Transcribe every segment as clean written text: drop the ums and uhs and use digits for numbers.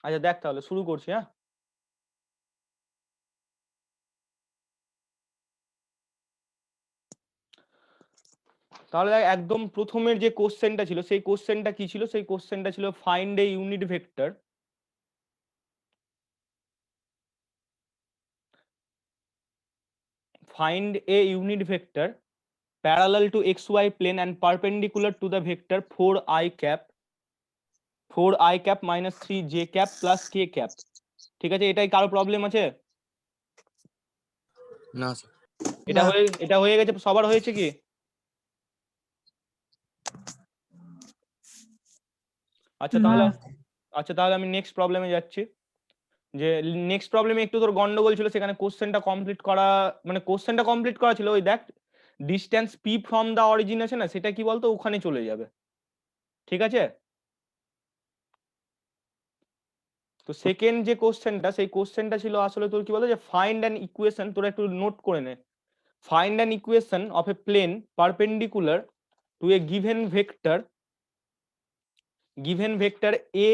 আচ্ছা দেখ তাহলে শুরু করছি, হ্যাঁ। তাহলে দেখ একদম প্রথমের যে কোশ্চেনটা ছিল সেই কোশ্চেনটা কি ছিল, সেই কোশ্চেনটা ছিল find a unit vector parallel to xy plane and perpendicular to the vector 4i cap minus 3j cap plus k cap। ঠিক আছে, এটাই কারো প্রবলেম আছে? না এটা হয়ে গেছে, সবার হয়েছে কি? আচ্ছা তাহলে আমি নেক্সট প্রবলেমে যাচ্ছি। যে নেক্সট প্রবলেমে একটু তোর গন্ডগোল ছিল, সেখানে কোশ্চেনটা কমপ্লিট করা, মানে কোশ্চেনটা কমপ্লিট করা ছিল। ওই দেখ distance P from the origin আছে না, সেটা কি বলতো ওখানে চলে যাবে। ঠিক আছে, তো সেকেন্ড যে কোশ্চেনটা, সেই কোশ্চেনটা ছিল আসলে তোর কি বলতো যে ফাইন্ড অ্যান ইকুয়েশন, তোরা একটু নোট করে নে। Find an equation of a plane perpendicular to a given vector a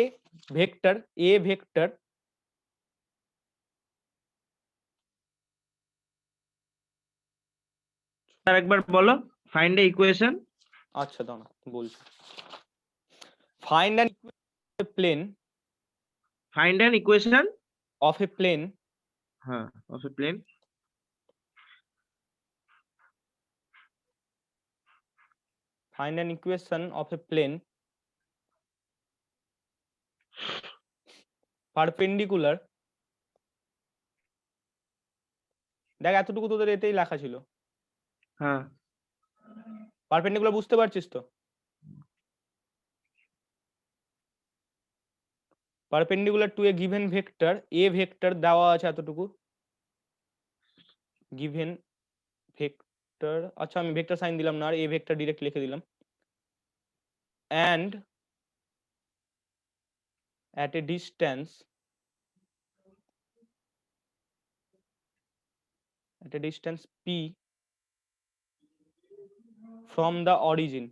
vector sir একবার বলো, ফাইন্ড এ ইকুয়েশন। আচ্ছা দাঁড়া বলছি। Find an plane find an equation of a plane হ্যাঁ of a plane find an equation of a plane perpendicular, দেখ এতটুকু তোদের এতেই লেখা ছিল। হ্যাঁ পারপেন্ডিকুলার বুঝতে পারছিস তো? Perpendicular to a given vector, a vector দেওয়া আছে এতটুকু, গিভেন ভেক্টর, আচ্ছা আমি ভেক্টর সাইন দিলাম না, আর এ ভেক্টর ডিরেক্ট লিখে দিলাম। And at a distance p from the origin,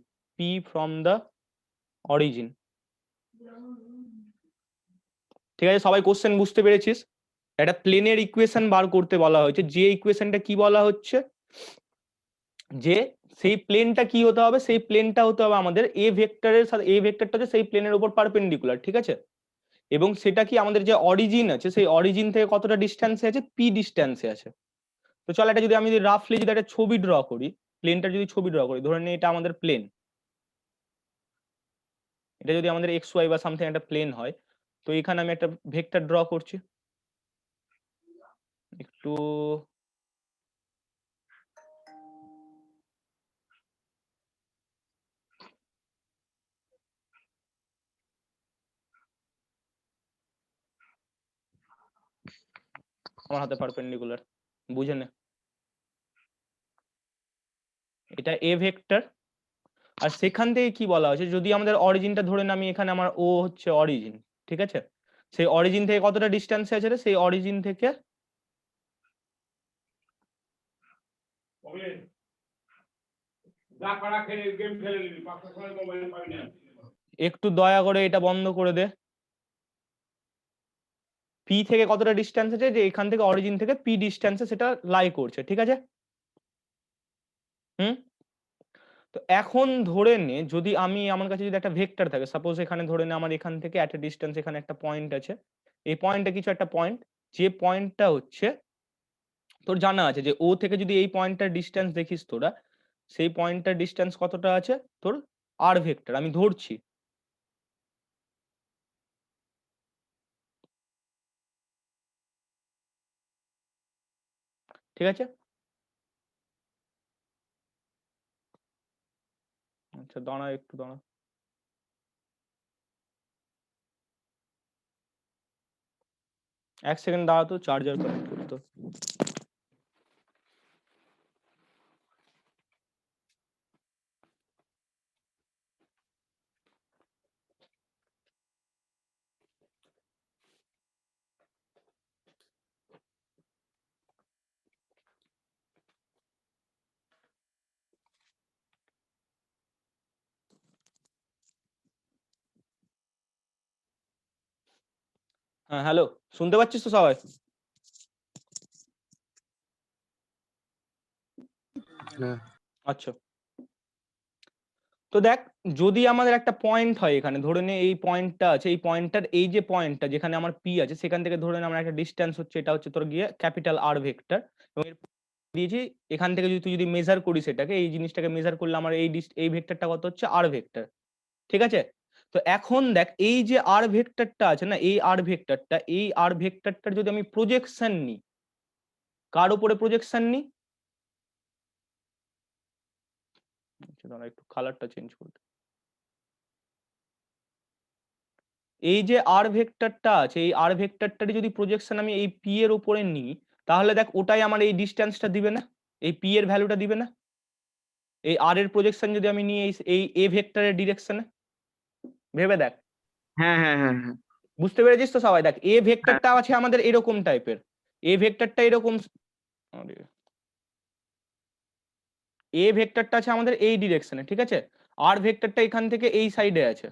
ঠিক আছে, সবাই কোশ্চেন বুঝতে পেরেছিস? একটা প্লেনের ইকুয়েশন বার করতে বলা হয়েছে, যে ইকুয়েশনটা কি বলা হচ্ছে যে সেই প্লেনটা কি হতে হবে, সেই প্লেনটা হতে হবে আমাদের এ ভেক্টরের সাথে, এ ভেক্টরটা হচ্ছে সেই প্লেনের উপর পারপেন্ডিকুলার, ঠিক আছে। এবং সেটা কি আমাদের যে অরিজিন আছে, সেই অরিজিন থেকে কতটা ডিস্টেন্সে আছে, পি ডিস্টেন্সে আছে। তো চল এটা যদি আমি রাফলি যদি একটা ছবি ড্র করি, প্লেনটা যদি ছবি ড্র করি, ধরে নিই এটা আমাদের প্লেন, এটা যদি আমাদের এক্স ওয়াই বা সামথিং একটা প্লেন হয়, তো এখানে আমি একটা ভেক্টর ড্র করছি। একটু আমার হাতে পারপেন্ডিকুলার বুঝে নে, এটা এ ভেক্টর। আর সেখান থেকে কি বলা হয়েছে, যদি আমাদের অরিজিনটা ধরে না, আমি এখানে আমার ও হচ্ছে অরিজিন, ঠিক আছে, সেই অরিজিন থেকে কতটা ডিস্টেন্সে আছে রে, সেই অরিজিন থেকে একটু দয়া করে এটা বন্ধ করে দে। পি থেকে কতটা ডিস্টেন্স আছে, যে এখান থেকে অরিজিন থেকে পি ডিস্টেন্সে সেটা লাই করছে, ঠিক আছে। হুম, তো এখন ধরে নে যদি আমি, আমার কাছে যদি একটা ভেক্টর থাকে, সাপোজ এখানে ধরে নে আমার এখান থেকে একটা ডিস্টেন্স, এখানে একটা পয়েন্ট আছে, এই পয়েন্টে কিছু একটা পয়েন্ট, যে পয়েন্টটা হচ্ছে তোর জানা আছে যে ও থেকে যদি এই পয়েন্টটার ডিস্টেন্স দেখিস তোরা, সেই পয়েন্টটার ডিস্টেন্স কতটা আছে তোর আর ভেক্টর, আমি ধরছি। ঠিক আছে, আচ্ছা দাঁড়া একটু দাঁড়া, এক সেকেন্ড দাঁড়া, তো চার্জার কানেক্ট করতে। হ্যাঁ হ্যালো, শুনতে পাচ্ছিস তো সবাই? হ্যাঁ। আচ্ছা, তো দেখ, যদি আমাদের একটা পয়েন্ট হয় এখানে, ধরে নে এই পয়েন্টটা আছে, এই পয়েন্টটার এই যে পয়েন্টটা যেখানে আমার পি আছে সেখান থেকে ধরে নে আমার একটা ডিস্টেন্স হচ্ছে, এটা হচ্ছে তোর গিয়ে ক্যাপিটাল আর ভেক্টর, এবং দিয়েছি এখান থেকে যদি তুই যদি মেজার করিস এটাকে, এই জিনিসটাকে মেজার করলে আমার এই ভেক্টরটা কত হচ্ছে, আর ভেক্টর। ঠিক আছে, তো এখন দেখ এই যে আর ভেক্টরটা আছে না, এই আর ভেক্টরটার যদি আমি প্রজেকশন নিই, কার উপরে প্রজেকশন নিই, দাঁড়া একটু কালারটা চেঞ্জ করতে, এই যে আর ভেক্টরটা আছে, এই আর ভেক্টরটার যদি প্রজেকশন আমি এই পি এর উপরে নিই, তাহলে দেখ ওটাই আমার এই ডিস্টেন্সটা দিবে না, এই পি এর ভ্যালুটা দিবে না, এই আর এর প্রজেকশন যদি আমি নিই এই এ ভেক্টরের ডিরেকশনে, ভেবে দেখ। হ্যাঁ হ্যাঁ হ্যাঁ হ্যাঁ বুঝতে পেরেছিস তো সবাই? দেখ এ হ্যাঁ ভেক্টরটা আছে আমাদের এরকম টাইপের, এ ভেক্টরটা এরকম, এ ভেক্টরটা আছে আমাদের এই ডিরেকশনে, ঠিক আছে, আর ভেক্টরটা এখান থেকে এই সাইডে আছে,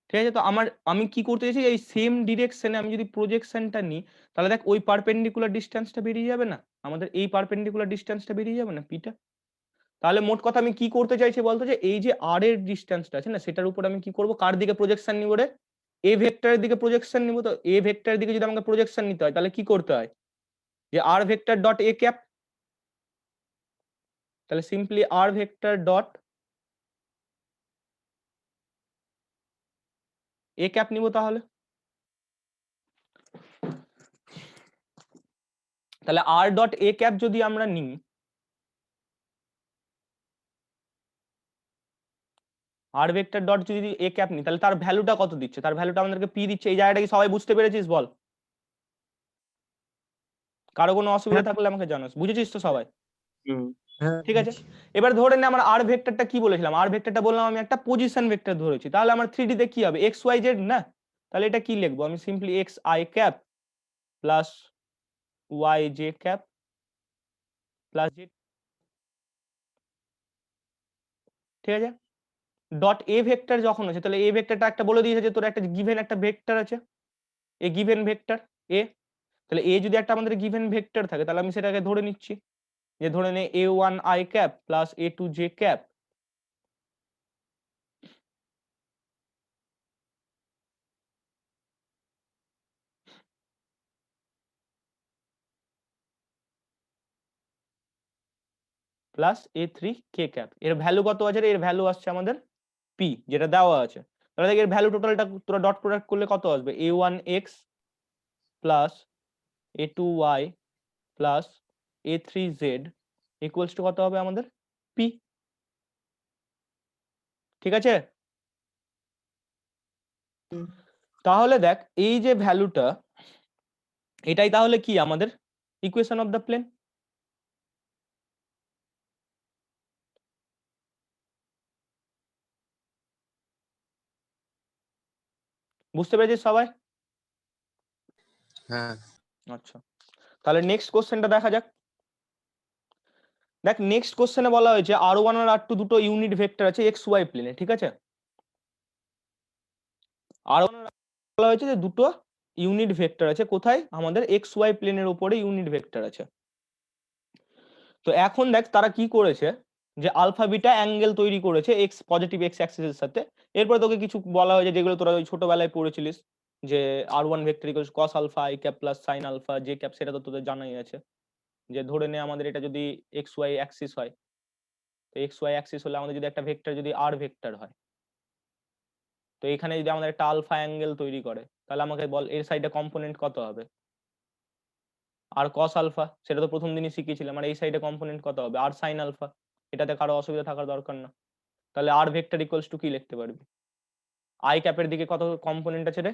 ঠিক আছে। তো আমি কি করতে চাইছি, এই সেম ডিরেকশনে আমি যদি প্রজেকশনটা নিই, তাহলে দেখ ওই পারপেন্ডিকুলার ডিসটেন্সটা বেরিয়ে যাবে না, আমাদের এই পারপেন্ডিকুলার ডিসটেন্সটা বেরিয়ে যাবে না পিটা। তাহলে মোট কথা আমি কি করতে চাইছি বলতো, যে এই যে আর এর ডিসটেন্সটা আছে না, সেটার উপর আমি কি করব, কার দিকে প্রজেকশন নিব রে, এ ভেক্টরের দিকে প্রজেকশন নিব। তো এ ভেক্টরের দিকে যদি আমাকে প্রজেকশন নিতে হয়, তাহলে কি করতে হয়, যে R vector dot A cap, তাহলে simply R vector dot A cap নিব। তাহলে আর ডট এ ক্যাপ যদি আমরা নিই, আর ভেক্টর ডট যদি এ ক্যাপ নিই, তাহলে তার ভ্যালুটা কত দিচ্ছে, তার ভ্যালুটা আমাদেরকে পি দিচ্ছে। এই জায়গাটা কি সবাই বুঝতে পেরেছিস বল? কারো কোনো অসুবিধা থাকলে আমাকে জানাস, বুঝেছিস তো সবাই? হ্যাঁ, ঠিক আছে, এবার ধরে নে আমার আর ভেক্টরটা কি বলেছিলাম, আর ভেক্টরটা বললাম আমি একটা পজিশন ভেক্টর ধরেছি, তাহলে আমার 3D তে কি হবে, এক্স ওয়াই জেড না, তাহলে এটা কি লিখবো আমি, simply X I cap plus Y J cap plus Z, ঠিক আছে। ডট এ ভেক্টর যখন আছে, তাহলে এ ভেক্টরটা একটা বলে দিয়েছে যে তোর একটা গিভেন একটা ভেক্টর আছে, এ গিভেন ভেক্টর এ, তাহলে এ যদি একটা আমাদের গিভেন ভেক্টর থাকে, তাহলে আমি সেটাকে ধরে নিচ্ছি, যে ধরে নে a one i cap plus a two j cap plus a three k cap. এর ভ্যালু কত আছে রে? এর ভ্যালু আসছে আমাদের পি, যেটা দেওয়া আছে। তাহলে দেখ এর ভ্যালু টোটালটা তোরা ডট প্রোডাক্ট করলে কত আসবে, a one x plus a two y plus a three z equals to কত হবে আমাদের, পি। ঠিক আছে, তাহলে দেখ এই যে ভ্যালুটা, এটাই তাহলে কি আমাদের ইকুয়েশন অফ দ্য প্লেন। বুঝতে পেরেছিস সবাই? হ্যাঁ। আচ্ছা, তাহলে নেক্সট কোশ্চেনটা দেখা যাক। দেখ নেক্সট কোশ্চেনে বলা হয়েছে আর ওয়ান আর আর টু দুটো ইউনিট ভেক্টর আছে এক্স ওয়াই প্লেনে, ঠিক আছে। আর বলা হয়েছে যে দুটো ইউনিট ভেক্টর আছে কোথায়, আমাদের এক্স ওয়াই প্লেনের উপরে ইউনিট ভেক্টর আছে। তো এখন দেখ তারা কি করেছে, যে আলফা বিটা অ্যাঙ্গেল তৈরি করেছে এক্স পজিটিভ এক্স অ্যাক্সিসের সাথে। এরপরে তোকে কিছু বলা হয়েছে যেগুলো তোরা ওই ছোটবেলায় পড়েছিলিস, যে r one vector equals cos alpha I cap plus sine alpha J cap, সেটা তো তোদের জানাই আছে। যে ধরে নে আমাদের এটা যদি এক্স ওয়াই অ্যাক্সিস হয়, তো এক্স ওয়াই অ্যাক্সিস হলে আমাদের যদি একটা ভেক্টর যদি আর ভেক্টর হয়, তো এখানে যদি আমাদের একটা আলফা অ্যাঙ্গেল তৈরি করে, তাহলে আমাকে বল এর সাইডে কম্পোনেন্ট কত হবে, আর কস আলফা, সেটা তো প্রথম দিনই শিখিয়েছিলাম। আর এই সাইডে কম্পোনেন্ট কত হবে, আর সাইন আলফা। এটাতে কারো অসুবিধা থাকার দরকার না। তাহলে আর ভেক্টর ইকুয়ালস টু কি লিখতে পারবি, আই ক্যাপের দিকে কত কম্পোনেন্ট আছে রে,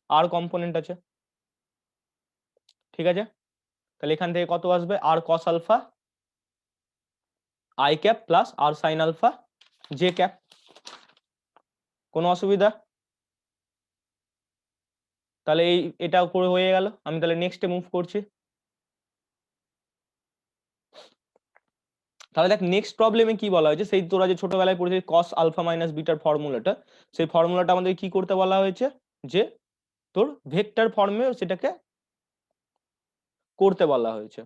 আর কম্পোনেন্ট আছে, ঠিক আছে। তাহলে এখান থেকে কত আসবে, r cos alpha I cap plus r sine alpha J cap. কোনো অসুবিধা? তাহলে এটাও করে হয়ে গেল। আমি তাহলে নেক্সটে মুভ করছি। তাহলে দেখ নেক্সট প্রবলেমে কি বলা হয়েছে, সেই তোরা যে ছোটবেলায় পড়েছিস কস আলফা মাইনাস বিটার ফর্মুলাটা, সেই ফর্মুলাটা আমাদের কি করতে বলা হয়েছে, যে তোর ভেক্টর ফর্মে সেটাকে করতে বলা হয়েছে।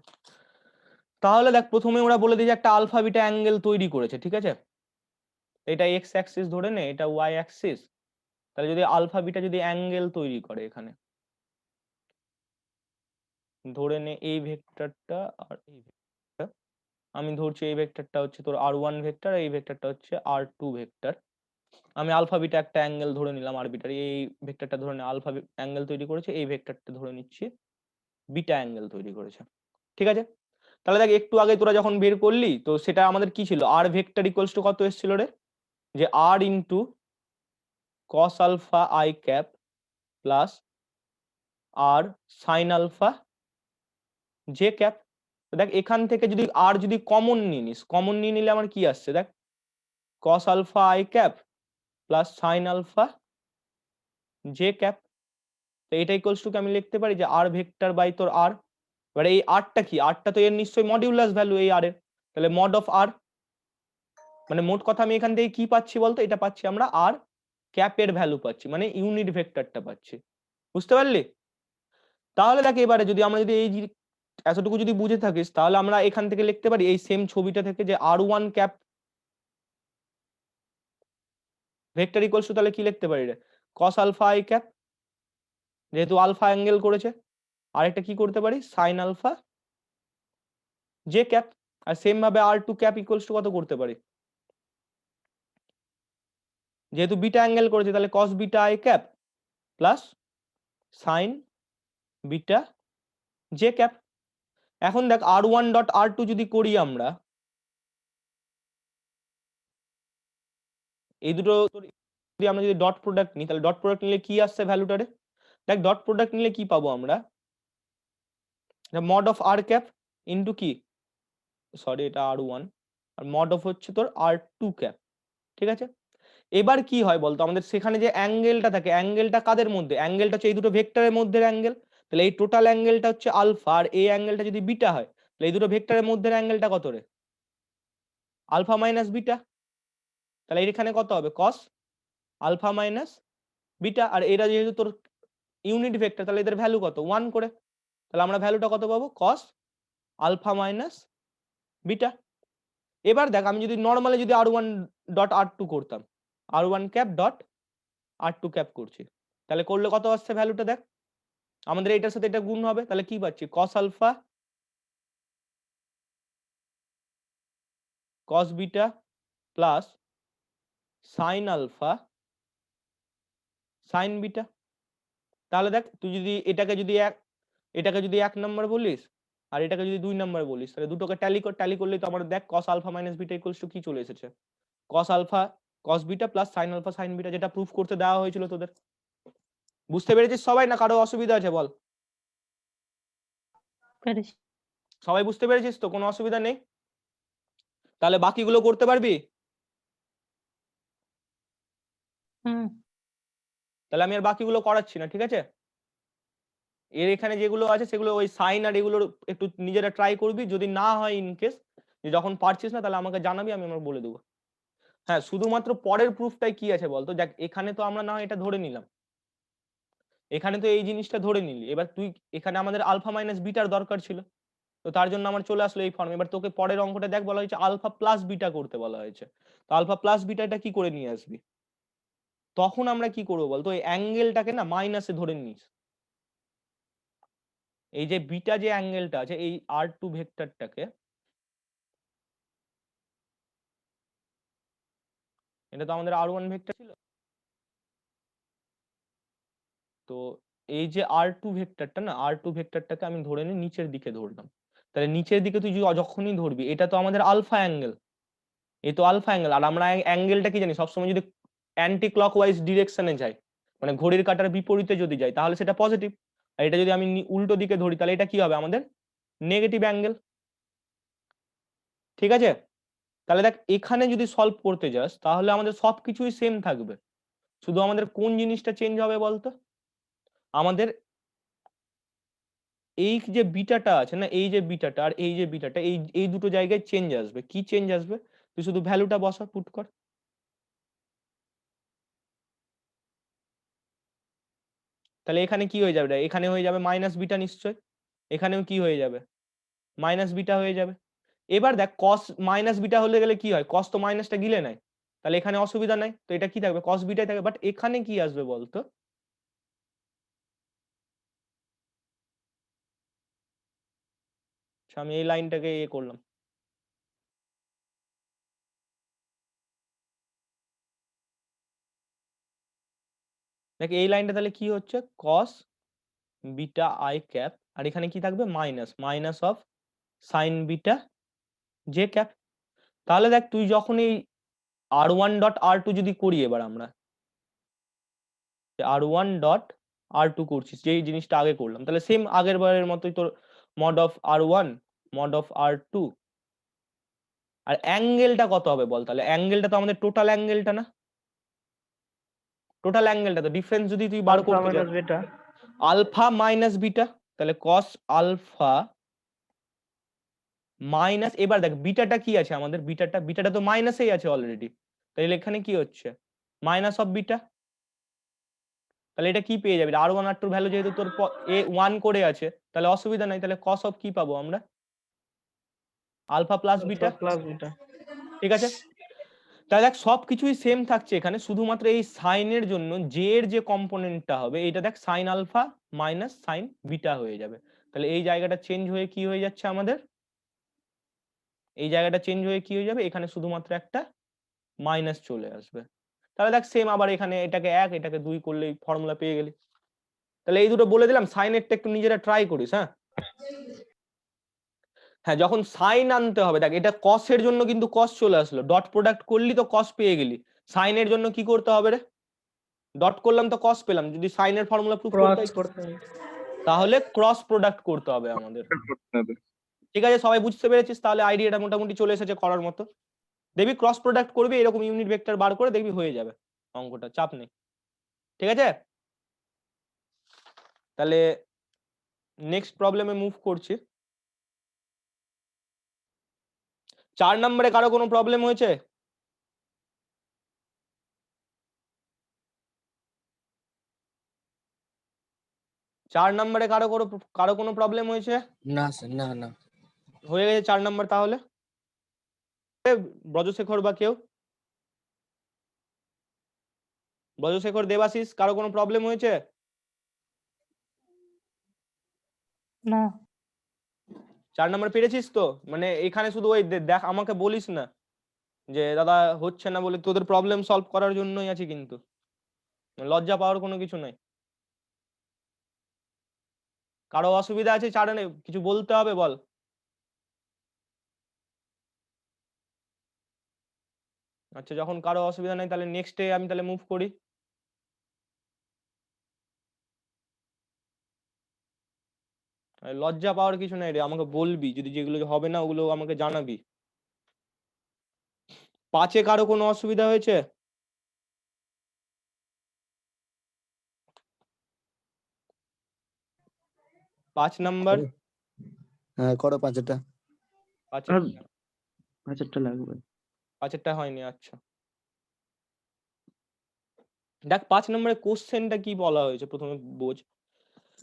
তাহলে দেখ প্রথমে ওরা বলে দিয়েছে একটা আলফা বিটা অ্যাঙ্গেল তৈরি করেছে, ঠিক আছে, এটা এক্স অ্যাক্সিস ধরে নে, এটা ওয়াই অ্যাক্সিস। তাহলে যদি আলফা বিটা যদি অ্যাঙ্গেল তৈরি করে এখানে, ধরে নে এই ভেক্টরটা আর এই ভেক্টরটা, আমি ধরছি এই ভেক্টরটা হচ্ছে তোর r1 ভেক্টর, এই ভেক্টরটা হচ্ছে r2 ভেক্টর। আমি আলফা বিটা একটা অ্যাঙ্গেল ধরে নিলাম আরবিটারি, এই ভেক্টরটা ধরে নে আলফা অ্যাঙ্গেল তৈরি করেছে, এই ভেক্টরটা ধরে নিচ্ছি বিটা অ্যাঙ্গেল তৈরি করেছে, ঠিক আছে। তাহলে দেখ একটু আগে তোরা যখন বের করলি তো সেটা আমাদের কি ছিল, আর ভেক্টর ইকুয়ালস টু কত এসেছিল রে, যে r into cos alpha I cap plus r sine alpha J cap. দেখ এখান থেকে যদি আর যদি কমন নিয়ে নিস, কমন নিয়ে নিলে আমার কি আসছে দেখ, cos alpha I cap plus sine alpha J cap. তো এটা ইকুয়ালস টু আমি লিখতে পারি যে আর ভেক্টর বাই তোর আর, এবারে এই আরটা কি, আরটা তো এর নিশ্চয়ই মডিউলাস ভ্যালু এই আর এর, তাহলে মড অফ আর, মানে মোট কথা আমি এখান থেকে কি পাচ্ছি বলতো, এটা পাচ্ছি আমরা আর ক্যাপের ভ্যালু পাচ্ছি, মানে ইউনিট ভেক্টরটা পাচ্ছি, বুঝতে পারলি। তাহলে দেখ এবারে যদি আমরা যদি এই এতটুকু যদি বুঝে থাকিস তাহলে আমরা এখান থেকে লিখতে পারি এই সেম ছবিটা থেকে যে r1 cap vector equals two, তাহলে কি লিখতে পারি রে, cos আলফা i ক্যাপ, যেহেতু আলফা অ্যাঙ্গেল করেছে, আর একটা কি করতে পারি sin আলফা জে ক্যাপ। আর সেম ভাবে r2 ক্যাপ ইকুয়ালস টু কত করতে পারি, যেহেতু বিটা অ্যাঙ্গেল করেছে তাহলে cos beta i cap plus sin beta J cap. এখন দেখ r1 ডট r2 যদি করি আমরা, এই দুটো যদি আমরা যদি ডট প্রোডাক্ট নিই তাহলে ডট প্রোডাক্ট নিলে কি আসছে ভ্যালুটারে, দেখ ডট প্রোডাক্ট নিলে কি পাবো আমরা, mod of R cap into কি, সরি এটা r1, আর মড অফ হচ্ছে তোর r2 ক্যাপ, ঠিক আছে। এবার কি হয় বলতো, আমাদের সেখানে যে অ্যাঙ্গেলটা থাকে, অ্যাঙ্গেলটা কাদের মধ্যে, অ্যাঙ্গেলটা হচ্ছে এই দুটো ভেক্টরের মধ্যে অ্যাঙ্গেল, তাহলে এই টোটাল অ্যাঙ্গেলটা হচ্ছে আলফা, আর এই অ্যাঙ্গেলটা যদি বিটা হয় তাহলে এই দুটো ভেক্টরের মধ্যে অ্যাঙ্গেলটা কত রে, আলফা মাইনাস বিটা, তাহলে এখানে কত হবে কস আলফা মাইনাস বিটা, আর এরা যেহেতু তোর ইউনিট ভেক্টর তাহলে এদের ভ্যালু কত 1 করে, তাহলে আমরা ভ্যালুটা কত পাবো কস আলফা মাইনাস বিটা। এবার দেখ আমি যদি নর্মালি যদি r1 ডট r2 করতাম, r1 cap dot r2 cap করছি, তাহলে করলে কত আসছে ভ্যালুটা দেখ, আমাদের এটার সাথে এটা গুণ হবে, তাহলে কি পাচ্ছি cos alpha cos beta plus sin alpha sin beta. তাহলে দেখ তুই যদি এটাকে যদি এক নম্বর বলিস আর এটাকে যদি 2 নম্বর বলিস, তাহলে দুটোকে ট্যালি করলেই তো আমার দেখ cos alpha minus beta equals to কি চলে এসেছে, cos alpha cos beta plus sin alpha sin beta, যেটা প্রুফ করতে দেওয়া হয়েছিল তোদের। বুঝতে পেরেছিস সবাই, না কারো অসুবিধা আছে বল, পেরেছি। সবাই বুঝতে পেরেছিস তো, কোনো অসুবিধা নেই, তাহলে বাকিগুলো করতে পারবি। হুম। তাহলে আমি আর বাকিগুলো করাচ্ছি না, ঠিক আছে, এর এখানে যেগুলো আছে সেগুলো ওই সাইন আর এগুলোর একটু নিজেরা ট্রাই করবি, যদি না হয় ইনকেস যে যখন পারছিস না তাহলে আমাকে জানাবি, আমি আমার বলে দেবো। হ্যাঁ শুধুমাত্র পরের প্রুফটাই কি আছে বলতো, দেখ এখানে তো আমরা না হয় এটা ধরে নিলাম, এখানে তো এই জিনিসটা ধরে নিলি, এবার তুই এখানে আমাদের আলফা মাইনাস বিটার দরকার ছিল, তো তার জন্য আমার চলে আসলো এই ফর্ম। এবার তোকে পরের অঙ্কটা দেখ বলা হয়েছে আলফা প্লাস বিটা করতে বলা হয়েছে, তো আলফা প্লাস বিটাটা কি করে নিয়ে আসবি, তখন আমরা কি করবো বলতো, এই অ্যাঙ্গেলটাকে না মাইনাসে ধরে নিস, এই যে বিটা যে অ্যাঙ্গেলটা আছে এই r2 ভেক্টরটাকে, এটা তো আমাদের r1 ভেক্টর ছিল, তো এই যে r2 ভেক্টরটা না, r2 ভেক্টরটাকে আমি ধরে নিই নিচের দিকে ধরলাম, তাহলে নিচের দিকে তুই যখনই ধরবি এটা তো আমাদের আলফা অ্যাঙ্গেল, এই তো আলফা অ্যাঙ্গেল, আর আমরা অ্যাঙ্গেলটা কি জানি সবসময় যদি অ্যান্টি ক্লকওয়াইজ ডিরেকশনে যায়, মানে ঘড়ির কাঁটার বিপরীতে যদি যায় তাহলে সেটা পজিটিভ, আর এটা যদি আমি উল্টো দিকে ধরি তাহলে এটা কি হবে আমাদের নেগেটিভ অ্যাঙ্গেল, ঠিক আছে। তাহলে দেখ এখানে যদি সলভ করতে যাস তাহলে আমাদের সবকিছুই সেম থাকবে, শুধু আমাদের কোন জিনিসটা চেঞ্জ হবে বলতো, আমাদের এই যে বিটাটা আছে না, এই যে বিটাটা আর এই যে বিটাটা, এই এই দুটো জায়গায় চেঞ্জ আসবে, কি চেঞ্জ আসবে, তুই শুধু ভ্যালুটা বসা পুট কর, তাহলে এখানে কি হয়ে যাবে, এখানে হয়ে যাবে মাইনাস বিটা নিশ্চয়, এখানেও কি হয়ে যাবে মাইনাস বিটা হয়ে যাবে। এবার দেখ কস মাইনাস বিটা হলে গেলে কি হয়, কস তো মাইনাসটা গিলে নেয়, তাহলে এখানে অসুবিধা নাই, তো এটা কি থাকবে কস বিটাই থাকবে। বাট এখানে কি আসবে বলতো, আমি এই লাইনটাকে করলাম, দেখ এই লাইনটা তাহলে কি হচ্ছে কস বিটা আই ক্যাপ, আর এখানে কি থাকবে minus minus of sign beta J cap. তাহলে দেখ তুই যখন এই r1.r2 যদি করি, এবার আমরা r1.r2 করছিস, যেই জিনিসটা আগে করলাম, তাহলে সেম আগের বারের মতোই তোর mod of r1 mod of r2, আর অ্যাঙ্গেলটা কত হবে বল, তাহলে অ্যাঙ্গেলটা তো আমাদের টোটাল অ্যাঙ্গেলটা না, টোটাল অ্যাঙ্গেলটা তো ডিফারেন্স যদি তুই বার আলফা করতে চাস, minus beta. Alpha minus beta, তাহলে কস আলফা মাইনাস, এবার দেখ বিটাটা কি আছে আমাদের, বিটাটা তো মাইনাসেই আছে অলরেডি, তাহলে এখানে কি হচ্ছে মাইনাস অফ বিটা, তাহলে এটা কি পেয়ে যাবি r1 r2 ভ্যালু যেহেতু তোর এ 1 করে আছে, তাহলে অসুবিধা নাই, তাহলে কস অফ কি পাবো আমরা alpha plus beta, plus beta. ঠিক আছে। তাহলে দেখ সবকিছুই সেম থাকছে এখানে, শুধুমাত্র এই সাইনের জন্য জে এর যে কম্পোনেন্টটা হবে এটা দেখ sine alpha minus sine beta হয়ে যাবে, তাহলে এই জায়গাটা চেঞ্জ হয়ে কি হয়ে যাচ্ছে আমাদের, এই জায়গাটা চেঞ্জ হয়ে কি হয়ে যাবে, এখানে শুধুমাত্র একটা মাইনাস চলে আসবে। তাহলে দেখ সেম আবার এখানে এটাকে 1 এটাকে 2 করলেই ফর্মুলা পেয়ে গেলি। তাহলে এই দুটো বলে দিলাম, সাইনেরটা একটু নিজেরা ট্রাই করিস। হ্যাঁ হ্যাঁ, যখন সাইন আনতে হবে দেখ, এটা কসের জন্য কিন্তু কস চলে আসলো, ডট প্রোডাক্ট করলি তো কস পেয়ে গেলি, সাইনের জন্য কি করতে হবে রে, ডট করলাম তো কস পেলাম, যদি সাইনের ফর্মুলা প্রুফ করতে ক্রস হয় করতে হবে। তাহলে ক্রস প্রোডাক্ট করতে হবে আমাদের। করতে হবে। ঠিক আছে, সবাই বুঝতে পেরেছিস, তাহলে আইডিয়াটা মোটামুটি চলে এসেছে করার মতো। দেখবি ক্রস প্রোডাক্ট করবি, এরকম ইউনিট ভেক্টর বার করে দেখবি হয়ে যাবে অঙ্কটা, চাপ নেই। ঠিক আছে, তাহলে নেক্সট প্রবলেমে মুভ করছি। 4 নম্বরে কারো কোনো প্রবলেম হয়েছে? চার নম্বরে কারো কোনো প্রবলেম হয়েছে? না স্যার, না না। হয়ে গেছে 4 নম্বর। তাহলে ব্রজশেখর বা কেউ, ব্রজশেখর, দেবাশিস, কারো কোনো প্রবলেম হয়েছে? না। 4 নম্বর পেরেছিস তো, মানে এখানে শুধু ওই দেখ আমাকে বলিস না যে দাদা হচ্ছে না বলে, তোদের প্রবলেম সলভ করার জন্যই আছি, কিন্তু লজ্জা পাওয়ার কোনো কিছু নাই। কারো অসুবিধা আছে 4 কিছু বলতে হবে বল। আচ্ছা, যখন কারো অসুবিধা নাই তাহলে নেক্সটে আমি তাহলে মুভ করি। লজ্জা পাওয়ার কিছু নাই রে, আমাকে বলবি যদি যেগুলো হবে না ওগুলো আমাকে জানাবি। 5-এ কারো কোনো অসুবিধা হয়েছে? 5 নাম্বার, হ্যাঁ করো 5টা। 5টা লাগবে। 5-এরটা হয়নি। আচ্ছা দেখ 5 নম্বরে কোশ্চেনটা কি বলা হয়েছে প্রথমে বোঝ।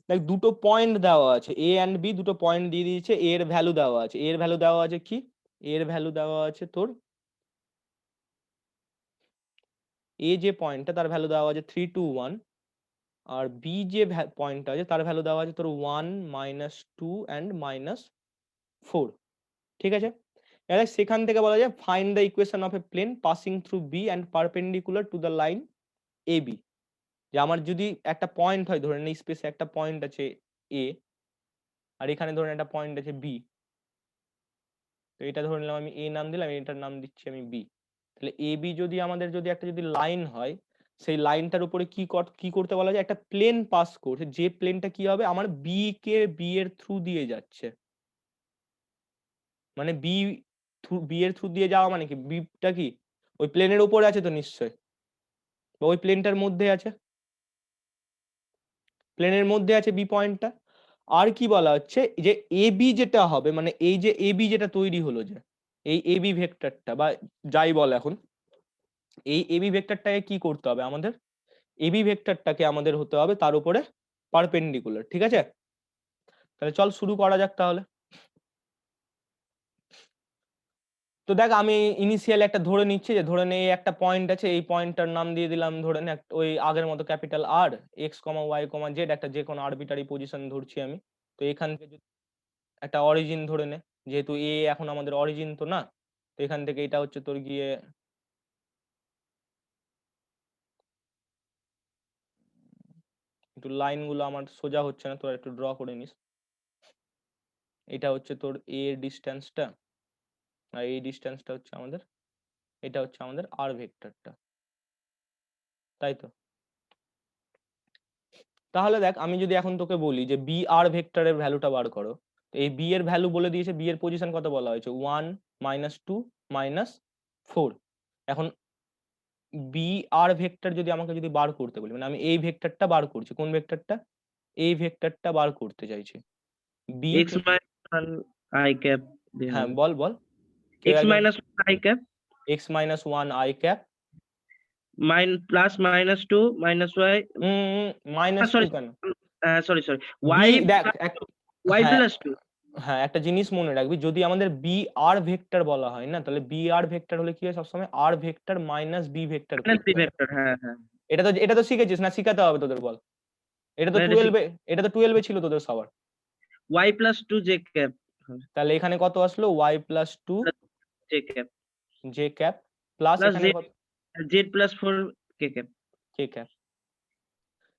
দেখ দুটো পয়েন্ট দেওয়া আছে, এ এন্ড বি, দুটো পয়েন্ট দিয়ে দিয়েছে, এ এর ভ্যালু দেওয়া আছে, এর ভ্যালু দেওয়া আছে কি, এর ভ্যালু দেওয়া আছে তোর, এ যে পয়েন্টটা তার ভ্যালু দেওয়া আছে 3 2 1, আর বি যে পয়েন্টটা আছে তার ভ্যালু দেওয়া আছে তোর 1 -2 and -4। ঠিক আছে, এবার সেখান থেকে বলা যায় find the equation of a plane passing through B and perpendicular to the line A B. যে আমার যদি একটা পয়েন্ট হয়, ধরে নিই স্পেসে একটা পয়েন্ট আছে এ, আর এখানে ধরেন একটা পয়েন্ট আছে বি, তো এটা ধরে নিলাম আমি এ নাম দিলাম, এটার নাম দিচ্ছি আমি বি। তাহলে এ বি যদি আমাদের একটা যদি লাইন হয়, সেই লাইনটার উপরে কি করতে বলা যায়, একটা প্লেন পাস করছে, যে প্লেনটা কি হবে আমার বি এর থ্রু দিয়ে যাচ্ছে, মানে বি এর থ্রু দিয়ে যাওয়া মানে কি, বিটা কি ওই প্লেনের উপরে আছে তো নিশ্চয়, বা ওই প্লেনটার মধ্যে আছে, প্লেনের মধ্যে আছে বি পয়েন্টটা। আর কি বলা হচ্ছে যে এ বি যেটা হবে, মানে এই যে এ বি যেটা তৈরি হলো, যে এই এ বি ভেক্টরটা বা যাই বল এখন, এই এ বি ভেক্টরটাকে কি করতে হবে আমাদের, এ বি ভেক্টরটাকে আমাদের হতে হবে তার উপরে পারপেন্ডিকুলার, ঠিক আছে? তাহলে চল শুরু করা যাক তাহলে। তো দেখ আমি ইনিশিয়াল একটা ধরে নিচ্ছি, যে ধরে নে একটা পয়েন্ট আছে, এই পয়েন্টটার নাম দিয়ে দিলাম ধরে নে ওই আগের মতো ক্যাপিটাল আর, এক্স কমা ওয়াই কমা জেড, একটা যে কোনো আরবিটারি পজিশন ধরছি আমি। তো এখান থেকে যদি একটা অরিজিন ধরে নে, যেহেতু এ এখন আমাদের অরিজিন তো না, তো এখান থেকে এটা হচ্ছে তোর গিয়ে একটু লাইনগুলো আমার সোজা হচ্ছে না, তোরা একটু ড্র করে নিস। এটা হচ্ছে তোর এ এর ডিস্টেন্সটা, আর এই ডিস্টেন্সটা হচ্ছে আমাদের, এটা হচ্ছে আমাদের আর ভেক্টরটা, তাই তো? তাহলে দেখ আমি যদি এখন তোকে বলি যে বি আর ভেক্টরের ভ্যালুটা বার করো, তো এই বি এর ভ্যালু বলে দিয়েছে, বি এর পজিশন কত বলা হয়েছে 1 -2 -4। এখন বি আর ভেক্টর যদি আমাকে যদি বার করতে বলি, মানে আমি এই ভেক্টরটা বার করছি, কোন ভেক্টরটা? এই ভেক্টরটা বার করতে চাইছি। B x minus 1 i cap দিয়ে হ্যাঁ হবে। বল বল x minus 1 i cap x -1 i cap plus minus 2 minus y minus two sorry কেন? sorry বি y দেখ y হ্যাঁ plus 2 হ্যাঁ একটা জিনিস মনে রাখবি, যদি আমাদের বি আর ভেক্টর বলা হয় না, তাহলে বি আর ভেক্টর হলে কি হয় সবসময় r vector minus B vector minus b vector হ্যাঁ হ্যাঁ এটা তো শিখেছিস না? শিখাতে হবে তোদের, বল। এটা তো না, এটা 12 এটা তো 12 ছিল তোদের সবার। y plus 2 j cap তাহলে এখানে কত আসলো? y plus two j cap J cap plus plus এখানে কত? z plus 4 k cap K cap.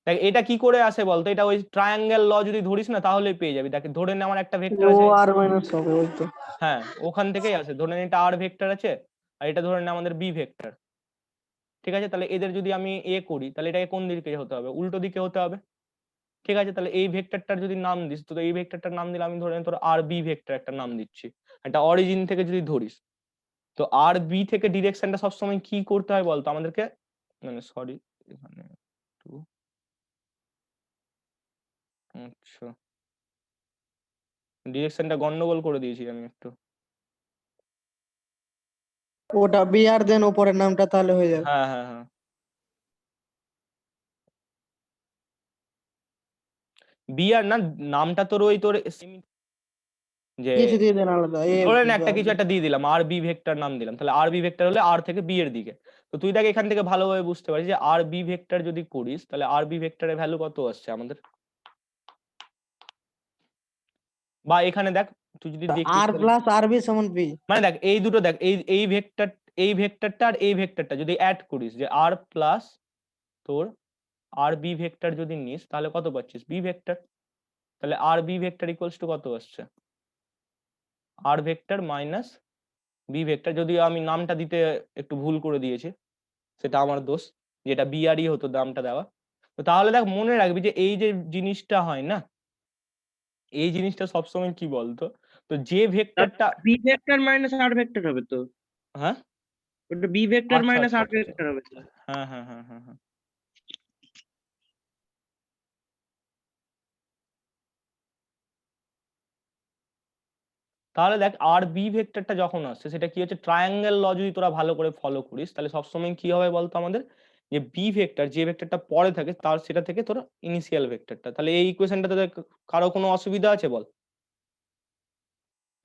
দেখ এটা কি করে আসে বলতো, এটা ওই ট্রায়াঙ্গেল ল যদি ধরিস না তাহলে পেয়ে যাবি। দেখ ধরে নে আমার একটা ভেক্টর ও আছে, আর মাইনাস হবে ওই তো। হ্যাঁ ওখান থেকেই আসে। ধরে নে এটা আর ভেক্টর আছে, আর এটা ধরে নে আমাদের বি ভেক্টর, ঠিক আছে? তাহলে এদের যদি আমি এ করি, তাহলে এটাকে কোন দিকে হতে হবে? উল্টো দিকে হতে হবে, ঠিক আছে? তাহলে এই ভেক্টরটার যদি নাম দিস, তো এই ভেক্টরটার নাম দিলে আমি ধরে নে তোর আর বি ভেক্টর একটা নাম দিচ্ছি, একটা অরিজিন থেকে যদি ধরিস। তো আর বি থেকে ডিরেকশনটা সবসময় কি করতে হয় বলতো আমাদেরকে, মানে সরি এখানে একটু, আচ্ছা ডিরেকশনটা গন্ডগোল করে দিয়েছি আমি একটু। ওটা বি আর দেন উপরের নামটা তাহলে হয়ে যাবে। হ্যাঁ হ্যাঁ হ্যাঁ বি আর না, নামটা তোর ওই তোর যে কিছু দিয়ে দেন আলাদা ধরে না একটা কিছু একটা দিয়ে দিলাম, আর বি ভেক্টর নাম দিলাম, তাহলে আর বি ভেক্টর হলে আর থেকে বি এর দিকে। তো তুই দেখ এখান থেকে ভালোভাবে বুঝতে পারিস যে আর বি ভেক্টর যদি করিস, তাহলে আর বি ভেক্টরের ভ্যালু কত আসছে আমাদের, বা এখানে দেখ তুই যদি দেখিস আর প্লাস আর বি সমান বি। মানে দেখ এই দুটো দেখ এই ভেক্টরটা আর এই ভেক্টরটা যদি অ্যাড করিস, যে আর প্লাস তোর আর বি ভেক্টর যদি নিস, তাহলে কত পাচ্ছিস? B vector. তাহলে R B vector equals to কত আসছে? R vector minus B vector. যদিও আমি নামটা দিতে একটু ভুল করে দিয়েছি, সেটা আমার দোষ, যেটা বিআরই হতো নামটা দেওয়া। তো তাহলে দেখ মনে রাখবি যে এই যে জিনিসটা হয় না, এই জিনিসটা সবসময় কি বলতো, তো যে ভেক্টরটা b vector minus r vector হবে তো, হ্যাঁ ওটা b vector আচ্ছা minus আচ্ছা r আচ্ছা vector হবে তো। হ্যাঁ হ্যাঁ হ্যাঁ হ্যাঁ হ্যাঁ তাহলে দেখ আর বি ভেক্টরটা যখন আসছে, সেটা কি হচ্ছে, ট্রায়াঙ্গেল ল যদি তোরা ভালো করে ফলো করিস, তাহলে সবসময় কি হবে বলতো আমাদের, যে বি ভেক্টর যে ভেক্টরটা পরে থাকে তার সেটা থেকে তোর ইনিশিয়াল ভেক্টরটা। তাহলে এই ইকুয়েশনটাতে কারো কোনো অসুবিধা আছে বল?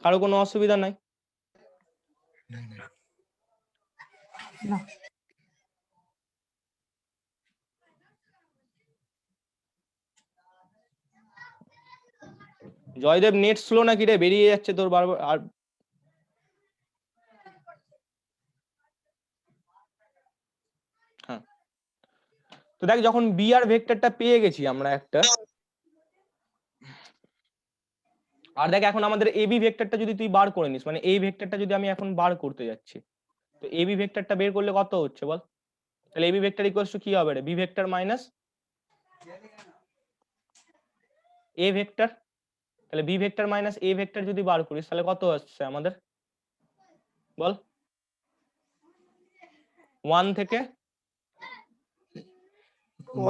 কারো কোনো অসুবিধা নাই? না। জয়দেব নেট স্লো নাকি রে, বেরিয়ে যাচ্ছে তোর বারবার। আর হ্যাঁ তো দেখ যখন বি আর ভেক্টরটা পেয়ে গেছি আমরা একটা, আর দেখ এখন আমাদের এবি ভেক্টরটা যদি তুই বার করে নিস, মানে এই ভেক্টরটা যদি আমি এখন বার করতে যাচ্ছি, তো এবি ভেক্টরটা বের করলে কত হচ্ছে বল? তাহলে এবি ভেক্টর ইকুয়ালস টু কি হবে রে? B vector minus a vector. তাহলে b vector minus a vector যদি বার করিস, তাহলে কত আসছে আমাদের বল? 1 থেকে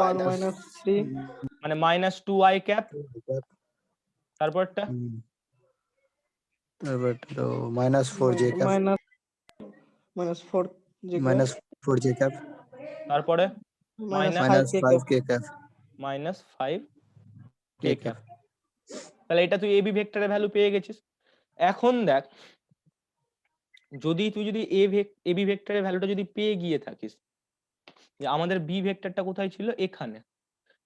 1 মাইনাস 3 মানে মাইনাস 2 আই ক্যাপ, তারপরটা তারপর তো minus 4 J cap minus 4 J minus 4 J cap তারপরে মাইনাস মাইনাস 5 কে ক্যাপ মাইনাস 5 কে ক্যাপ। তাহলে এটা তুই এবি ভেক্টরের ভ্যালু পেয়ে গেছিস। এখন দেখ যদি তুই যদি এবি ভেক্টরের ভ্যালুটা যদি পেয়ে গিয়ে থাকিস যে আমাদের বি ভেক্টরটা কোথায় ছিল এখানে,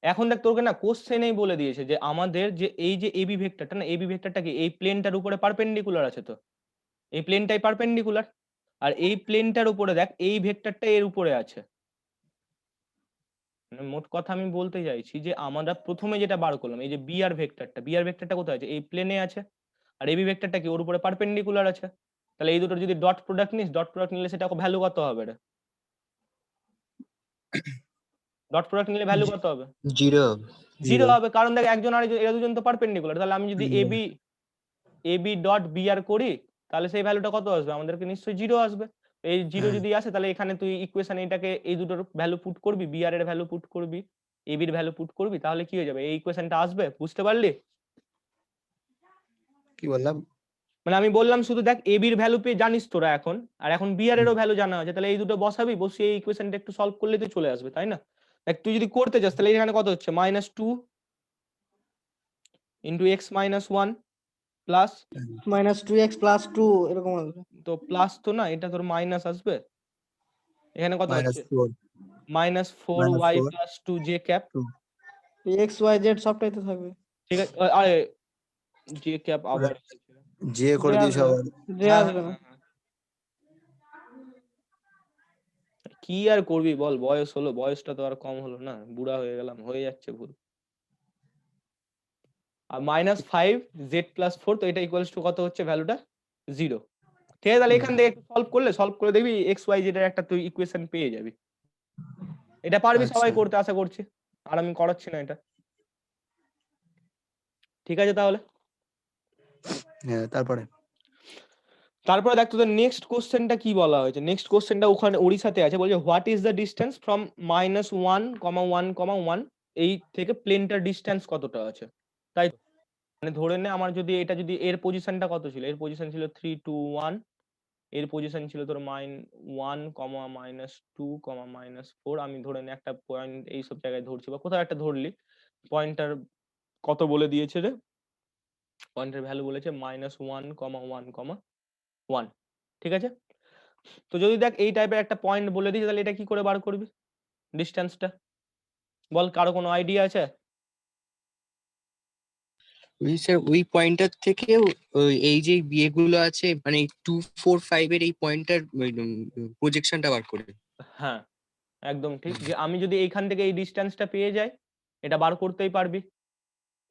এখন দেখ তোকে না কোশ্চেনেই বলে দিয়েছে যে আমাদের যে এই যে এবি ভেক্টরটা না, এবি ভেক্টরটা কি এই প্লেনটার উপরে পারপেন্ডিকুলার আছে, তো এই প্লেনটাই পারপেন্ডিকুলার, আর এই প্লেনটার উপরে দেখ এই ভেক্টরটা এর উপরে আছে। মানে মোট কথা আমি বলতে চাইছি যে আমরা প্রথমে যেটা বার করলাম এই যে বি আর ভেক্টরটা কোথায় আছে, এই প্লেনে আছে, আর এবি ভেক্টরটা কি ওর উপরে পারপেন্ডিকুলার আছে। তাহলে এই দুটোর যদি ডট প্রোডাক্ট নিস, ডট প্রোডাক্ট নিলে সেটা ভ্যালু কত হবে রে? ডট প্রোডাক্ট নিলে ভ্যালু কত হবে? 0 হবে, কারণ দেখ একজন আর এরা দুজন তো পারপেন্ডিকুলার। তাহলে আমি যদি এবি ডট বি আর করি তাহলে সেই ভ্যালুটা কত আসবে? আমাদেরকে নিশ্চয়ই 0 আসবে। এই 0 যদি আসে তাহলে এখানে তুই ইকুয়েশন এটাকে এই দুটোর ভ্যালু পুট করবি, বি আর এর ভ্যালু পুট করবি, এবির ভ্যালু পুট করবি, তাহলে কি হয়ে যাবে? এই ইকুয়েশনটা আসবে। বুঝতে পারলি কি বললাম? মানে আমি বললাম শুধু দেখ এবির ভ্যালু পেয়ে জানিস তোরা এখন, আর এখন বি আর এরও ভ্যালু জানা আছে, তাহলে এই দুটো বসাবি, বসিয়ে এই ইকুয়েশনটা একটু সলভ করলে তো চলে আসবে, তাই না? দেখ তুই যদি করতে চাস তাহলে এখানে কত হচ্ছে, -2 into x minus 1 plus, -2x + 2 এরকম আসবে। তো প্লাস তো না, এটা তোর মাইনাস আসবে। এখানে কত হচ্ছে, -4 -4y + 2j cap. x y z সবটাই তো থাকবে। ঠিক আছে, আরে j ক্যাপ আবার যে করে দিস আবার। যে আসবে না। কি আর করবি বল, বয়স হলো, বয়সটা তো আর কম হলো না, বুড়া হয়ে গেলাম, হয়ে যাচ্ছে ভুল। আর -5 z + 4, তো এটা ইকুয়ালস টু কত হচ্ছে ভ্যালুটা? 0। ঠিক আছে, তাহলে এখান থেকে একটু সলভ করে দেখবি x y z এর একটা তুই ইকুয়েশন পেয়ে যাবি। এটা পারবি সবাই আচ্ছা। করতে আশা করছি, আর আমি করাচ্ছি না এটা। ঠিক আছে তাহলে হ্যাঁ, তারপরে দেখ তোদের নেক্সট কোশ্চেনটা কি বলা হয়েছে। নেক্সট কোশ্চেনটা ওখানে ওড়িশাতে আছে, বলছে what is the distance from -1,1,1 এই থেকে প্লেনটার ডিস্টেন্স কতটা আছে, তাই তো? মানে ধরে নে আমার যদি এটা যদি এর পজিশনটা কত ছিল, এর পজিশন ছিল 3, 2, 1, এর পজিশন ছিল তোর -1, -2, -4। আমি ধরে নে একটা পয়েন্ট এই সব জায়গায় ধরছি বা কোথাও একটা ধরলি, পয়েন্টার কত বলে দিয়েছে রে, পয়েন্টের ভ্যালু বলেছে -1,1,1, ঠিক আছে? তো যদি দেখ এই টাইপের একটা পয়েন্ট বলে দিই তাহলে এটা কি করে বার করবি ডিসটেন্সটা, বল, কারো কোনো আইডিয়া আছে? ওই পয়েন্টার থেকে এই যে বিয়েগুলো আছে মানে 2, 4, 5 এর এই পয়েন্টার প্রজেকশনটা বার করে। হ্যাঁ একদম ঠিক, যে আমি যদি এইখান থেকে এই ডিসটেন্সটা পেয়ে যাই এটা বার করতেই পারবি,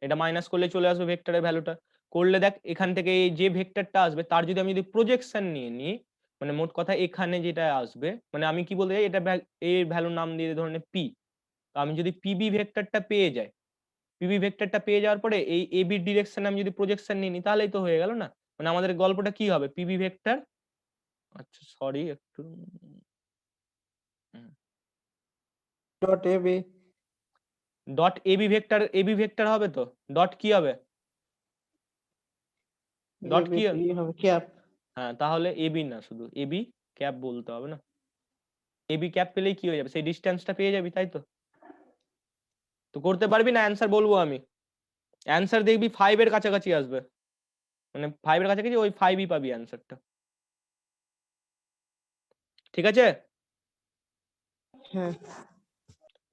এটা মাইনাস করলে চলে আসবে ভেক্টরের ভ্যালুটা। করলে দেখ এখান থেকে এই যে ভেক্টরটা আসবে তার যদি আমি যদি প্রজেকশন নিয়ে নিই, মানে মোট কথা এখানে যেটা আসবে, মানে আমি কি বলতে চাই, এটা এর ভ্যালুর নাম দিয়ে ধরনের পি। তো আমি যদি পিবি ভেক্টরটা পেয়ে যাই, পিবি ভেক্টরটা পেয়ে যাওয়ার পরে এই এবি ডিরেকশনে আমি যদি প্রজেকশন নিয়ে নিই তাহলেই তো হয়ে গেল না। মানে আমাদের গল্পটা কি হবে, পিবি ভেক্টর, আচ্ছা সরি একটু .ab ডট এবি ভেক্টর হবে, তো ডট কি হবে, ডট কি হবে? হবে ক্যাপ। হ্যাঁ তাহলে এবি না, শুধু এবি ক্যাপ বলতে হবে না, এবি ক্যাপ পেলেই কি হয়ে যাবে, সেই ডিসটেন্সটা পেয়ে যাবি, তাই তো? তো করতে পারবি না, অ্যান্সার বলবো আমি, অ্যান্সার দেখবি 5 এর কাছাকাছি আসবে, মানে 5 এর কাছাকাছি ওই 5ই পাবি অ্যান্সারটা। ঠিক আছে, হ্যাঁ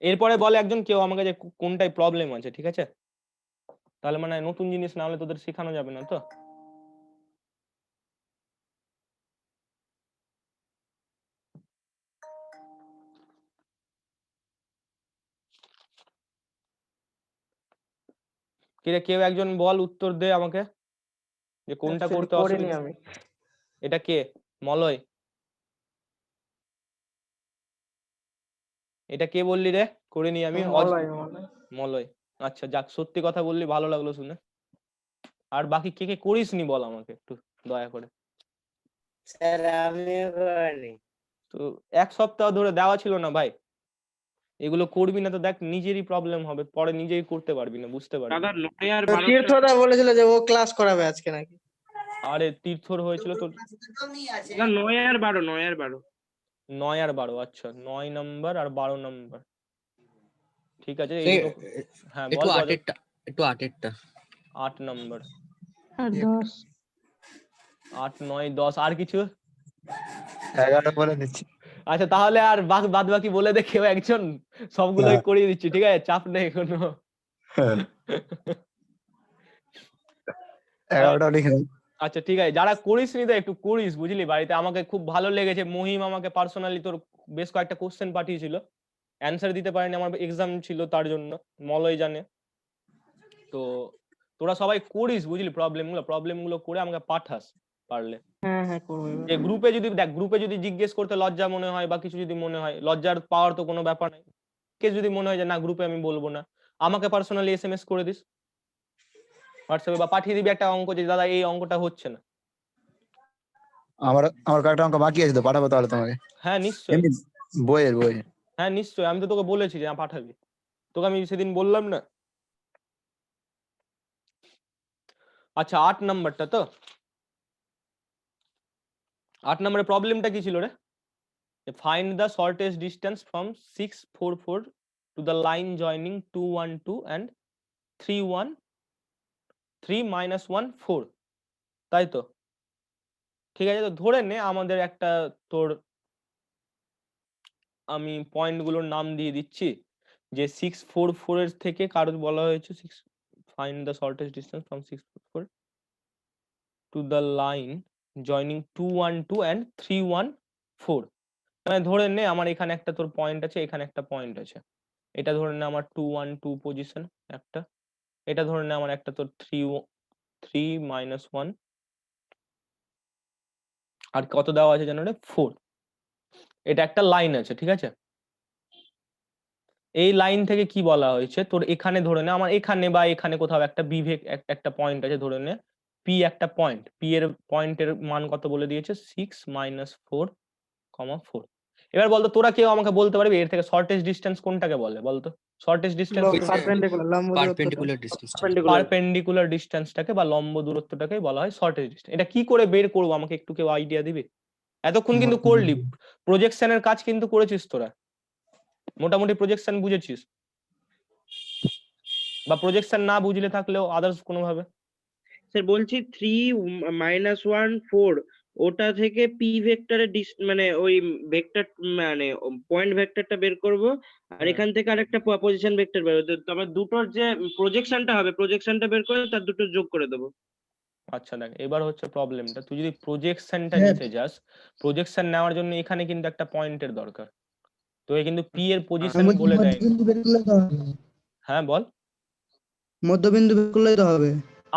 এরপরে বলে একজন কেউ আমাকে যে কোনটায় প্রবলেম আছে, ঠিক আছে? তাহলে মানে নতুন জিনিস না হলে তোদের শেখানো যাবে না তো। কিরে কেউ একজন বল, উত্তর দে আমাকে যে কোনটা Actually করতে করিনি অসুবিধা। আমি। এটা কে, মলয়? এটা কে বললি রে করিনি আমি? মলয়। মলয়, আচ্ছা যাক, সত্যি কথা বললি, ভালো লাগলো শুনে। আর বাকি কে কে করিসনি বল আমাকে একটু দয়া করে। স্যার আমিও করিনি। তো এক সপ্তাহ ধরে দেওয়া ছিল না ভাই, এগুলো করবি না তো দেখ নিজেরই প্রবলেম হবে, পরে নিজেই করতে পারবি না, বুঝতে পারবি দাদা না। 9 আর 12 তীর্থদা বলেছিল যে ও ক্লাস করাবে আজকে নাকি। আরে তীর্থর হয়েছিল তোর না 9 আর 12 9 আর 12 9 আর 12, আচ্ছা 9 নম্বর আর 12 নম্বর, ঠিক আছে। এই, এই দুটো, হ্যাঁ বল একটু বল। একটু 8-এরটা। 8 নম্বর, আর 10 8, 9, 10 আর কিছু? 11 বলে দিচ্ছি। আচ্ছা তাহলে আর বাদ বাকি বলে দে কেউ একজন, সবগুলোই হ্যাঁ। করিয়ে দিচ্ছি, ঠিক আছে, চাপ নেই কোনো। 11টা লিখে নাও। আচ্ছা ঠিক আছে, যারা করিস নি তো একটু করিস, বুঝলি, বাড়িতে। আমাকে খুব ভালো লেগেছে, মহিম আমাকে পার্সোনালি তোর বেশ কয়েকটা কোশ্চেন পাঠিয়েছিল, অ্যান্সার দিতে পারিনি, আমার এক্সাম ছিল তার জন্য, মলয় জানে। তো তোরা সবাই করিস, বুঝলি, প্রবলেমগুলো করে আমাকে পাঠাস পারলে। হ্যাঁ হ্যাঁ করবো এবার। যে গ্রুপে যদি দেখ, গ্রুপে যদি জিজ্ঞেস করতে লজ্জা মনে হয় বা কিছু যদি মনে হয়, লজ্জার পাওয়ার তো কোনো ব্যাপার নাই। কে যদি মনে হয় যে না গ্রুপে আমি বলবো না, আমাকে পার্সোনালি এসএমএস করে দিস হোয়াটসঅ্যাপে, বা পাঠিয়ে দিবি একটা অঙ্ক যে দাদা এই অঙ্কটা হচ্ছে না। আমার কয়েকটা অঙ্ক বাকি আছে তো, পাঠাবো তাহলে তোমাকে। হ্যাঁ নিশ্চয়ই, এমনি বইয়ের। হ্যাঁ নিশ্চয়ই, আমি তো তোকে বলেছি যে পাঠাবি, তোকে আমি সেদিন বললাম না। আচ্ছা 8 নাম্বারটা তো, 8 নম্বরের প্রবলেমটা কি ছিল রে? Find the shortest distance from 6, 4, 4 two the line joining 2, 1, 2 and 3, 1, 3, -1, 4, তাই তো? ঠিক আছে, তো ধরে নে আমাদের একটা তোর, আমি পয়েন্ট গুলোর নাম দিয়ে দিচ্ছি, যে 6, 4, 4 এর থেকে কারোর বলা হয়েছে 6, find the shortest distance from 6, 4, 4 two the line joining 2, 1, 2 and 3, 1, 4। মানে ধরে নে আমার এখানে একটা তোর পয়েন্ট আছে, এখানে একটা পয়েন্ট আছে, এটা ধরে নে আমার 2, 1, 2 পজিশন একটা, এটা ধরে নে আমার একটা তোর 3, 3, -1, আর কত দেওয়া আছে জানো রে, 4। এটা একটা লাইন আছে, ঠিক আছে। এই লাইন থেকে কি বলা হয়েছে তোর, এখানে ধরে নে আমার এখানে বা এখানে কোথাও একটা বিভেগ একটা পয়েন্ট আছে, ধরে নে পি একটা পয়েন্ট, পি এর পয়েন্টের মান কত বলে দিয়েছে 6, -4, 4। এবার বলতো তোরা কেউ আমাকে বলতে পারবি এর থেকে শর্টেস্ট ডিস্টেন্স কোনটাকে বলে বলতো? শর্টেস্ট ডিস্টেন্স পারপেন্ডিকুলার লম্ব দূরত্বটা। Perpendicular distance. পারপেন্ডিকুলার ডিস্টেন্সটাকে বা লম্ব দূরত্বটাকে বলা হয় শর্টেস্ট ডিস্টেন্স। এটা কি করে বের করবো আমাকে একটু কেউ আইডিয়া দিবে? এতক্ষণ কিন্তু করলি, প্রজেকশনের কাজ কিন্তু করেছিস তোরা, মোটামুটি প্রজেকশন বুঝেছিস, বা প্রজেকশন না বুঝলে থাকলেও আদার্স কোনোভাবে। স্যার বলছি 3, -1, 4 ওটা থেকে পি ভেক্টরের মানে ওই ভেক্টর মানে পয়েন্ট ভেক্টরটা বের করব, আর এখান থেকে আরেকটা পজিশন ভেক্টর বের হবে, তো আমার দুটোর যে প্রজেকশনটা হবে, প্রজেকশনটা বের করে তার দুটো যোগ করে দেবো। আচ্ছা দেখ, এবার হচ্ছে প্রবলেমটা, তুই যদি প্রজেকশনটা নিতে যাস, প্রজেকশন নেওয়ার জন্য এখানে কিন্তু একটা পয়েন্টের দরকার, তোকে কিন্তু পি এর পজিশন বলে দেয়। হ্যাঁ বল। মধ্যবিন্দু বের করলেই তো হবে।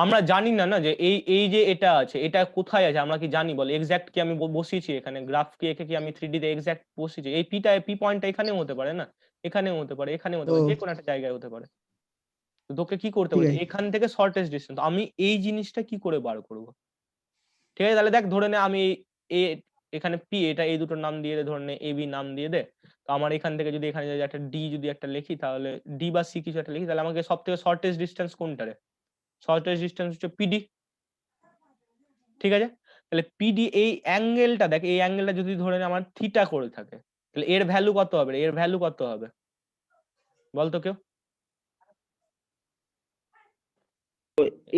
আমরা জানি না না যে এই যে এটা আছে, এটা কোথায় আছে, আমরা কি জানি বল? এক্সাক্ট কি আমি বসিয়েছি এখানে, গ্রাফ কি একে কি আমি 3D তে এক্সাক্ট বসিয়েছি? এই পি পয়েন্টটা এখানেও হতে পারে না, এখানেও হতে পারে, এখানেও হতে পারে, যে কোনো একটা জায়গায় হতে পারে। তো তোকে কি করতে বলছে, এখান থেকে শর্টেস্ট ডিস্টেন্স, আমি এই জিনিসটা কি করে বার করব? ঠিক আছে, তাহলে দেখ ধরে নে আমি এ এখানে পি, এটা এই দুটোর নাম দিয়ে দে, ধরে নে এ বি নাম দিয়ে দে। তো আমার এখান থেকে যদি এখানে যদি একটা ডি যদি একটা লিখি, তাহলে ডি বা সি কিছু একটা লিখি, তাহলে আমাকে সব থেকে শর্টেস্ট ডিস্টেন্স কোনটা রে? শর্টেস্ট ডিস্টেন্স হচ্ছে পিডি, ঠিক আছে। তাহলে পিডি, এই অ্যাঙ্গেলটা দেখ, এই অ্যাঙ্গেলটা যদি ধরে নে আমার থিটা করে থাকে, তাহলে এর ভ্যালু কত হবে? এর ভ্যালু কত হবে বলতো কেউ?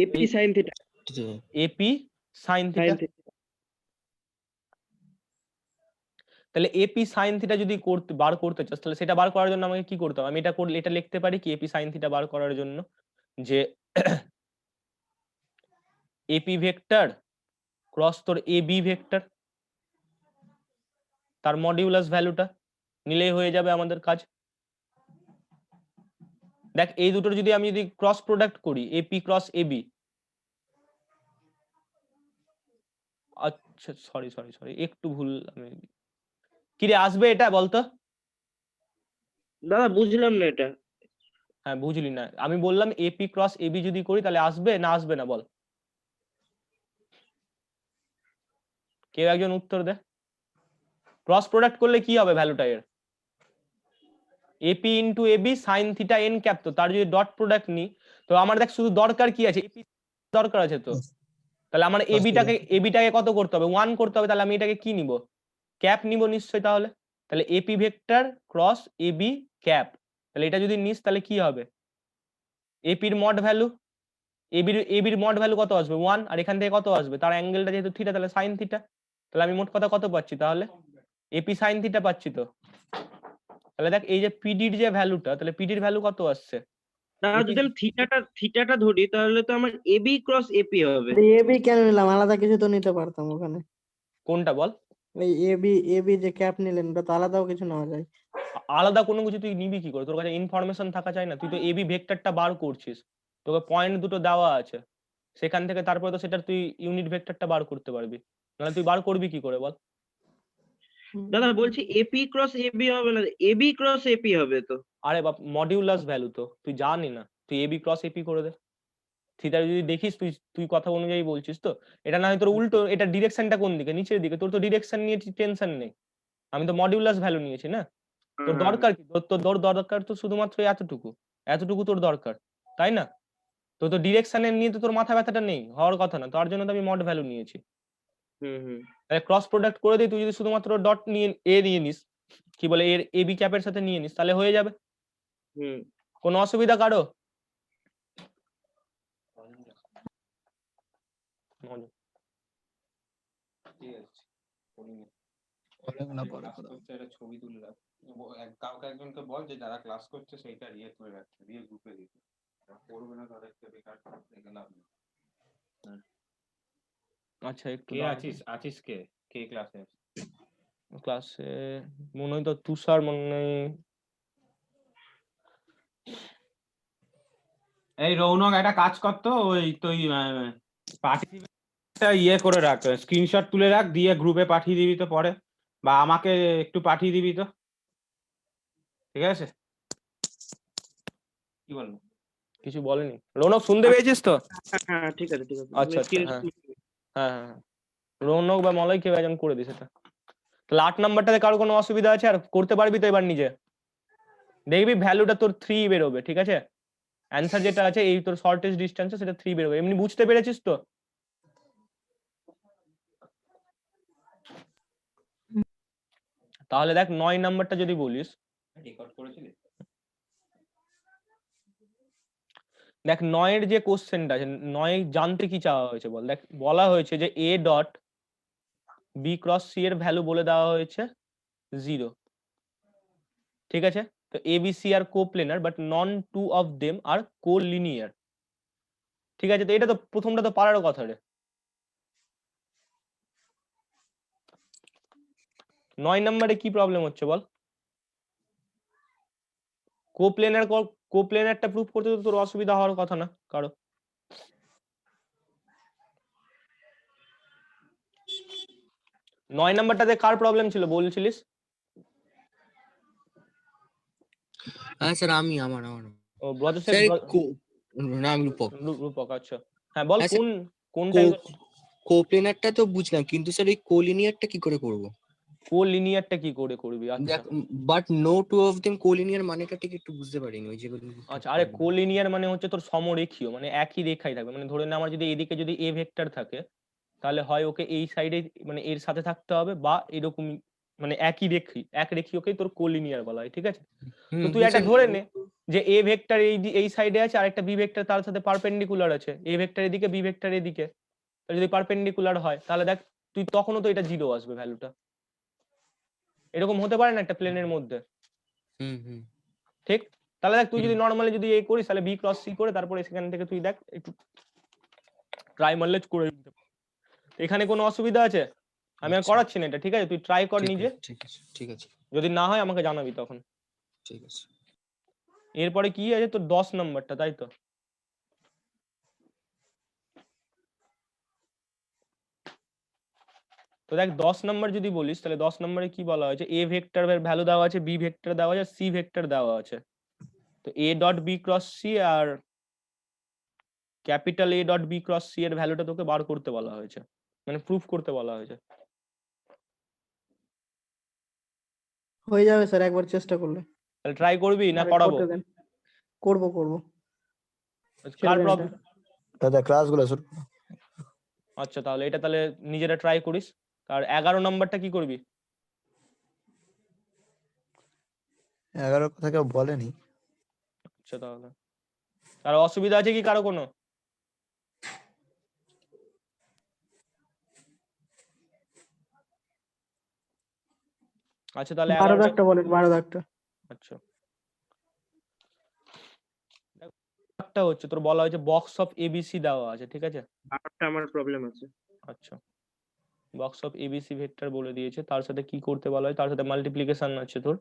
AP sine theta. AP sine theta. তাহলে এপি সাইন থিটা যদি বার করতে চাস, তাহলে সেটা বার করার জন্য আমাকে কি করতে হবে? আমি এটা লিখতে পারি কি, এপি সাইন থিটা বার করার জন্য, যে এপি ভেক্টর ক্রস তোর এ বি ভেক্টর, তার মডিউলাস ভ্যালুটা নিলেই হয়ে যাবে আমাদের কাজ। দেখ এই দুটোর যদি আমি যদি ক্রস প্রোডাক্ট করি, এপি ক্রস এবি, আচ্ছা সরি একটু ভুল, আমি কি রে আসবে এটা বলতো? দাদা বুঝলাম না এটা। হ্যাঁ বুঝলি না, আমি বললাম এপি ক্রস এবি যদি করি তাহলে আসবে না আসবে না বল, কেউ একজন উত্তর দে। ক্রস প্রোডাক্ট করলে কি হবে ভ্যালুটা এর? AP into AB sine theta N cap, তো তার যদি ডট প্রোডাক্ট নি, তো আমার দেখ শুধু দরকার কি আছে, এপি দরকার আছে তো, তাহলে আমার এবিটাকে কত করতে হবে? 1 করতে হবে, তাহলে আমি এটাকে কি নিব? ক্যাপ নিব নিশ্চয়ই। তাহলে AP vector cross AB cap, তাহলে এটা যদি নিস তাহলে কি হবে? এপির মড ভ্যালু, এবির মড ভ্যালু কত আসবে 1, আর এখান থেকে কত আসবে তার অ্যাঙ্গেলটা যেহেতু থিটা, তাহলে সাইন থিটা। তাহলে আমি মোট কথা কত পাচ্ছি তাহলে? এপি সাইন থিটা পাচ্ছি তো। তাহলে দেখ এই যে পিডির যে ভ্যালুটা, তাহলে পিডির ভ্যালু কত আসছে? তাহলে যদি আমি থিটাটা ধরি তাহলে তো আমার এবি ক্রস এপি হবে। এবি কেন নিলাম? আলাদা কিছু তো নিতে পারতাম ওখানে। কোনটা বল? ওই এবি যে ক্যাপ নিলেন, ওটা তো আলাদাও কিছু নেওয়া যায়। আলাদা কোনো কিছু তুই নিবি কি করে? তোর কাছে ইনফরমেশন থাকা চাই না? তুই তো এবি ভেক্টরটা বার করছিস, তোকে পয়েন্ট দুটো দেওয়া আছে, সেখান থেকে তারপরে তো সেটা তুই ইউনিট ভেক্টরটা বার করতে পারবি, নাহলে তুই বার করবি কি করে বল? দাদা বলছি এপি ক্রস এবি হবে না, এবি ক্রস এপি হবে তো। আরে বাপ, মডিউলাস ভ্যালু তো, তুই জানি না, তুই এবি ক্রস এপি করে দে। থিটা যদি দেখিস, তুই তুই কথা অনুযায়ী বলছিস তো, এটা না হয় তোর উল্টো, এটা ডিরেকশনটা কোন দিকে? নিচের দিকে। তোর তো ডিরেকশন নিয়ে টেনশন নেই, আমি তো মডিউলাস ভ্যালু নিয়েছি না। তোর দরকার কি? তোর দরকার তো শুধুমাত্র এতটুকু, এতটুকু তোর দরকার, তাই না? তো ডিরেকশনের নিয়ে তো তোর মাথা ব্যথাটা নেই, হওয়ার কথা না, তার জন্য তো আমি মড ভ্যালু নিয়েছি। হুম। তাহলে ক্রস প্রোডাক্ট করে দিই, তুই যদি শুধুমাত্র ডট নিয়ে নিয়ে নিস, কি বলে এর এবি ক্যাপের সাথে নিয়ে নিস, তাহলে হয়ে যাবে। হুম। কোনো অসুবিধা কারো? ছবি তুলে রাখ, কাউকে একজনকে বল যে যারা ক্লাস করছে সেইটা ইয়ে করে রাখতে, দিয়ে গ্রুপে দিতে, পড়বে না তাদেরকে বেকার দেখে লাভ নেই। আচ্ছা, একটু কে আছিস কে কে ক্লাসে? ক্লাসে মনে হয় তো তুষার, মনে নেই। এই রৌনক একটা কাজ করতো, ওই তুই পার্টিসিপেন্টটা ইয়ে করে রাখ, স্ক্রিনশট তুলে রাখ, দিয়ে গ্রুপে পাঠিয়ে দিবি তো পরে, বা আমাকে একটু পাঠিয়ে দিবি তো, ঠিক আছে? কি বলবো? কিছু বলেনি রৌনক, শুনতে পেয়েছিস তো? হ্যাঁ ঠিক আছে ঠিক আছে। আচ্ছা আচ্ছা, হ্যাঁ হ্যাঁ হ্যাঁ, রৌনক বা মলয় কেউ একজন করে দিস এটা। তাহলে 8 নাম্বারটাতে কারো কোনো অসুবিধা আছে? আর করতে পারবি তো এবার নিজে? দেখবি ভ্যালুটা তোর 3 বেরোবে, ঠিক আছে? অ্যান্সার যেটা আছে এই তোর শর্টেস্ট ডিসটেন্সে, সেটা 3 বেরোবে। এমনি বুঝতে পেরেছিস তো? তাহলে দেখ 9 নাম্বারটা যদি বলিস, রেকর্ড করেছিলি? দেখ 9 এর যে কোশ্চেনটা আছে, 9 জানতে কি চাওয়া হয়েছে বল? দেখ বলা হয়েছে যে a dot B cross C এর ভ্যালু বলে দেওয়া হয়েছে 0, ঠিক আছে? তো a b c are coplanar, but none two of them are collinear, ঠিক আছে? তো এটা তো প্রথমটা তো পারার কথা রে। 9 নম্বরে কি প্রবলেম হচ্ছে বল? কোপ্লেনারটা প্রুফ করতে তো তোর অসুবিধা হওয়ার কথা না কারো। নয় নাম্বারটাতে কার প্রবলেম ছিল বলছিলিস? হ্যাঁ স্যার, আমার ও ব্রজ স্যার না, আমি রূপক। রূপক, আচ্ছা হ্যাঁ বল, হ্যাঁ, স্যার, কোনটা? কোপ্লেনারটা তো বুঝলাম, কিন্তু স্যার ওই কোলিনিয়ারটা কি করে করব? কোলিনিয়ারটা কি করে করবি? আচ্ছা দেখ, but no two of them collinear মানেটা ঠিক একটু বুঝতে পারিনি ওই যেগুলো। আচ্ছা, আরে কোলিনিয়ার মানে হচ্ছে তোর সমরেখীয়, মানে একই রেখায় থাকবে। মানে ধরে নে আমার যদি এদিকে যদি এ ভেক্টর থাকে, তাহলে হয় ওকে এই সাইডে মানে এর সাথে থাকতে হবে, বা এরকম মানে একই এক রেখীয়কেই তোর কোলিনিয়ার বলা হয়, ঠিক আছে? তো তুই একটা ধরে নে যে এ ভেক্টর এই সাইডে আছে, আর একটা বি ভেক্টর তার সাথে পারপেন্ডিকুলার আছে, এ ভেক্টর এদিকে বি ভেক্টর এদিকে। যদি পারপেন্ডিকুলার হয় তাহলে দেখ তুই তখনও তো এটা 0 আসবে ভ্যালুটা। এরকম হতে পারে না একটা প্লেনের মধ্যে, ঠিক? তাহলে দেখ তুই যদি নরমালি যদি এ করিস, তাহলে বি ক্রস সি করে তারপরে সেখান থেকে তুই দেখ একটু ট্রাই মারলে করে দিতে পারবি। এখানে কোনো অসুবিধা আছে? আমি আর করাচ্ছি না এটা, ঠিক আছে? তুই ট্রাই কর নিজে, ঠিক আছে যদি না হয় আমাকে জানাবি তখন। ঠিক আছে। এরপরে কি আছে তোর 10 নাম্বারটা, তাই তো? তো দেখ 10 নাম্বার যদি বলিস, তাহলে 10 নম্বরে কি বলা হয়েছে? এ ভেক্টর এর ভ্যালু দেওয়া আছে, বি ভেক্টর দেওয়া আছে, সি ভেক্টর দেওয়া আছে। তো A dot B cross C আর capital A dot B cross C এর ভ্যালুটা তোকে বার করতে বলা হয়েছে, মানে প্রুফ করতে বলা হয়েছে। হয়ে যাবে স্যার একবার চেষ্টা করলে। তাহলে ট্রাই করবি না আরে করাবো? করতে দেন, করব কার ছেড়ে দেন প্রবলেম? এটা। দাদা ক্লাসগুলো শুরু করো। আচ্ছা, তাহলে এটা তাহলে নিজেরা ট্রাই করিস। আর 11 নাম্বারটা কি করবি? 11 কথা কেউ বলেনি। আচ্ছা, তাহলে আর অসুবিধা আছে কি কারো কোনো? আচ্ছা তাহলে 12 11টা। দাগটা বলেন, 12 দাগটা। আচ্ছা একটা হচ্ছে তোর বলা হয়েছে বক্স অফ এবিসি দেওয়া আছে, ঠিক আছে? আরটা আমার প্রবলেম আছে। আচ্ছা বক্স অফ এবিসি ভেক্টর বলে দিয়েছে, তার সাথে কি করতে বলা হয়, তার সাথে মাল্টিপ্লিকেশন আছে তোর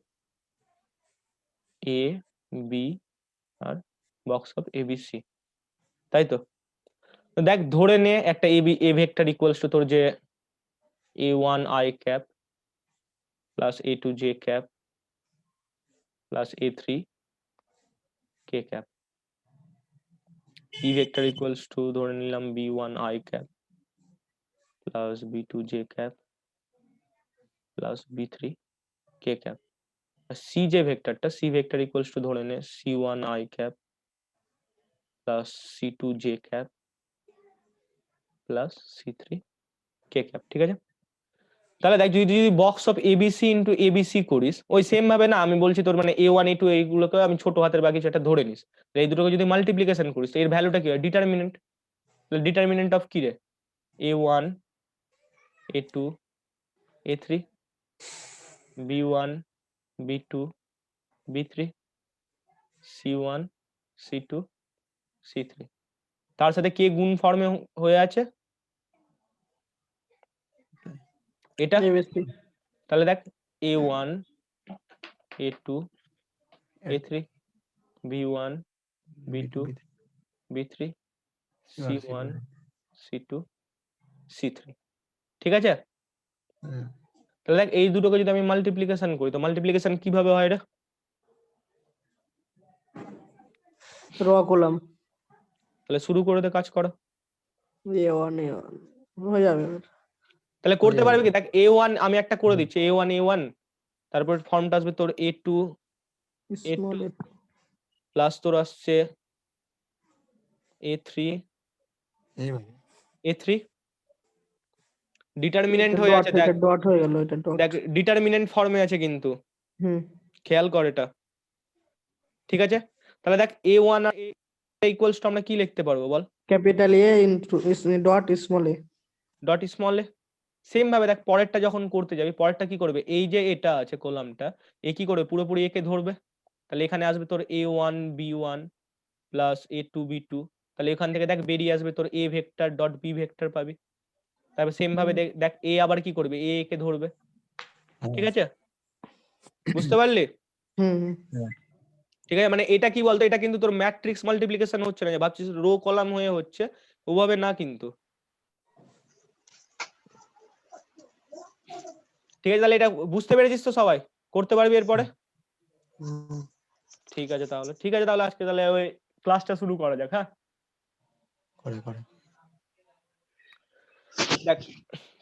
এ বি আর বক্স অফ এবিসি, তাই তো? তো দেখ ধরে নে একটা এ ভেক্টর ইকুয়ালস টু তোর যে a1 i cap plus a2 j cap plus a3 k cap, b vector equals to ধরে নিলাম b1 i cap plus b2 j cap plus b3 k cap. C যে ভেক্টরটা, সি ভেক্টর ইকুয়ালস টু ধরে নে c1 i cap plus c2 j cap plus c3 k cap, ঠিক আছে? তাহলে দেখ যদি box of ABC into ABC করিস, ওই সেম ভাবে না আমি বলছি তোর মানে a1 a2 এইগুলোকে আমি ছোট হাতের বাকি সেটা ধরে নিস, এই দুটোকে যদি মাল্টিপ্লিকেশন করিস এর ভ্যালুটা কি হয়? ডিটারমিনেন্ট। ডিটারমিনেন্ট অফ কি রে? a1 a2 a3 b1 b2 b3 c1 c2 c3, তার সাথে কে গুণ ফর্মে হয়ে আছে এটা। এবিসি। তাহলে দেখ a1 a2 a3 b1 b2 b3 c1 c2 c3, ঠিক আছে? তাহলে দেখ এই দুটোকে যদি আমি মাল্টিপ্লিকেশন করি তো মাল্টিপ্লিকেশন কিভাবে হয় রে? র কলাম তাহলে শুরু করে দে, কাজ করো। a1 a1 হয়ে যাবে এবার। তাহলে করতে পারবি কি? দেখ a1 আমি একটা করে দিচ্ছি, a1 a1, তারপর ফর্মটা আসবে তোর a2 স্মল প্লাস তোর আসছে a3 a3, ডিটারমিনেন্ট হয়ে আছে দেখ, ডট হয়ে গেল, এটা ডট। দেখ ডিটারমিনেন্ট ফর্মে আছে কিন্তু, হুম খেয়াল কর এটা, ঠিক আছে? তাহলে দেখ a1 আর ইকুয়ালস টু আমরা কি লিখতে পারবো বল? Capital a into dot small a. Dot small a. Same ভাবে দেখ পরেরটা যখন করতে যাবি, পরেরটা কি করবে? এই যে এটা আছে কলামটা, এ কি করবে? পুরোপুরি একে ধরবে। তাহলে এখানে আসবে তোর a1 b1 plus a2 b2, তাহলে এখান থেকে দেখ বেরিয়ে আসবে তোর a vector dot b vector পাবি। তারপর সেম ভাবে দেখ এ আবার কি করবে? এ কে ধরবে, ঠিক আছে? বুঝতে পারলি? হুম ঠিক আছে, মানে এটা কি বলতো, এটা কিন্তু তোর ম্যাট্রিক্স মাল্টিপ্লিকেশন হচ্ছে না, যে ভাবছিস রো কলাম হয়ে হচ্ছে, ওভাবে না কিন্তু, ঠিক আছে? তাহলে এটা বুঝতে পেরেছিস তো সবাই? করতে পারবি এরপরে? ঠিক আছে তাহলে, ঠিক আছে তাহলে আজকে তাহলে ওই ক্লাসটা শুরু করা যাক। হ্যাঁ দেখ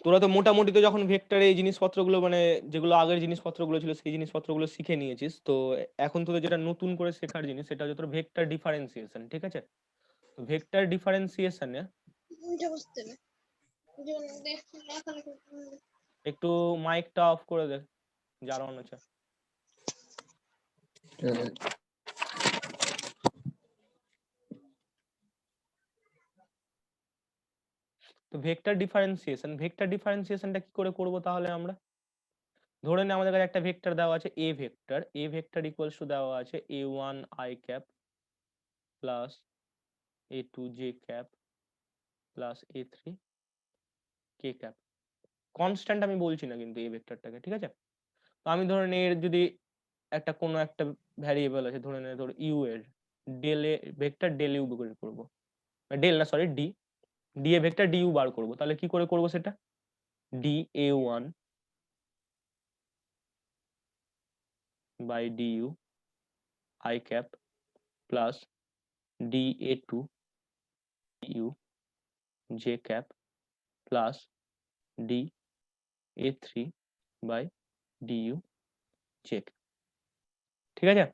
তোরা তো মোটামুটি তো যখন ভেক্টর এই জিনিসপত্রগুলো মানে যেগুলো আগের জিনিসপত্রগুলো ছিল সেই জিনিসপত্রগুলো শিখে নিয়েছিস, তো এখন তোদের যেটা নতুন করে শেখার জিনিস সেটা হচ্ছে তোর ভেক্টর ডিফারেন্সিয়েশন, ঠিক আছে? তো ভেক্টর ডিফারেন্সিয়েশনে একটু মাইকটা অফ করে দে যার অন আছে। তো ভেক্টর ডিফারেন্সিয়েশনটা কি করে করব তাহলে আমরা? ধরে নে আমাদের কাছে একটা ভেক্টর দেওয়া আছে এ ভেক্টর ইকুয়ালস টু দেওয়া আছে a1 i cap plus a2 j cap plus a3 k cap. Constant আমি বলছি না কিন্তু এই ভেক্টরটাকে, ঠিক আছে? তো আমি ধরে নে এর যদি একটা কোনো একটা ভ্যারিয়েবল আছে, ধরে নে ধর ইউ এর ডেল এ ভেক্টর ডেল ইউ বের করব, ডেল না sorry d, d a vector d u বার করব। তাহলে কি করে করব সেটা? D a1 by d u i cap plus d a2 u j cap plus d a3 by d u j, ঠিক আছে?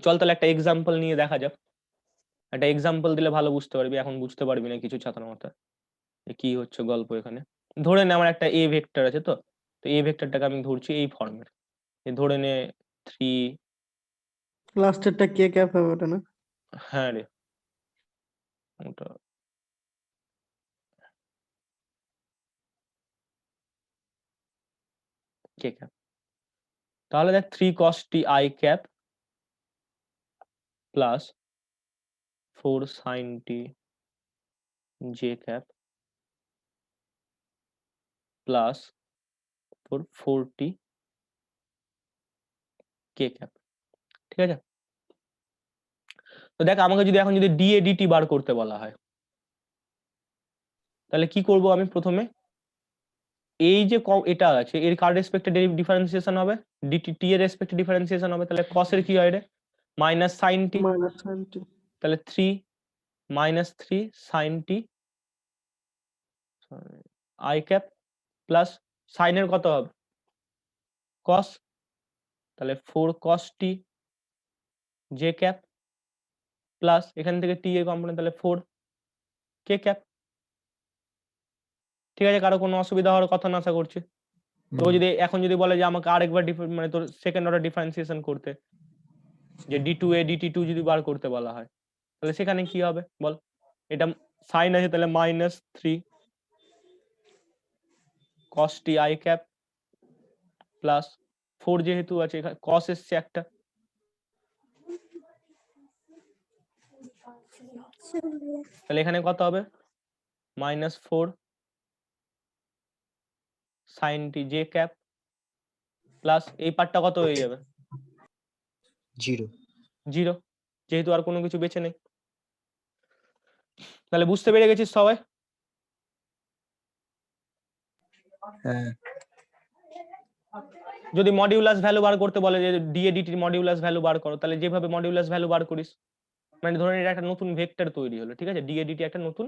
চল তাহলে একটা এক্সাম্পল নিয়ে দেখা যাক। একটা এক্সাম্পল দিলে ভালো বুঝতে পারবি, এখন বুঝতে পারবি না কিছু ছাতার মাথা কি হচ্ছে গল্প এখানে। ধরে নে আমার একটা এ ভেক্টর আছে, তো তো এ ভেক্টরটাকে আমি ধরছি এই ফর্মের, ধরে নে 3 লাস্টেরটা কে ক্যাপ হবে ওটা না? হ্যাঁ রে ওটা কে ক্যাপ, তাহলে দেখ 3 cos t I cap plus 4 sin t j cap plus 4t k cap. ঠিক আছে, তো দেখ আমাকে যদি এখন যদি dA dt বার করতে বলা হয় তাহলে কি করব আমি প্রথমে, এই যে এটা আছে এর কার রেসপেক্টে ডিফারেন্সিয়েশন হবে, dt t এর রেসপেক্টে ডিফারেন্সিয়েশন হবে, তাহলে cos এর কি হয় রে মাইনাস sin t, মাইনাস 20। তাহলে 3 minus 3 sin t I cap plus sin এর কত হবে cos, তাহলে 4 cos t j cap plus এখান থেকে t এর কম্পোনেন্ট তাহলে 4 k ক্যাপ। ঠিক আছে, কারো কোনো অসুবিধা হওয়ার কথা না আশা করছি। তো যদি এখন যদি বলে যে আমাকে আরেকবার মানে তোর সেকেন্ড অর্ডার ডিফারেন্সিয়েশন করতে, যে d2a dt2 যদি বার করতে বলা হয় তাহলে সেখানে কি হবে বল, এটা sin আছে তাহলে minus 3 cos t I cap plus 4 যেহেতু আছে cos এসছে একটা, তাহলে এখানে কত হবে minus 4 sin t j cap plus এই পার্টটা কত হয়ে যাবে 0। 0, যেহেতু আর কোনো কিছু বেঁচে নেই। তাহলে বুঝতে পেরে গেছিস সবাই? হ্যাঁ যদি মডিউলাস ভ্যালু বার করতে বলে যে dA dt মডিউলাস ভ্যালু বার করো, তাহলে যেভাবে মডিউলাস ভ্যালু বার করিস, মানে ধরেন এটা একটা নতুন ভেক্টর তৈরি হলো, ঠিক আছে, dA dt একটা নতুন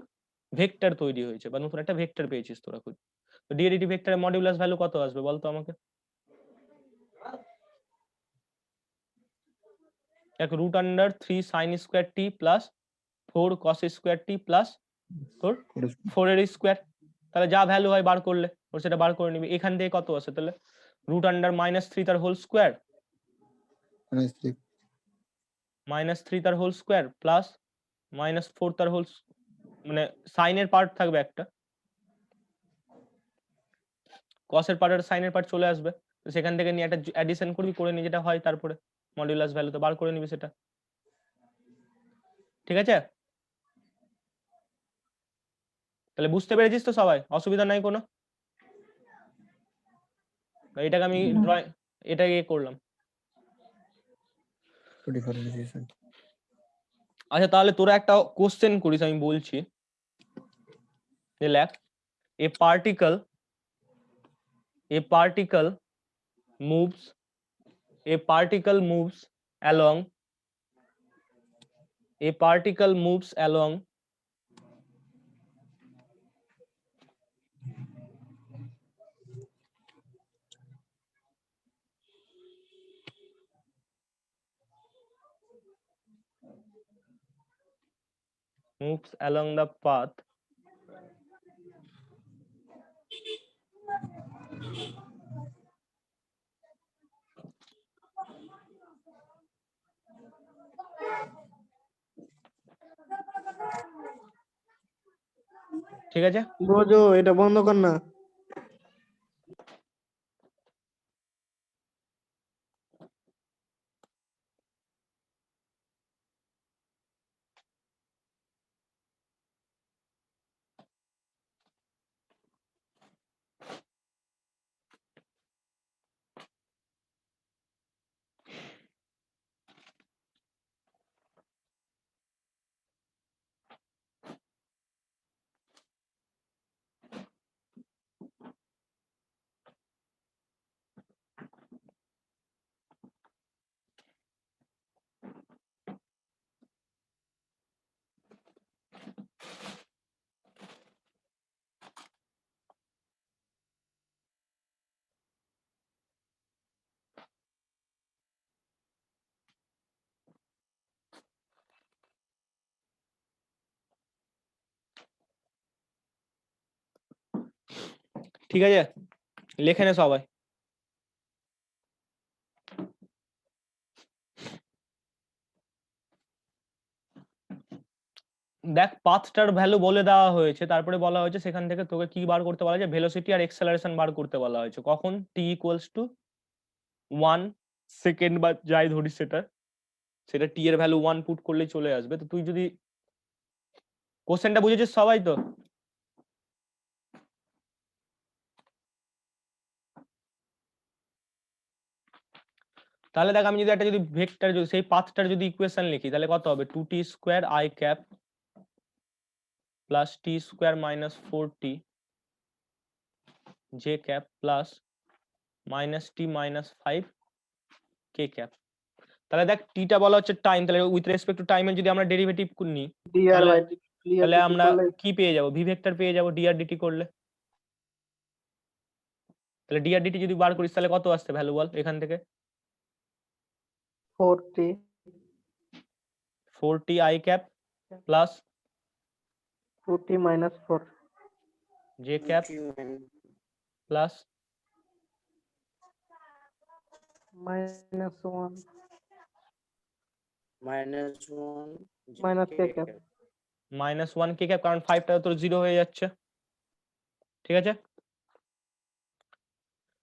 ভেক্টর তৈরি হয়েছে বা নতুন একটা ভেক্টর পেয়েছিস তোরা খুঁজে, তো dA dt ভেক্টরের মডিউলাস ভ্যালু কত আসবে বলতো আমাকে? এক √3 sin square t plus 4 cos square t plus তোর 4 এর স্কয়ার, তাহলে যা ভ্যালু হয় বার করলে ওর সেটা বার করে নিবি। এখান থেকে কত আসে তাহলে √-3 তার হোল স্কয়ার -3 তার হোল স্কয়ার প্লাস -4 তার হোল, মানে সাইনের পার্ট থাকবে একটা, কসের পার্ট আর সাইনের পার্ট চলে আসবে, তো সেখান থেকে নিয়ে একটা অ্যাডিশন করবি, করে নিয়ে যেটা হয় তারপরে মডিউলাস ভ্যালু তো বার করে নিবি সেটা। ঠিক আছে, তাহলে বুঝতে পেরেছিস তো সবাই, অসুবিধা নাই কোনো? এটাকে আমি ড্রয়িং এটা ইয়ে করলাম। ডিফারেন্সিয়েশন। আচ্ছা তাহলে তোরা একটা কোশ্চেন করিস, আমি বলছি যে লেখ এ particle moves along the path ঠিক আছে। বোঝো, এটা বন্ধ কর না। ঠিক আছে, লেখে নে সবাই। দেখ পাথটার ভ্যালু বলে দেওয়া হয়েছে, তারপরে বলা হয়েছে সেখান থেকে তোকে কি বার করতে বলা হয়েছে, ভেলোসিটি আর এক্সেলারেশন বার করতে বলা হয়েছে। কখন? টি ইকুয়ালস টু 1 সেকেন্ড বা যাই ধরিস সেটা টি এর ভ্যালু 1 পুট করলেই চলে আসবে। তো তুই যদি কোশ্চেনটা বুঝেছিস সবাই তো? তাহলে দেখ আমি যদি একটা যদি ভেক্টর যদি সেই পাথটার যদি ইকুয়েশন লিখি তাহলে কত হবে, 2t square I cap plus T square minus 4t J cap plus minus T minus 5 K cap. তাহলে দেখ টিটা বলা হচ্ছে টাইম, তাহলে উইথ রেসপেক্ট টু টাইমের যদি আমরা ডেরিভেটিভ নিই dr তাহলে by dt তাহলে আমরা কি পেয়ে যাব, ভি ভেক্টর পেয়ে যাব ডিআর ডিটি করলে। তাহলে ডিআর ডিটি যদি বার করিস তাহলে কত আসছে ভ্যালু বল এখান থেকে? 4t 4t I cap plus 2t minus 4 J cap plus minus 1 -1 minus k cap minus 1 K cap, কারণ 5টা তোর 0 হয়ে যাচ্ছে। ঠিক আছে,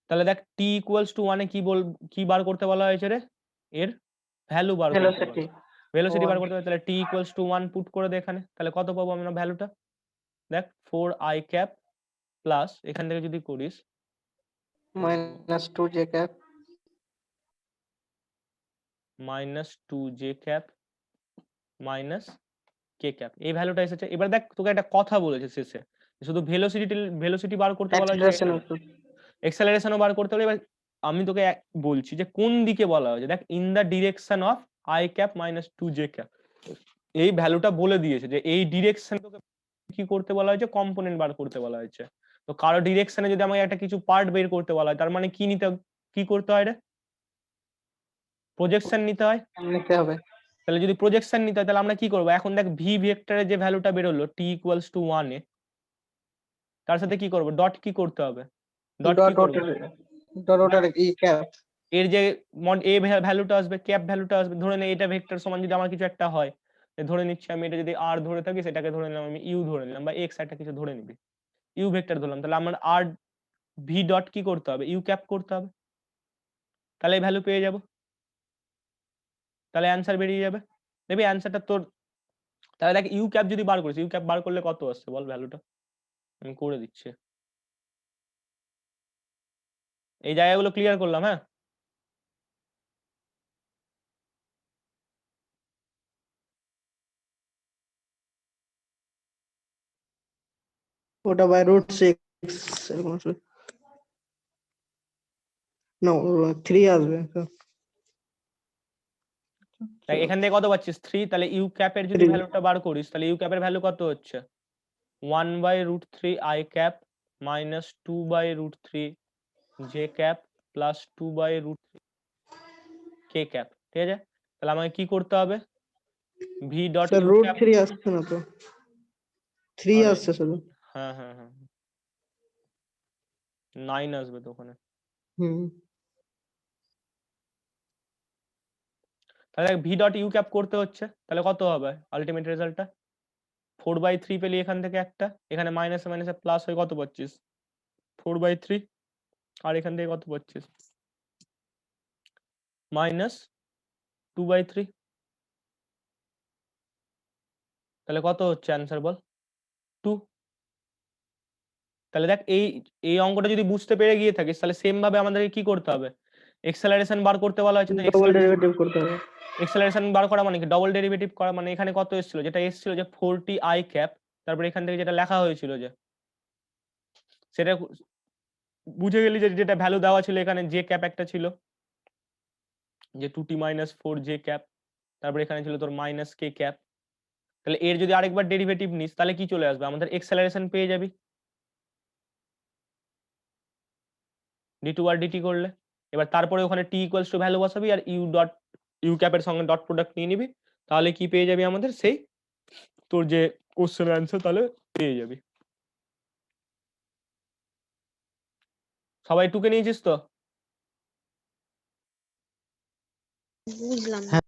তাহলে দেখ টি ইকুয়ালস টু 1 এ কি বার করতে বলা হয়েছে রে, এর ভ্যালু বার করতে velocity ভেলোসিটি বার 1 করতে হবে। তাহলে টি ইকুয়ালস টু 1 পুট করে দে এখানে, তাহলে কত পাবো আমরা ভ্যালুটা? দেখ 4 আই ক্যাপ প্লাস এখান থেকে যদি করিস minus 2 j cap minus 2 J cap minus k cap, এই ভ্যালুটা এসেছে। এবার দেখ তোকে একটা কথা বলেছে শেষে, শুধু ভেলোসিটি বার করতে বলা হয়েছে, acceleration also এক্সেলারেশনও বার করতে বলে। এবার আমি তোকে বলছি যে কোন দিকে বলা হয়েছে, দেখ in the direction of I cap minus 2 J cap, এই ভ্যালুটা বলে দিয়েছে যে এই ডিরেকশন তোকে কি করতে বলা হয়েছে, কম্পোনেন্ট বার করতে বলা হয়েছে। তো কারো ডিরেকশনে যদি আমাকে একটা কিছু পার্ট বের করতে বলা হয় তার মানে কি করতে হয় রে, প্রজেকশন নিতে হয়। নিতে হবে তাহলে যদি প্রজেকশন নিতে হয় তাহলে আমরা কি করব, এখন দেখ ভি ভেক্টরের যে ভ্যালুটা বেরোলো টি ইকুয়ালস টু 1 এ, তার সাথে কি করব, ডট কি করতে হবে, ডট কি করব, dot order e cap এর যে এ ভ্যালুটা আসবে, ক্যাপ ভ্যালুটা আসবে। ধরে নে এটা ভেক্টর সমান যদি আমার কিছু একটা হয়, ধরে নিচ্ছি আমি এটা যদি আর ধরে থাকি, সেটাকে ধরে নিলাম আমি ইউ ধরে নিলাম, বা এক্স একটা কিছু ধরে নিবি, ইউ ভেক্টর ধরলাম, তাহলে আমার আর ভি ডট কি করতে হবে, ইউ ক্যাপ করতে হবে, তাহলে এই ভ্যালু পেয়ে যাব, তাহলে অ্যান্সার বেরিয়ে যাবে। দেখবি অ্যান্সারটা তোর, তাহলে দেখ ইউ ক্যাপ যদি বার করিস, ইউ ক্যাপ বার করলে কত আসছে বল ভ্যালুটা, আমি করে দিচ্ছি। এই জায়গাগুলো ক্লিয়ার করলাম, হ্যাঁ। ওটা by root 6 এরকম আসবে no 3 আসবে তাই এখান থেকে কত পাচ্ছিস 3, তাহলে ইউ ক্যাপের যদি 3 ভ্যালুটা বার করিস তাহলে ইউ ক্যাপের ভ্যালু কত হচ্ছে, 1/√3 I cap minus 2/√3 J cap plus 2/√3 K cap. ঠিক আছে, তাহলে আমাকে কি করতে হবে, V dot sir U root cap, 3 আসছে না তো 3 আরে আসছে শুধু হ্যাঁ হ্যাঁ হ্যাঁ 9 আসবে তো ওখানে। হুম তাহলে ভি ডট ইউ ক্যাপ করতে হচ্ছে, তাহলে কত হবে আলটিমেট রেজাল্টটা, 4/3 পেলি এখান থেকে একটা, এখানে মাইনাসে মাইনাসে প্লাস হয়ে কত পাচ্ছিস 4/3, আর এখান থেকে কত পাচ্ছিস মাইনাস 2/3, তাহলে কত হচ্ছে অ্যান্সার বল, 2। তাহলে দেখ এই অঙ্কটা যদি বুঝতে পেরে গিয়ে থাকিস তাহলে সেম ভাবে আমাদেরকে কি করতে হবে, এক্সেলারেশন বার করতে বলা হয়েছে, তো ডাবল ডেরিভেটিভ করতে হবে এক্সেলারেশন বার করা মানে কি, ডবল ডেরিভেটিভ করা মানে এখানে কত এসেছিল, যেটা এসেছিল যে 4t আই ক্যাপ, তারপরে এখান থেকে যেটা লেখা হয়েছিল যে সেটা বুঝে গেলি যে যেটা ভ্যালু দেওয়া ছিল এখানে জে ক্যাপ একটা ছিল, যে 2t মাইনাস 4 জে ক্যাপ, তারপরে এখানে ছিল তোর মাইনাস কে ক্যাপ। তাহলে এর যদি আরেকবার ডেরিভেটিভ নিস তাহলে কি চলে আসবে, আমাদের এক্সেলারেশন পেয়ে যাবি d2 আর dt করলে। এবার তারপরে ওখানে t ইকুয়ালস টু ভ্যালু বসাবি আর ইউ ক্যাপের সঙ্গে ডট প্রোডাক্ট নিয়ে নিবি, তাহলে কি পেয়ে যাবি আমাদের সেই তোর যে কোশ্চেনের অ্যান্সার তাহলে পেয়ে যাবি। সবাই টুকে নিয়েছিস তো? বুঝলাম হ্যাঁ।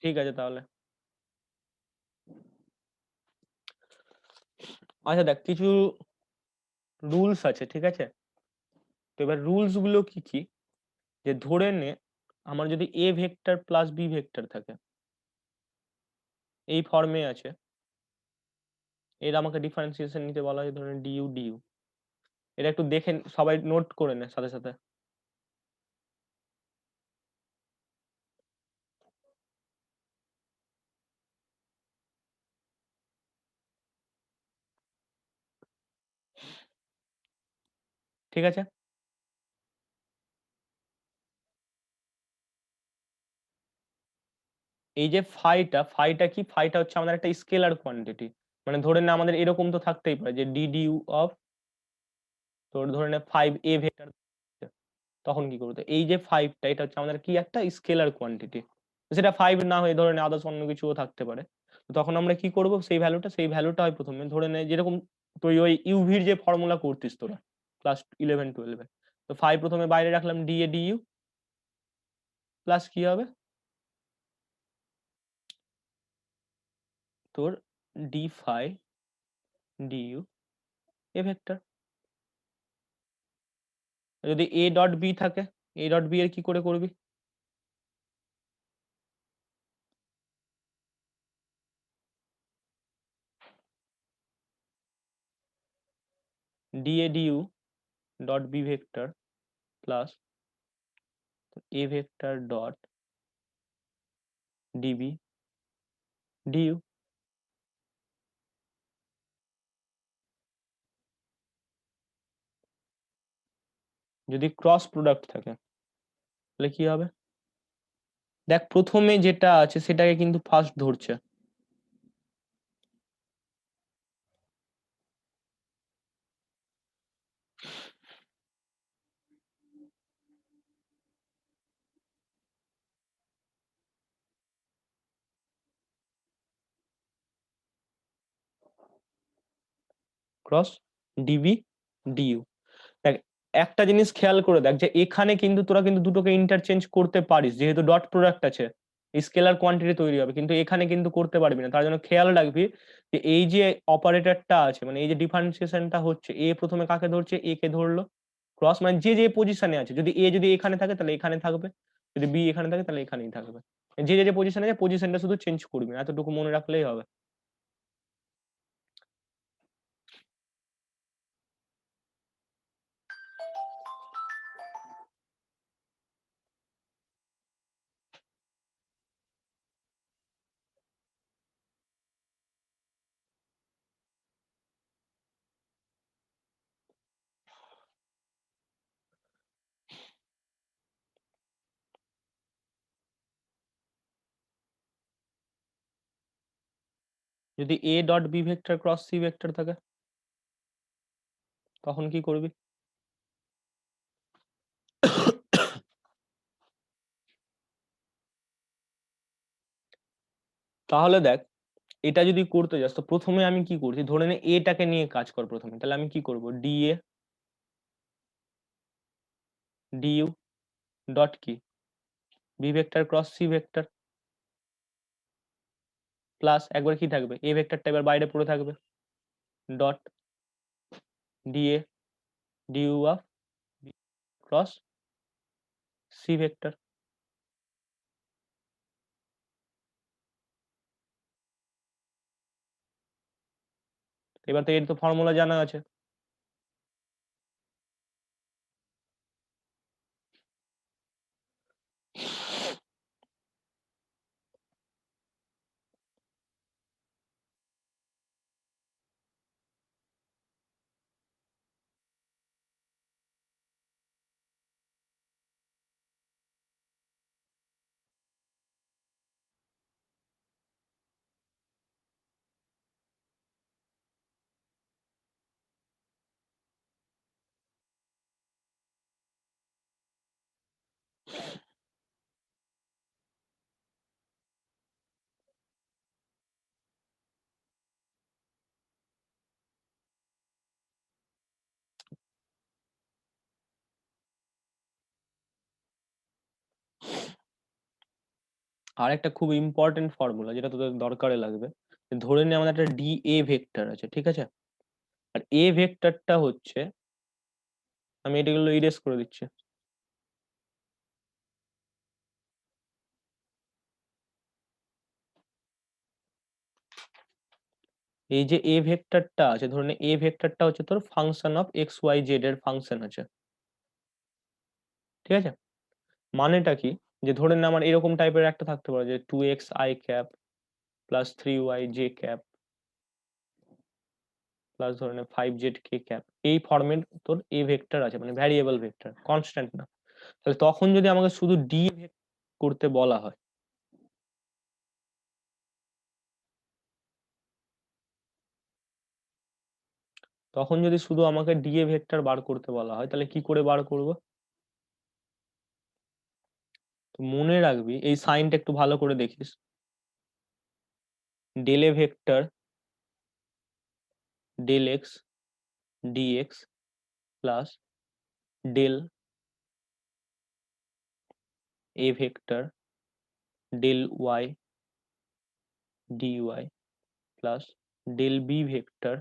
ঠিক আছে তাহলে। আচ্ছা দেখ, কিছু রুলস আছে, ঠিক আছে? তো এবার রুলস গুলো কি কি, যে ধরে নে আমার যদি A vector plus B vector থাকে, এই ফর্মে আছে, এর আমাকে ডিফারেন্সিয়েশন নিতে বলা হয়, ধরেন ডিইউ ডিইউ। এটা একটু দেখে সবাই নোট করে নে সাথে সাথে। ঠিক আছে? এই যে ফাইটা কি, ফাইটা হচ্ছে আমাদের একটা স্কেলার কোয়ান্টিটি। মানে ধরে নে আমাদের এরকম তো থাকতেই পারে যে ডি ডিউ অফ, তোর ধরে নে 5a ভেক্টর, তখন কি করবো? তো এই যে 5টা, এটা হচ্ছে আমাদের কি একটা স্কেলার কোয়ান্টিটি। সেটা 5 না হয়ে ধরে নে আদার্স অন্য কিছুও থাকতে পারে। তো তখন আমরা কি করব, সেই ভ্যালুটা হয় প্রথমে ধরে নে, যেরকম তুই ওই ইউভির যে ফর্মুলা করতিস তোরা ক্লাস 11-12 এ, তো 5 প্রথমে বাইরে রাখলাম, ডি এ ডিইউ প্লাস কি হবে তোর D phi DU A vector. যদি এ ডট বি থাকে, এ ডট বি এর কি করে করবি? D A DU dot B vector plus A vector dot DB DU. যদি ক্রস প্রোডাক্ট থাকে তাহলে কি হবে? দেখ প্রথমে যেটা আছে সেটাকে কিন্তু ফার্স্ট ধরছে, ক্রস ডিবি ডিইউ। দেখ একটা জিনিস খেয়াল করে দেখ, যে এখানে কিন্তু তোরা কিন্তু দুটোকে ইন্টারচেঞ্জ করতে পারিস, যেহেতু ডট প্রোডাক্ট আছে স্কেলার কোয়ান্টিটি তৈরি হবে, কিন্তু এখানে কিন্তু করতে পারবি না। তার জন্য খেয়াল রাখবি যে এই যে অপারেটরটা আছে, মানে এই যে ডিফারেন্সিয়েশনটা হচ্ছে, এ প্রথমে কাকে ধরছে, এ কে ধরলো, ক্রস মানে যে যে পজিশনে আছে, যদি এ যদি এখানে থাকে তাহলে এখানে থাকবে, যদি বি এখানে থাকে তাহলে এখানেই থাকবে। যে যে পজিশনে আছে পজিশনটা শুধু চেঞ্জ করবি না, এতটুকু মনে রাখলেই হবে। যদি A dot B vector cross C vector থাকে তখন কি করবি? তাহলে দেখ, এটা যদি করতে যাস তো প্রথমে আমি কি করছি, ধরে নে এটাকে নিয়ে কাজ কর প্রথমে, তাহলে আমি কি করব, ডি এ ডিইউ ডট কি, B vector cross C vector plus একবার কি থাকবে, এ ভেক্টরটা এবার বাইরে পড়ে থাকবে, dot D A DU of cross C vector. এবার তো এর তো ফর্মুলা জানা আছে। আর একটা খুব ইম্পর্টেন্ট ফর্মুলা যেটা তোদের দরকারে লাগবে, ধরে নে আমাদের একটা ডি এ ভেক্টর আছে, ঠিক আছে? আর এ ভেক্টরটা হচ্ছে, আমি এটাগুলো ইরেজ করে দিচ্ছি, এই যে এ ভেক্টরটা আছে, ধরুন এ ভেক্টরটা হচ্ছে তোর function of X Y Z এর ফাংশন আছে, ঠিক আছে? মানেটা কি, যে ধরে না আমার এরকম টাইপের একটা থাকতে পারে যে 2x i cap plus 3y j cap plus ধরে 5z k ক্যাপ, এই ফর্মের তোর এ ভেক্টর আছে, মানে ভ্যারিয়েবল ভেক্টর, কনস্ট্যান্ট না। তাহলে তখন যদি আমাকে শুধু ডি করতে বলা হয়, তখন যদি শুধু আমাকে ডিএ ভেক্টর বার করতে বলা হয়, তাহলে কি করে বার করব? তো মনে রাখবি, এই সাইনটা একটু ভালো করে দেখিস, ডেল এ vector del X DX plus del এ vector del Y DY plus del B vector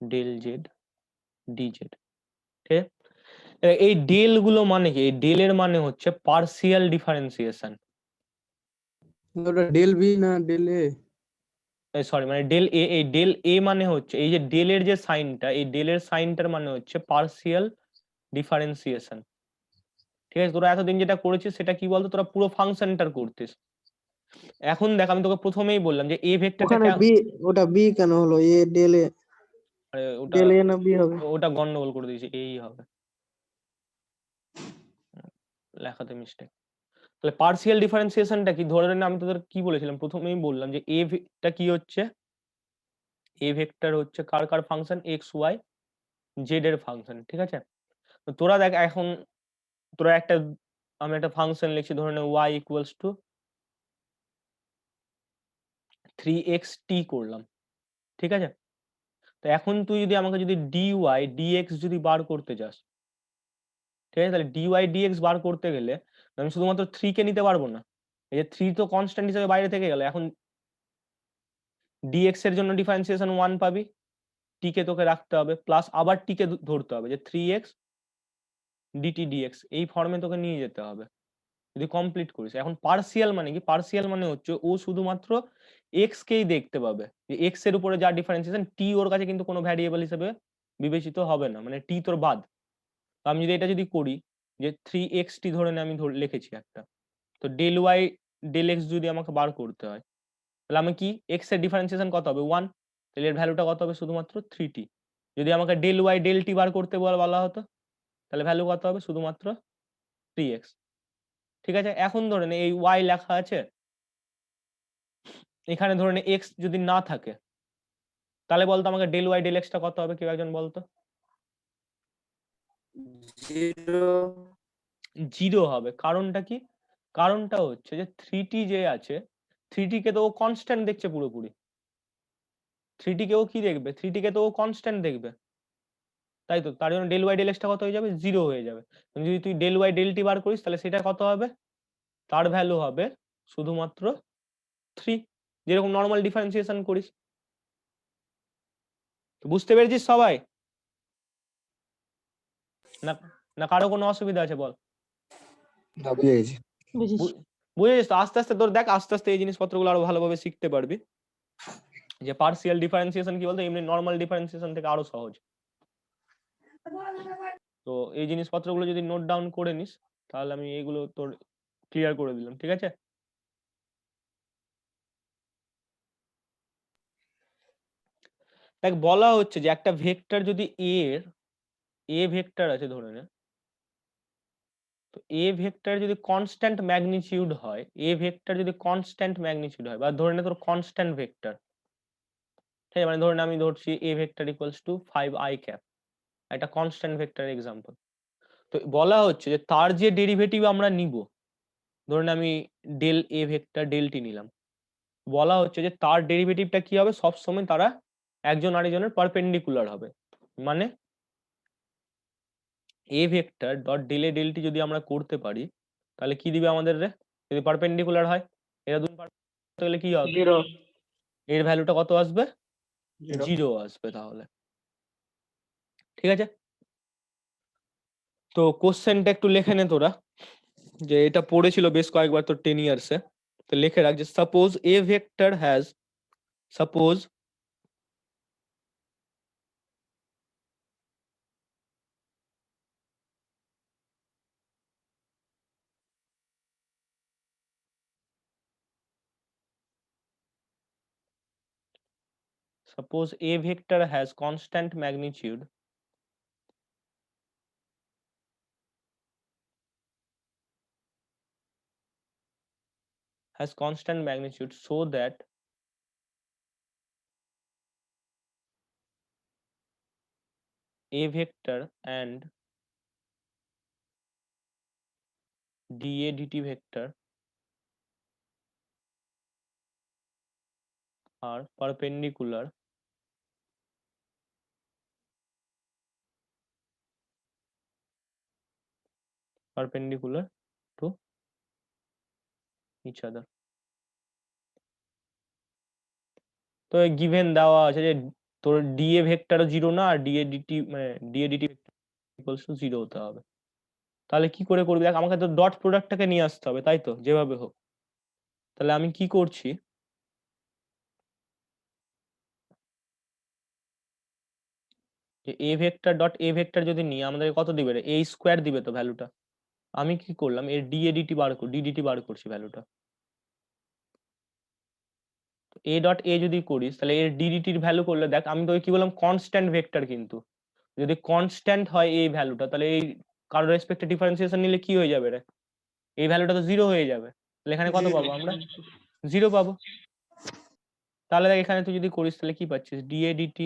del Z DZ, ঠিক আছে? এই ডেল গুলো মানে কি? এই ডেল এর মানে হচ্ছে পার্সিয়াল ডিফারেন্সিয়েশন, ওটা ডেল বি না ডেল এ? সরি মানে ডেল এ, এই ডেল এ মানে হচ্ছে এই যে ডেল এর যে সাইনটা, এই ডেল এর সাইনটার মানে হচ্ছে পার্সিয়াল ডিফারেন্সিয়েশন, ঠিক আছে? তোরা এতদিন যেটা করেছিস সেটা কি বলতো, তোরা পুরো ফাংশনটার করতিস। এখন দেখ, আমি তোকে প্রথমেই বললাম যে এ ভেক্টরটা ওখানে বি, ওটা বি কেন হলো? এ ডেল এ, ওটা ডেল এ না বি হবে? ওটা গন্ডগোল করে দিয়েছি, এই হবে, লেখাতে মিস্টেক। তাহলে পার্সিয়াল ডিফারেন্সিয়েশনটা কি, ধরে নে আমি তোদের কি বলেছিলাম, প্রথমেই বললাম যে এ টা কি হচ্ছে, এ ভেক্টর হচ্ছে কার কার ফাংশন, এক্স ওয়াই জেড এর ফাংশন, ঠিক আছে? তো তোরা দেখ এখন, তোরা একটা, আমি একটা ফাংশন লিখছি, ধরে নে y ইকুয়ালস টু 3xt করলাম, ঠিক আছে? তো এখন তুই যদি আমাকে যদি dy dx যদি বার করতে চাস, ঠিক আছে, তাহলে dy dx বার করতে গেলে আমি শুধুমাত্র 3 কে নিতে পারবো না, এই যে 3 তো কনস্ট্যান্ট হিসেবে বাইরে থেকে গেল, এখন dx এর জন্য ডিফারেন্সিয়েশন 1 পাবি, t কে তোকে রাখতে হবে, প্লাস আবার t কে ধরতে হবে, যে 3x dt dx এই ফর্মে তোকে নিয়ে যেতে হবে যদি কমপ্লিট করিস। এখন পার্সিয়াল মানে কি? পার্সিয়াল মানে হচ্ছে ও শুধুমাত্র এক্স কেই দেখতে পাবে, যে এক্স এর উপরে যা ডিফারেন্সিয়েশন, টি ওর কাছে কিন্তু কোনো ভ্যারিয়েবল হিসেবে বিবেচিত হবে না, মানে টি তোর বাদ। তো আমি যদি এটা যদি করি, যে 3xt ধরে নে আমি লিখেছি একটা, তো ডেল ওয়াই ডেল এক্স যদি আমাকে বার করতে হয়, তাহলে আমি কি, এক্স এর ডিফারেন্সিয়েশন কত হবে 1, তাহলে এর ভ্যালুটা কত হবে শুধুমাত্র 3t। যদি আমাকে ডেল ওয়াই ডেল টি বার করতে বলা হতো, তাহলে ভ্যালু কত হবে শুধুমাত্র 3x, ঠিক আছে? এখন ধরে নে এই y লেখা আছে, এখানে ধরে নে x যদি না থাকে, তাহলে বলতো আমাকে ডেল ওয়াই ডেল এক্সটা কত হবে, কেউ একজন বলতো? 0 হবে। কারণটা কি? কারণটা হচ্ছে যে 3t যে আছে, 3t কে তো ও কনস্ট্যান্ট দেখছে পুরোপুরি, 3t কে ও কি দেখবে, 3t কে তো ও কনস্ট্যান্ট দেখবে, তাই তো? তার জন্য ডেল ওয়াই ডেল এক্সটা কত হয়ে যাবে, 0 হয়ে যাবে। যদি তুই ডেল ওয়াই ডেল টি বার করিস, তাহলে সেটা কত হবে, তার ভ্যালু হবে শুধুমাত্র 3, যেরকম নর্মাল ডিফারেন্সিয়েশন করিস। বুঝতে পেরেছিস সবাই? না না কারো কোনো অসুবিধা আছে বল? না, বুঝে গেছি। বুঝেছি। বুঝেছিস তো? আস্তে আস্তে তোর দেখ, আস্তে আস্তে এই জিনিসপত্রগুলো আরো ভালোভাবে শিখতে পারবি, যে পার্সিয়াল ডিফারেন্সিয়েশন কি বলতো, এমনি নর্মাল ডিফারেন্সিয়েশন থেকে আরো সহজ। তো এই জিনিসপত্রগুলো যদি নোট ডাউন করে নিস, তাহলে আমি এইগুলো তোর ক্লিয়ার করে দিলাম, ঠিক আছে? দেখ বলা হচ্ছে যে একটা ভেক্টর যদি এ ভেক্টর আছে ধরে নে, তো এ ভেক্টর যদি কনস্ট্যান্ট ম্যাগনিটিউড হয়, এ ভেক্টর যদি কনস্ট্যান্ট ম্যাগনিটিউড হয়, বা ধরে নে তোর কনস্ট্যান্ট ভেক্টর, ঠিক আছে, মানে ধরে নে আমি ধরছি এ vector equals two 5i cap, একটা কনস্ট্যান্ট ভেক্টর এক্সাম্পল। তো বলা হচ্ছে যে তার যে ডেরিভেটিভ আমরা নিব, ধরুন আমি ডেল এ ভেক্টর ডেল টি নিলাম, বলা হচ্ছে যে তার ডেরিভেটিভটা কি হবে, সব সময় তারা একজন আরেকজনের পারপেন্ডিকুলার হবে। মানে A vector dot del A del t যদি আমরা করতে পারি, তাহলে কি দিবে আমাদের রে, যদি পারপেন্ডিকুলার হয়, এরা দুটো পারপেন্ডিকুলার হলে কি হবে, 0 এর ভ্যালুটা কত আসবে, 0 0 আসবে। তাহলে ঠিক আছে, তো কোশ্চেনটা একটু লেখে নে তোরা, যে এটা পড়েছিল বেশ কয়েকবার তোর 10 ইয়ার্সে, তো লিখে রাখ যে suppose A vector has, suppose suppose a vector has constant magnitude so that a vector and dA dt vector are perpendicular to each other. তো গিভেন দেওয়া আছে যে তোর dA ভেক্টরও 0 না, আর dA dt মানে dA dt ইকুয়ালস টু 0 হতে হবে। তাহলে কি করে করবি, দেখ আমাকে তো ডট প্রোডাক্টটাকে নিয়ে আসতে হবে, তাই তো, যেভাবে হোক। তাহলে আমি কি করছি, যে a vector dot a vector যদি নিই আমাদের কত দিবে রে, a স্কোয়ার দিবে তো ভ্যালুটা। আমি কি করলাম, এর dA dt বার করছি ভ্যালুটা। a ডট a যদি করিস তাহলে এর ddt এর ভ্যালু করলে দেখ, আমি তোকে কি বললাম, কনস্ট্যান্ট ভেক্টর, কিন্তু যদি কনস্ট্যান্ট হয় এই ভ্যালুটা, তাহলে এই কারোর রেসপেক্টে ডিফারেন্সিয়েশন নিলে কি হয়ে যাবে রে, এই ভ্যালুটা তো 0 হয়ে যাবে। তাহলে এখানে কত পাবো আমরা, 0 পাবো। তাহলে দেখ এখানে তুই যদি করিস তাহলে কি পাচ্ছিস, dA dt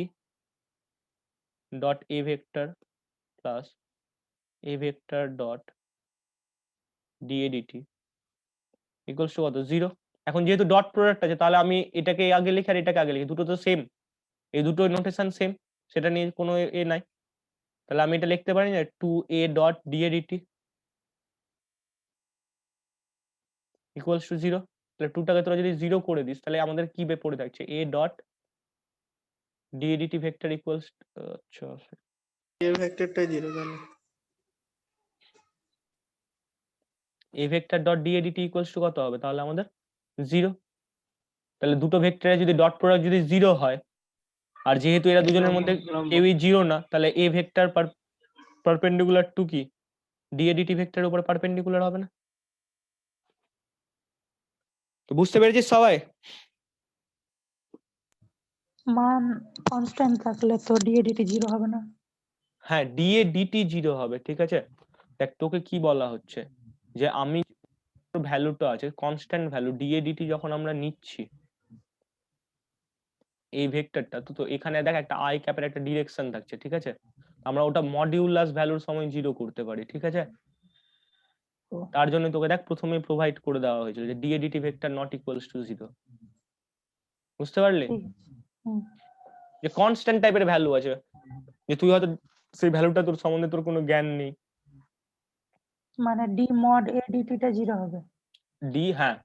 dot a vector plus a vector dot dA dt equals to কত, 0। এখন যেহেতু ডট প্রোডাক্ট আছে, তাহলে আমি এটাকে আগে লিখি আর এটাকে আগে লিখি, দুটো তো সেম, এই দুটো নোটেশন সেম, সেটা নিয়ে কোনো এ নাই। তাহলে আমি এটা লিখতে পারি না, 2a dot dA dt equals to 0। তাহলে 2টাকে তোরা যদি 0 করে দিস তাহলে আমাদের কি পড়ে থাকছে, a dot dA dt vector equals, আচ্ছা এ ভেক্টরটা 0 তাহলে a vector dot dA dt equals to কত হবে তাহলে আমাদের 0। তাহলে দুটো ভেক্টরের যদি ডট প্রোডাক্ট যদি 0 হয়, আর যেহেতু এরা দুজনের মধ্যে কেউই 0 না, তাহলে a ভেক্টর পারপেন্ডিকুলার টু কি, dA dt ভেক্টরের উপর পারপেন্ডিকুলার হবে না। তো বুঝতে পেরেছিস সবাই? মান কনস্ট্যান্ট থাকলে তো dA dt 0 হবে না। হ্যাঁ, dA dt 0 হবে, ঠিক আছে। দেখ তোকে কি বলা হচ্ছে, যে আমি ভ্যালুটা আছে কনস্ট্যান্ট ভ্যালু dA dt যখন আমরা নিচ্ছি এই ভেক্টরটা, তো এখানে দেখ একটা আই ক্যাপের একটা ডিরেকশন থাকছে, ঠিক আছে। আমরা ওটা মডিউলাস ভ্যালুর সময় 0 করতে পারি, ঠিক আছে। তার জন্য তোকে দেখ প্রথমে প্রোভাইড করে দেওয়া হয়েছিল যে dA dt vector not equals to 0। বুঝতে পারলি, ঠিক আছে। হুম। যে কনস্ট্যান্ট টাইপের ভ্যালু আছে, যে তুই হয়তো সেই ভ্যালুটা তোর সম্বন্ধে তোর কোনো জ্ঞান নেই। মানে d mod a dt টা 0 হবে। ডি, হ্যাঁ,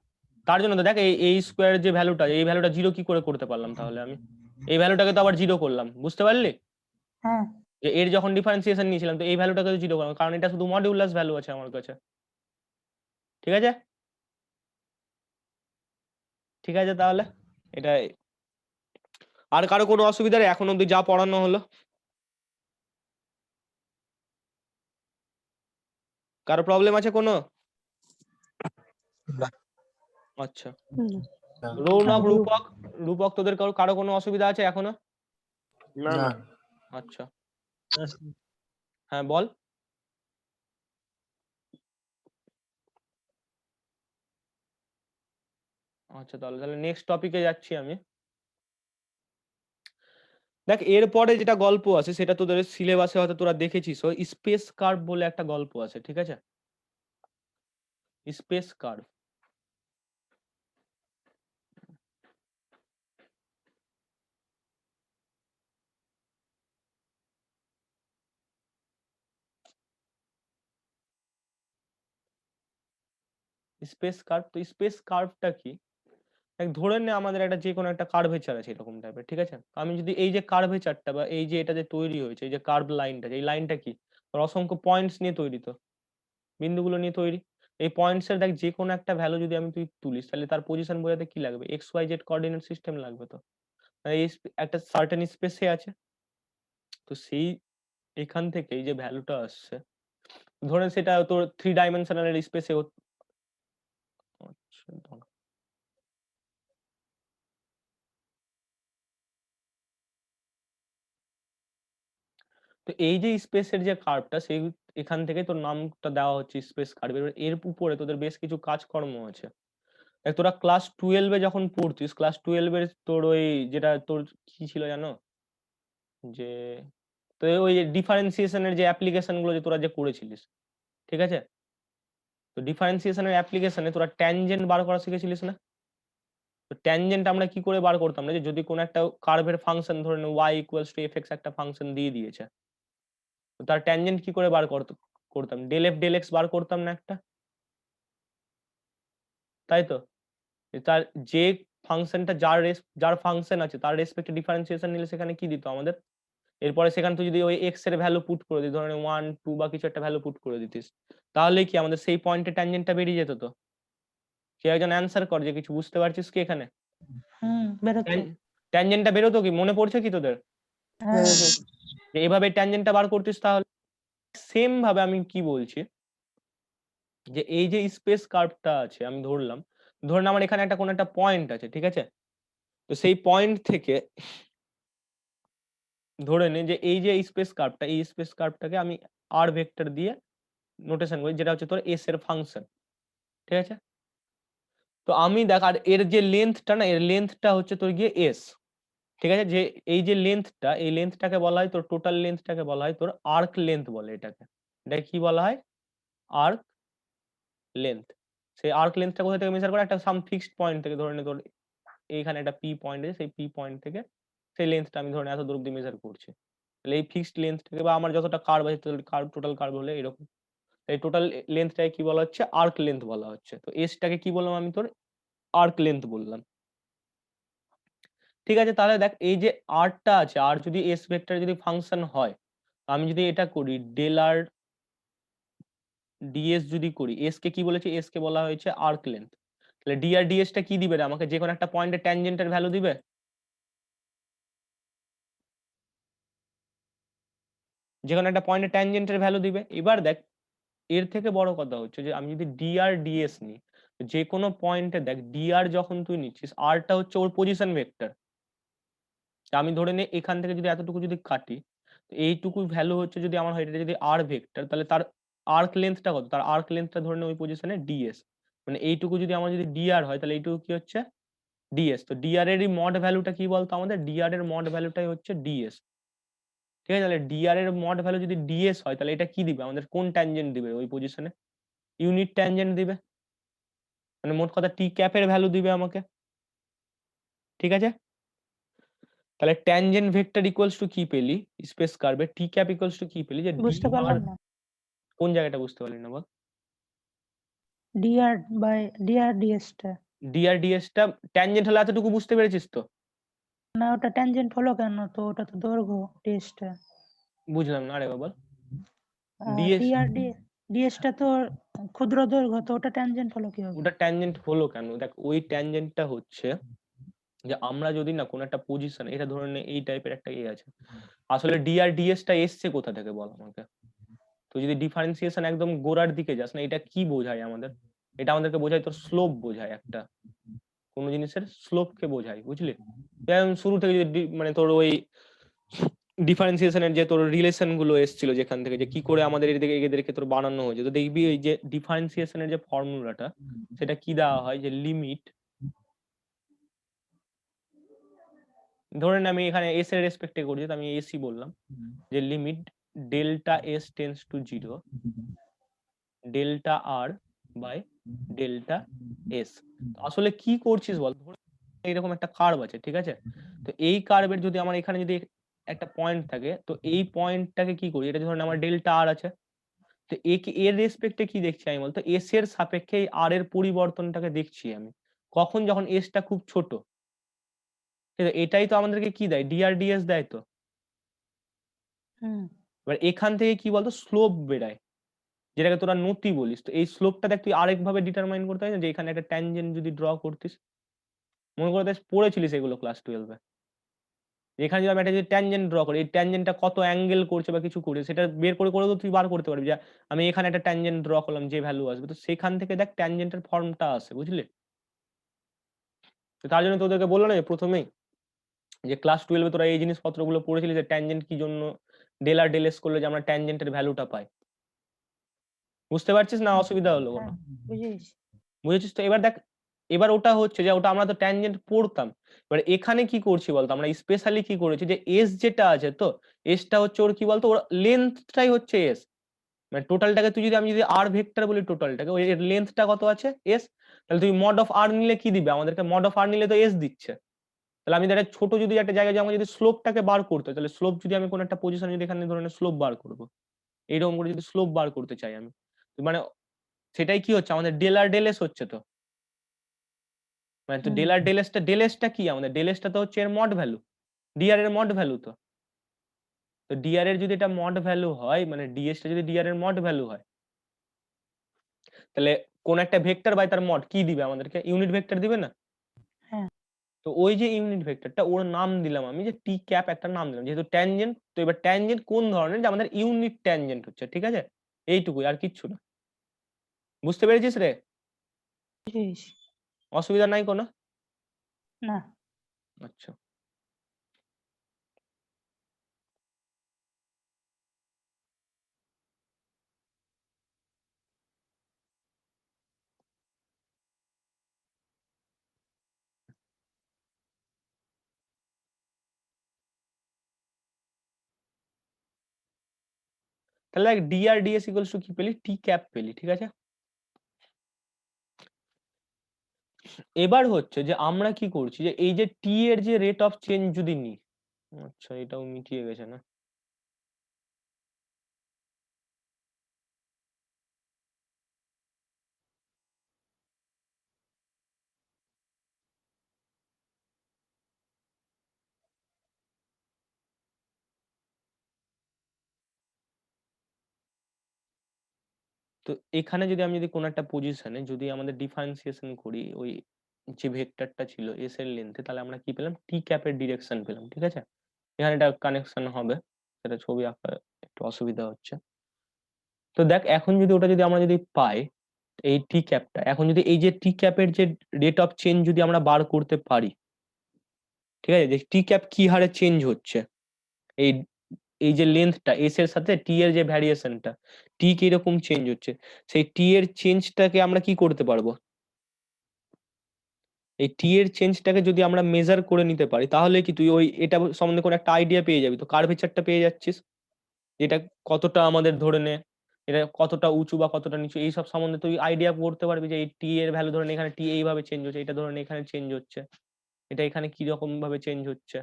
তার জন্য তো দেখ এই স্কোয়ার যে ভ্যালুটা, এই ভ্যালুটা 0 কি করে করতে পারলাম তাহলে, আমি এই ভ্যালুটাকে তো আবার 0 করলাম, বুঝতে পারলি, হ্যাঁ। যে এর যখন ডিফারেন্সিয়েশন নিয়েছিলাম তো এই ভ্যালুটাকে 0 করলাম, কারণ এটা শুধু মডিউলাস ভ্যালু আছে আমার কাছে, ঠিক আছে। ঠিক আছে তাহলে এটা, আর কারো কোনো অসুবিধা নেই এখন অব্দি যা পড়ানো হলো, কারো প্রবলেম আছে কোনো? না। আচ্ছা, হুম। রৌনক, আর রূপক, রূপক তোদের কারো কোনো অসুবিধা আছে এখনো? না না না আচ্ছা, হ্যাঁ বল। আচ্ছা তাহলে নেক্সট টপিকে যাচ্ছি আমি। দেখ এরপরে যেটা গল্প আছে সেটা তোদের সিলেবাসে হয়তো তোরা দেখেছিস, ওই স্পেস কার্ভ বলে একটা গল্প আছে, ঠিক আছে। স্পেস কার্ভ, স্পেস কার্ভ, তো স্পেস কার্ভটা কি, দেখ ধরে নে আমাদের একটা যে কোনো একটা কার্ভেচার আছে এরকম টাইপের, ঠিক আছে? আমি যদি এই যে কার্ভেচারটা বা এই যে এটা যে তৈরি হয়েছে, এই যে কার্ভ লাইনটা, এই লাইনটা কি তোর অসংখ্য পয়েন্টস নিয়ে তৈরি, তো বিন্দুগুলো নিয়ে তৈরি। এই পয়েন্টস এর দেখ যে কোনো একটা ভ্যালু যদি আমি তুই তুলিস তাহলে তার পজিশন বোঝাতে কি লাগবে? X Y z coordinate system লাগবে। তো এই একটা সার্টেন স্পেসে আছে, তো সেই এখান থেকে এই যে ভ্যালুটা আসছে, ধরে সেটা তোর 3 ডাইমেনশনাল স্পেসে। আচ্ছা দাঁড়া। তো এই যে স্পেসের যে কার্ভটা, সেই এখান থেকে তোর নামটা দেওয়া হচ্ছে স্পেস কার্ভ। এর উপরে তোদের বেশ কিছু কাজকর্ম আছে। দেখ তোরা ক্লাস 12 এ যখন পড়তিস, ক্লাস 12 এর তোর ওই যেটা তোর কি ছিল জানো, যে তো ওই ডিফারেন্সিয়েশনের যে অ্যাপ্লিকেশন গুলো যে তোরা যে করেছিলিস, ঠিক আছে? তো ডিফারেন্সিয়েশনের অ্যাপ্লিকেশনে তোরা ট্যানজেন্ট বার করা শিখেছিলিস না? তো ট্যানজেন্ট আমরা কি করে বার করতাম না, যে যদি কোনো একটা কার্ভের ফাংশন ধরে নে y ইকুয়ালস টু fx একটা ফাংশন দিয়ে দিয়েছে, তো তার ট্যানজেন্ট কি করে বার করতাম? Del F del x bar করতাম না একটা, তাই তো? তার যে ফাংশনটা যার ফাংশন আছে তার রেসপেক্টে ডিফারেন্সিয়েশন নিলে সেখানে কি দিত আমাদের? এরপরে সেখানে তুই যদি ওই এক্স এর ভ্যালু পুট করে দিস, ধরেন 1 2 বা কিছু একটা ভ্যালু পুট করে দিতিস, তাহলে কি আমাদের সেই পয়েন্টে ট্যানজেন্টটা বেরিয়ে যেত। তো কেউ একজন অ্যান্সার কর যে কিছু বুঝতে পারছিস কি এখানে? বেরোচ্ছে। ট্যানজেন্টটা বেরোতো কি, মনে পড়ছে কি তোদের? হ্যাঁ যে এভাবে ট্যানজেন্টটা বার করতিস। তাহলে সেম ভাবে আমি কি বলছি, যে এই যে স্পেস কার্ভটা আছে আমি ধরলাম, ধরুন আমার এখানে একটা কোন একটা পয়েন্ট আছে, ঠিক আছে? তো সেই পয়েন্ট থেকে ধরে নে যে এই যে স্পেস কার্ভটা, এই স্পেস কার্ভটাকে আমি আর ভেক্টর দিয়ে নোটেশন করি, যেটা হচ্ছে তোর এস এর ফাংশন, ঠিক আছে? তো আমি দেখ, আর এর যে লেন্থটা না, এর লেন্থটা হচ্ছে তোর গিয়ে এস, ঠিক আছে? যে এই যে লেন্থটা, এই লেন্থটাকে বলা হয় তোর, টোটাল লেন্থটাকে বলা হয় তোর আর্ক লেন্থ বলে এটাকে। এটা কি বলা হয়? Arc length. সেই আর্ক লেন্থটা কোথা থেকে মেজার করে? একটা সাম ফিক্সড পয়েন্ট থেকে, ধরে নে তোর এইখানে একটা পি পয়েন্ট আছে, সেই পি পয়েন্ট থেকে সেই লেন্থটা আমি ধরে এত দূর অব্দি মেজার করছি। তাহলে এই ফিক্সড লেন্থ থেকে, বা আমার যতটা কার্ভ আছে টোটাল কার্ভ হলে এরকম, এই টোটাল লেন্থটাকে কি বলা হচ্ছে? আর্ক লেন্থ বলা হচ্ছে। তো এসটাকে কি বললাম আমি? তোর আর্ক লেন্থ বললাম, ঠিক আছে? তাহলে দেখ এই যে আরটা আছে, আর যদি এস ভেক্টর যদি ফাংশন হয়, আমি যদি এটা করি ডেল আর ডিএস যদি করি, এস কে কি বলেছে? এস কে বলা হয়েছে আর্ক লেন্থ। তাহলে ডি আর ডিএস টা কি দিবে রে আমাকে? যে কোনো একটা পয়েন্টে ট্যানজেন্টের ভ্যালু দিবে, যে কোনো একটা পয়েন্টে ট্যানজেন্টের ভ্যালু দিবে। এবার দেখ এর থেকে বড় কথা হচ্ছে যে আমি যদি ডি আর ডিএস নিই, যে কোনো পয়েন্টে দেখ ডি আর যখন তুই নিচ্ছিস, আরটা হচ্ছে ওর পজিশন ভেক্টর। আমি ধরে নে এখান থেকে যদি এতটুকু যদি কাটি, তো এইটুকু ভ্যালু হচ্ছে যদি আমার হয়, এটা যদি আর ভেক্টর, তাহলে তার আর্ক লেন্থটা কত? তার আর্ক লেন্থটা ধরে নে ওই পজিশনে ডিএস, মানে এইটুকু যদি আমার যদি ডিআর হয়, তাহলে এইটুকু কি হচ্ছে? ডিএস। তো ডিআর এর মড ভ্যালুটা কি বলতো আমাদের? ডিআর এর মড ভ্যালুটাই হচ্ছে ডিএস, ঠিক আছে? তাহলে ডিআর এর মড ভ্যালু যদি ডিএস হয়, তাহলে এটা কি দিবে আমাদের? কোন ট্যানজেন্ট দিবে ওই পজিশনে? ইউনিট ট্যানজেন্ট দিবে, মানে মোট কথা টি ক্যাপের ভ্যালু দিবে আমাকে, ঠিক আছে? তাহলে ট্যানজেন্ট ভেক্টর ইকুয়ালস টু কি পেলি স্পেস কার্ভে? টি ক্যাপ ইকুয়ালস টু কি পেলি? যে ডি বুঝতে আর, পারলাম না। কোন জায়গাটা বুঝতে পারলি না বল? ডিআর বাই ডিআর ডিএস টা, ডি আর ডিএস টা ট্যানজেন্ট হলে এতটুকু বুঝতে পেরেছিস তো? না ওটা ট্যানজেন্ট হলো কেন? তো ওটা তো দৈর্ঘ্য ডিএস টা, বুঝলাম না, আরে বল। আর ডিএস ডিআর ডিএস টা তো ক্ষুদ্র দৈর্ঘ্য, তো ওটা ট্যানজেন্ট হলো কিভাবে? ওটা ট্যানজেন্ট হলো কেন? দেখ ওই ট্যানজেন্টটা হচ্ছে যে আমরা যদি না কোন একটা পজিশন, এটা ধরে নে এই টাইপের একটা আছে, আসলে ডি আর ডিএস টা এসছে কোথা থেকে বল আমাকে? তো যদি ডিফারেন্সিয়েশন একদম গোড়ার দিকে যাস না, এটা কি বোঝায় আমাদের? এটা আমাদেরকে বোঝায় তোর স্লোপ বোঝায়, একটা কোন জিনিসের স্লোপকে বোঝায়, বুঝলি? যেমন শুরু থেকে যদি মানে তোর ওই ডিফারেন্সিয়েশনের যে তোর রিলেশন গুলো এসেছিল যেখান থেকে, যে কি করে আমাদের এদেরকে তোর বানানো হয়েছে, তো দেখবি ওই যে ডিফারেন্সিয়েশনের যে ফর্মুলাটা, সেটা কি দেওয়া হয়? যে লিমিট, ধরেন আমি এখানে এস এর রেসপেক্টে করছি, তো আমি এসি বললাম, যে limit delta s tends to 0 delta r by delta s. আসলে কি করছিস বল? ধরে এইরকম একটা কার্ভ আছে, ঠিক আছে? তো এই কার্ভের যদি আমার এখানে যদি একটা পয়েন্ট থাকে, তো এই পয়েন্টটাকে কি করি? এটা ধরেন আমার ডেল্টা আর আছে, তো এর রেসপেক্টে কি দেখছি আমি বলতো? এস এর সাপেক্ষে আর এর পরিবর্তনটাকে দেখছি আমি। কখন? যখন এসটা খুব ছোট। ঠিক আছে? এটাই তো আমাদেরকে কি দেয়? ডিআরডিএস দেয় তো। হুম এবার এখান থেকে কি বলতো স্লোপ বেরায়, যেটাকে তোরা নতি বলিস। তো এই স্লোপটা দেখ তুই আরেকভাবে ডিটারমাইন করতে হয় না, যে এখানে একটা ট্যানজেন্ট যদি ড্র করতিস, মনে করে দেখ পড়েছিলিস এগুলো ক্লাস 12-এ। এখানে যদি আমি একটা যদি ট্যানজেন্ট ড্র করি, এই ট্যানজেন্টটা কত অ্যাঙ্গেল করছে বা কিছু করে, সেটা বের করে করে তো তুই বার করতে পারবি যে আমি এখানে একটা ট্যানজেন্ট ড্র করলাম, যে ভ্যালু আসবে, তো সেখান থেকে দেখ ট্যানজেন্টের ফর্মটা আসে, বুঝলি? তো তার জন্য তোদেরকে বললো না যে প্রথমেই, যে ক্লাস 12-এ তোরা এই জিনিসপত্রগুলো পড়েছিলি, যে ট্যানজেন্ট কি জন্য ডেল আর ডেল এস করলে যে আমরা ট্যানজেন্টের ভ্যালুটা পাই। বুঝতে পারছিস না অসুবিধা হলো কোনো? হ্যাঁ বুঝেছি। বুঝেছিস তো? এবার দেখ, এবার ওটা হচ্ছে যে ওটা আমরা তো ট্যানজেন্ট পড়তাম। এবার এখানে কি করছি বলতো, আমরা স্পেশালি কি করেছি, যে এস যেটা আছে, তো এসটা হচ্ছে ওর কি বলতো, ওর লেন্থটাই হচ্ছে এস। মানে টোটালটাকে তুই যদি, আমি যদি আর ভেক্টর বলি টোটালটাকে, ওই এর লেন্থটা কত আছে? এস। তাহলে তুই মড অফ আর নিলে কি দিবে আমাদেরকে? মড অফ আর নিলে তো এস দিচ্ছে। তাহলে আমি একটা ছোট যদি একটা জায়গায়, যে আমাকে যদি স্লোপটাকে বার করতে হয়, তাহলে স্লোপ যদি আমি কোন একটা পজিশন যদি এখানে ধরনের স্লোপ বার করবো, এইরকম করে যদি স্লোপ বার করতে চাই আমি, মানে সেটাই কি হচ্ছে আমাদের ডেল আর ডেল এস হচ্ছে তো। মানে তো হুম ডেল আর ডেল এসটা কি আমাদের? ডেল এসটা তো হচ্ছে এর মড ভ্যালু, ডিআর এর মড ভ্যালু তো। তো ডিআর এর যদি এটা মড ভ্যালু হয়, মানে ডিএস টা যদি ডিআর এর মড ভ্যালু হয়, তাহলে কোন একটা ভেক্টর বাই তার মড কি দিবে আমাদেরকে? ইউনিট ভেক্টর দিবে না? হ্যাঁ তো ওই যে ইউনিট ভেক্টরটা, ওর নাম দিলাম আমি যে টি ক্যাপ, একটা নাম দিলাম যেহেতু ট্যানজেন্ট। তো এবার ট্যানজেন্ট কোন ধরনের? যে আমাদের ইউনিট ট্যানজেন্ট হচ্ছে, ঠিক আছে? এইটুকুই, আর কিচ্ছু না। বুঝতে পেরেছিস রে? বুঝেছি। অসুবিধা নাই কোনো? না আচ্ছা, তাহলে দেখ ডিআর ডিএস ইকুয়ালস টু কি পেলি? টি ক্যাপ পেলি, ঠিক আছে? এবার হচ্ছে যে আমরা কি করছি, যে এই যে টি এর যে রেট অফ চেঞ্জ যদি নিই, আচ্ছা এটাও মিটিয়ে গেছে না? তো এখানে যদি আমি যদি কোন একটা পজিশনে যদি আমাদের ডিফারেন্সিয়েশন করি, ওই যে ভেক্টরটা ছিল এস এর লেন্থে, তাহলে আমরা কি পেলাম? টি ক্যাপের ডিরেকশন পেলাম, ঠিক আছে? এখানে এটা কানেকশন হবে, সেটা ছবি আঁকা একটু অসুবিধা হচ্ছে। তো দেখ এখন যদি ওটা যদি আমরা যদি পাই, এই টি ক্যাপটা, এখন যদি এই যে টি ক্যাপের যে রেট অফ চেঞ্জ যদি আমরা বার করতে পারি, ঠিক আছে, যে টি ক্যাপ কি হারে চেঞ্জ হচ্ছে, এই এই যে লেন্থটা এস এর সাথে টি এর যে ভ্যারিয়েশনটা, টি কিরকম চেঞ্জ হচ্ছে, সেই টি এর চেঞ্জটাকে আমরা কি করতে পারবো? এই টি এর চেঞ্জটাকে যদি আমরা মেজার করে নিতে পারি, তাহলে কি তুই ওই এটা সম্বন্ধে কোনো একটা আইডিয়া পেয়ে যাবি, তো কার্ভেচারটা পেয়ে যাচ্ছিস, যেটা কতটা আমাদের ধরে নে, এটা কতটা উঁচু বা কতটা নিচু, এইসব সম্বন্ধে তুই আইডিয়া করতে পারবি, যে এই টি এর ভ্যালু ধরে নে এখানে টি এইভাবে চেঞ্জ হচ্ছে, এটা ধরে নে এখানে চেঞ্জ হচ্ছে, এটা এখানে কি রকম ভাবে চেঞ্জ হচ্ছে।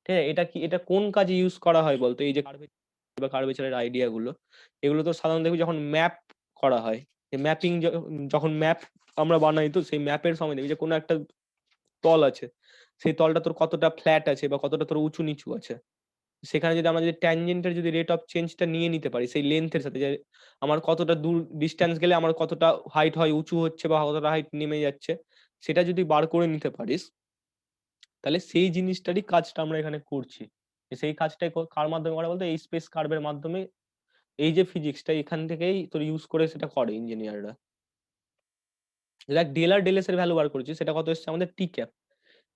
ঠিক আছে? এটা কি, এটা কোন কাজে ইউজ করা হয় বলতো? এই যে কার্ভেচার বা কার্ভেচারের আইডিয়া গুলো, এগুলো তো সাধারণত দেখবি যখন ম্যাপ করা হয়, যে ম্যাপিং, যখন ম্যাপ আমরা বানাই, তো সেই ম্যাপের সময় দেখবি যে কোনো একটা তল আছে, সেই তলটা তোর কতটা ফ্ল্যাট আছে বা কতটা তোর উঁচু নিচু আছে, সেখানে যদি আমরা যদি ট্যানজেন্টের যদি রেট অফ চেঞ্জটা নিয়ে নিতে পারি সেই লেন্থের সাথে, যে আমার কতটা দূর ডিস্টেন্স গেলে আমার কতটা হাইট হয়, উঁচু হচ্ছে বা কতটা হাইট নেমে যাচ্ছে, সেটা যদি বার করে নিতে পারিস, তাহলে সেই জিনিসটারই কাজটা আমরা এখানে করছি। সেই কাজটাই কার মাধ্যমে করা বলতো? এই স্পেস কার্ভের মাধ্যমে। এই যে ফিজিক্সটা এখান থেকেই তোর ইউজ করে সেটা করে ইঞ্জিনিয়াররা। দেখ ডেল আর ডেল এস এর ভ্যালু বার করেছি, সেটা কত এসেছে আমাদের টি ক্যাপ।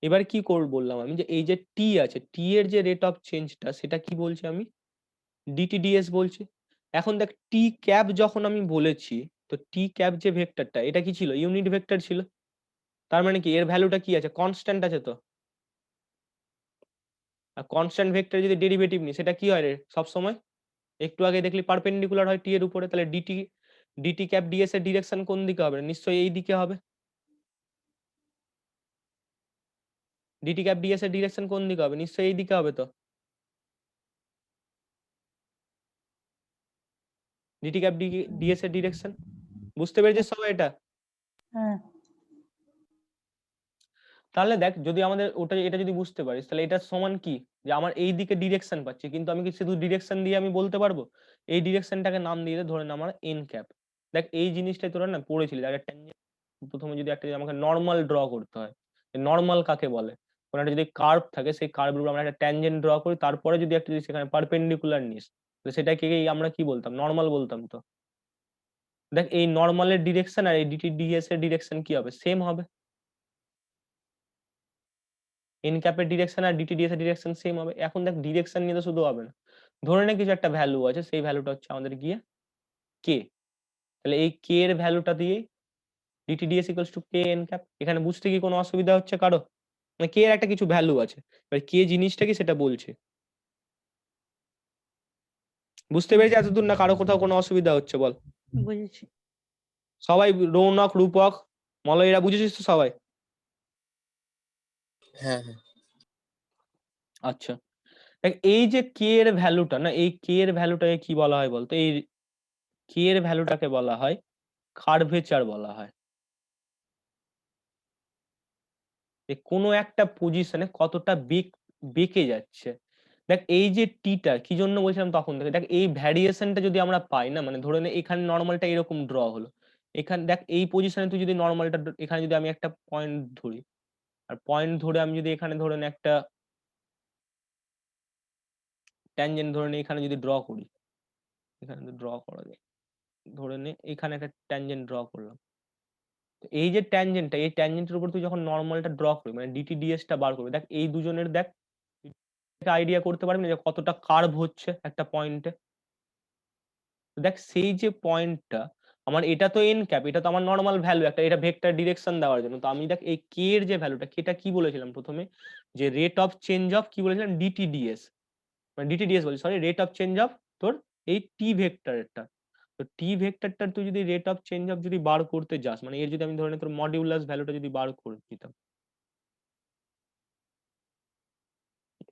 এবার কি করব বললাম আমি, যে এই যে টি আছে, টি এর যে রেট অফ চেঞ্জটা, সেটা কি বলছি আমি? ডিটিডিএস বলছি। এখন দেখ টি ক্যাপ যখন আমি বলেছি, তো টি ক্যাপ যে ভেক্টরটা, এটা কি ছিল? ইউনিট ভেক্টর ছিল। তার মানে কি এর ভ্যালুটা কি আছে? কনস্ট্যান্ট আছে তো। আর কনস্ট্যান্ট ভেক্টর যদি ডেরিভেটিভ নি, সেটা কি হয় রে সব সময়? একটু আগে দেখলি পারপেন্ডিকুলার হয় টি এর উপরে, তাহলে ডিটি ডিটি ক্যাপ ডিএস এর ডিরেকশন কোন দিকে হবে? নিশ্চয়ই এই দিকে হবে। ডিটি ক্যাপ ডিএস এর ডিরেকশন কোন দিকে হবে? নিশ্চয়ই এই দিকে হবে তো। ডিটি ক্যাপ ডিএস এর ডিরেকশন বুঝতে পেরেছিস সবাই এটা? হ্যাঁ তাহলে দেখ যদি আমাদের ওটা এটা যদি বুঝতে পারিস তাহলে এটা সমান কি, যে আমার এই দিকে ডিরেকশন পাচ্ছি, কিন্তু আমি কি শুধু ডিরেকশন দিয়ে আমি বলতে পারবো? এই ডিরেকশনটাকে নাম দিয়ে ধরে না আমার এন ক্যাপ। দেখ এই জিনিসটাই তোরা না পড়েছিলি, দেখ একটা প্রথমে যদি একটা আমাকে নর্মাল ড্র করতে হয়, নর্মাল কাকে বলে? কোনো একটা যদি কার্ভ থাকে সেই কার্ভের উপর আমরা একটা ট্যানজেন্ট ড্র করি, তারপরে যদি একটা যদি সেখানে পারপেন্ডিকুলার নিস, তো সেটাকে আমরা কি বলতাম? নর্মাল বলতাম। তো দেখ এই নর্মালের ডিরেকশন আর এই ডিটিডিএস এর ডিরেকশন কি হবে? সেম হবে। এন ক্যাপের ডিরেকশন আর ডিটিডিএস এর ডিরেকশন সেম হবে। এখন দেখ ডিরেকশন নিয়ে তো শুধু হবে না, ধরে নে কিছু একটা ভ্যালু আছে, সেই ভ্যালুটা হচ্ছে আমাদের গিয়ে কে। তাহলে এই কে এর ভ্যালুটা দিয়ে dtds equals to k n cap. এখানে বুঝতে কি কোনো অসুবিধা হচ্ছে কারো? মানে কে এর একটা কিছু ভ্যালু আছে, এবার কে জিনিসটা কি সেটা বলছে। বুঝতে পেরেছি এতদূর, না কারো কোথাও কোনো অসুবিধা হচ্ছে বল? বুঝেছি। সবাই রৌনক, রূপক, মলয় এরা বুঝেছিস তো সবাই? হ্যাঁ হ্যাঁ। আচ্ছা, দেখ এই যে কে এর ভ্যালুটা না, এই কে এর ভ্যালুটাকে কি বলা হয় বলতো? এই কে এর ভ্যালুটাকে বলা হয় কার্ভেচার বলা হয়। যে কোনো একটা পজিশনে কতটা বেঁকে যাচ্ছে। দেখ এই যে টিটা কি জন্য বলছিলাম তখন থেকে, দেখ এই ভ্যারিয়েশনটা যদি আমরা পাই না, মানে ধরে নে এখানে নর্মালটা এরকম ড্র হলো, এখানে দেখ এই পজিশনে তুই যদি নর্মালটা এখানে যদি আমি একটা পয়েন্ট ধরি, আর পয়েন্ট ধরে আমি যদি এখানে ধরে নে একটা ট্যানজেন্ট ধরে নে এখানে যদি ড্র করি, এখানে ড্র করা যায়, ধরে নে এখানে একটা ট্যানজেন্ট ড্র করলাম। তো এই যে ট্যানজেন্টটা, এই ট্যানজেন্টের উপর তুই যখন নর্মালটা ড্র করবি, মানে ডিটিডিএস টা বার করবি, দেখ এই দুজনের দেখ আইডিয়া করতে পারবি না যে কতটা কার্ভ হচ্ছে একটা পয়েন্টে। দেখ সেই যে পয়েন্টটা আমার, এটা তো এন ক্যাপ, এটা তো আমার নর্মাল ভ্যালু একটা, এটা ভেক্টর ডিরেকশন দেওয়ার জন্য। তো আমি দেখ এই কে এর যে ভ্যালুটা, কেটা কি বলেছিলাম প্রথমে? যে রেট অফ চেঞ্জ অফ কি বলেছিলাম? ডিটিডিএস, মানে ডিটিডিএস বলছি sorry, rate of change of তোর এই টি ভেক্টরটা। তো টি ভেক্টরটা তুই যদি রেট অফ চেঞ্জ অফ যদি বার করতে যাস, মানে এর যদি আমি ধরে তোর মডিউলাস ভ্যালুটা যদি বার করে দিতাম,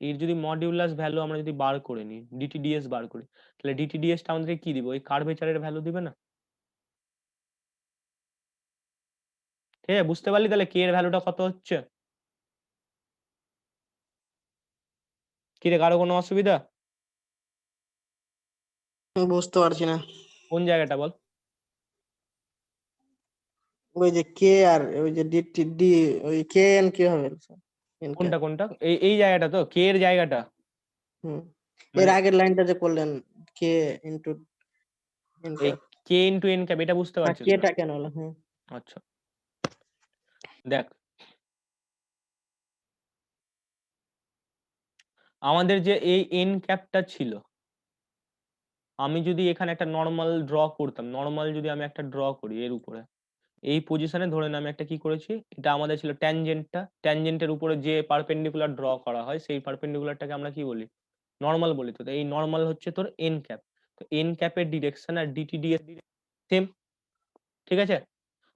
এর যদি মডিউলাস ভ্যালু আমরা যদি বার করে নিই, ডিটিডিএস বার করি, তাহলে ডিটিডিএস টা আমাদের কি দিবে? ওই কার্ভেচারের ভ্যালু দিবে না? ঠিক আছে, বুঝতে পারলি তাহলে কে এর ভ্যালুটা কত হচ্ছে? কি রে, কারো কোনো অসুবিধা? বুঝতে পারছি না। কোন জায়গাটা বল? ওই যে কে আর ওই যে ডি ওই কে এন কি হবে? কোনটা কোনটা? এই জায়গাটা তো কে এর জায়গাটা। হুম, এর মানে আগের লাইনটা যে করলেন কে ইনটু এন এই ক্যাপ, কে ইনটু এন ক্যাপ, এটা বুঝতে আর পারছিস না? কেটা কেন হলো? হ্যাঁ, আচ্ছা, দেখ আমাদের যে এই এন ক্যাপটা ছিল, আমি যদি এখানে একটা নর্মাল ড্র করতাম, নর্মাল যদি আমি একটা ড্র করি এর উপরে, এই পজিশনে ধরে আমি একটা কি করেছি, এটা আমাদের ছিল ট্যানজেন্টটা, ট্যানজেন্টের উপরে যে পারপেন্ডিকুলার ড্র করা হয় সেই পারপেন্ডিকুলারটাকে আমরা কি বলি? নর্মাল বলি। তো এই নর্মাল হচ্ছে তোর এন ক্যাপ। তো এন ক্যাপের ডিরেকশন আর ডিটিডি এর সেম, ঠিক আছে?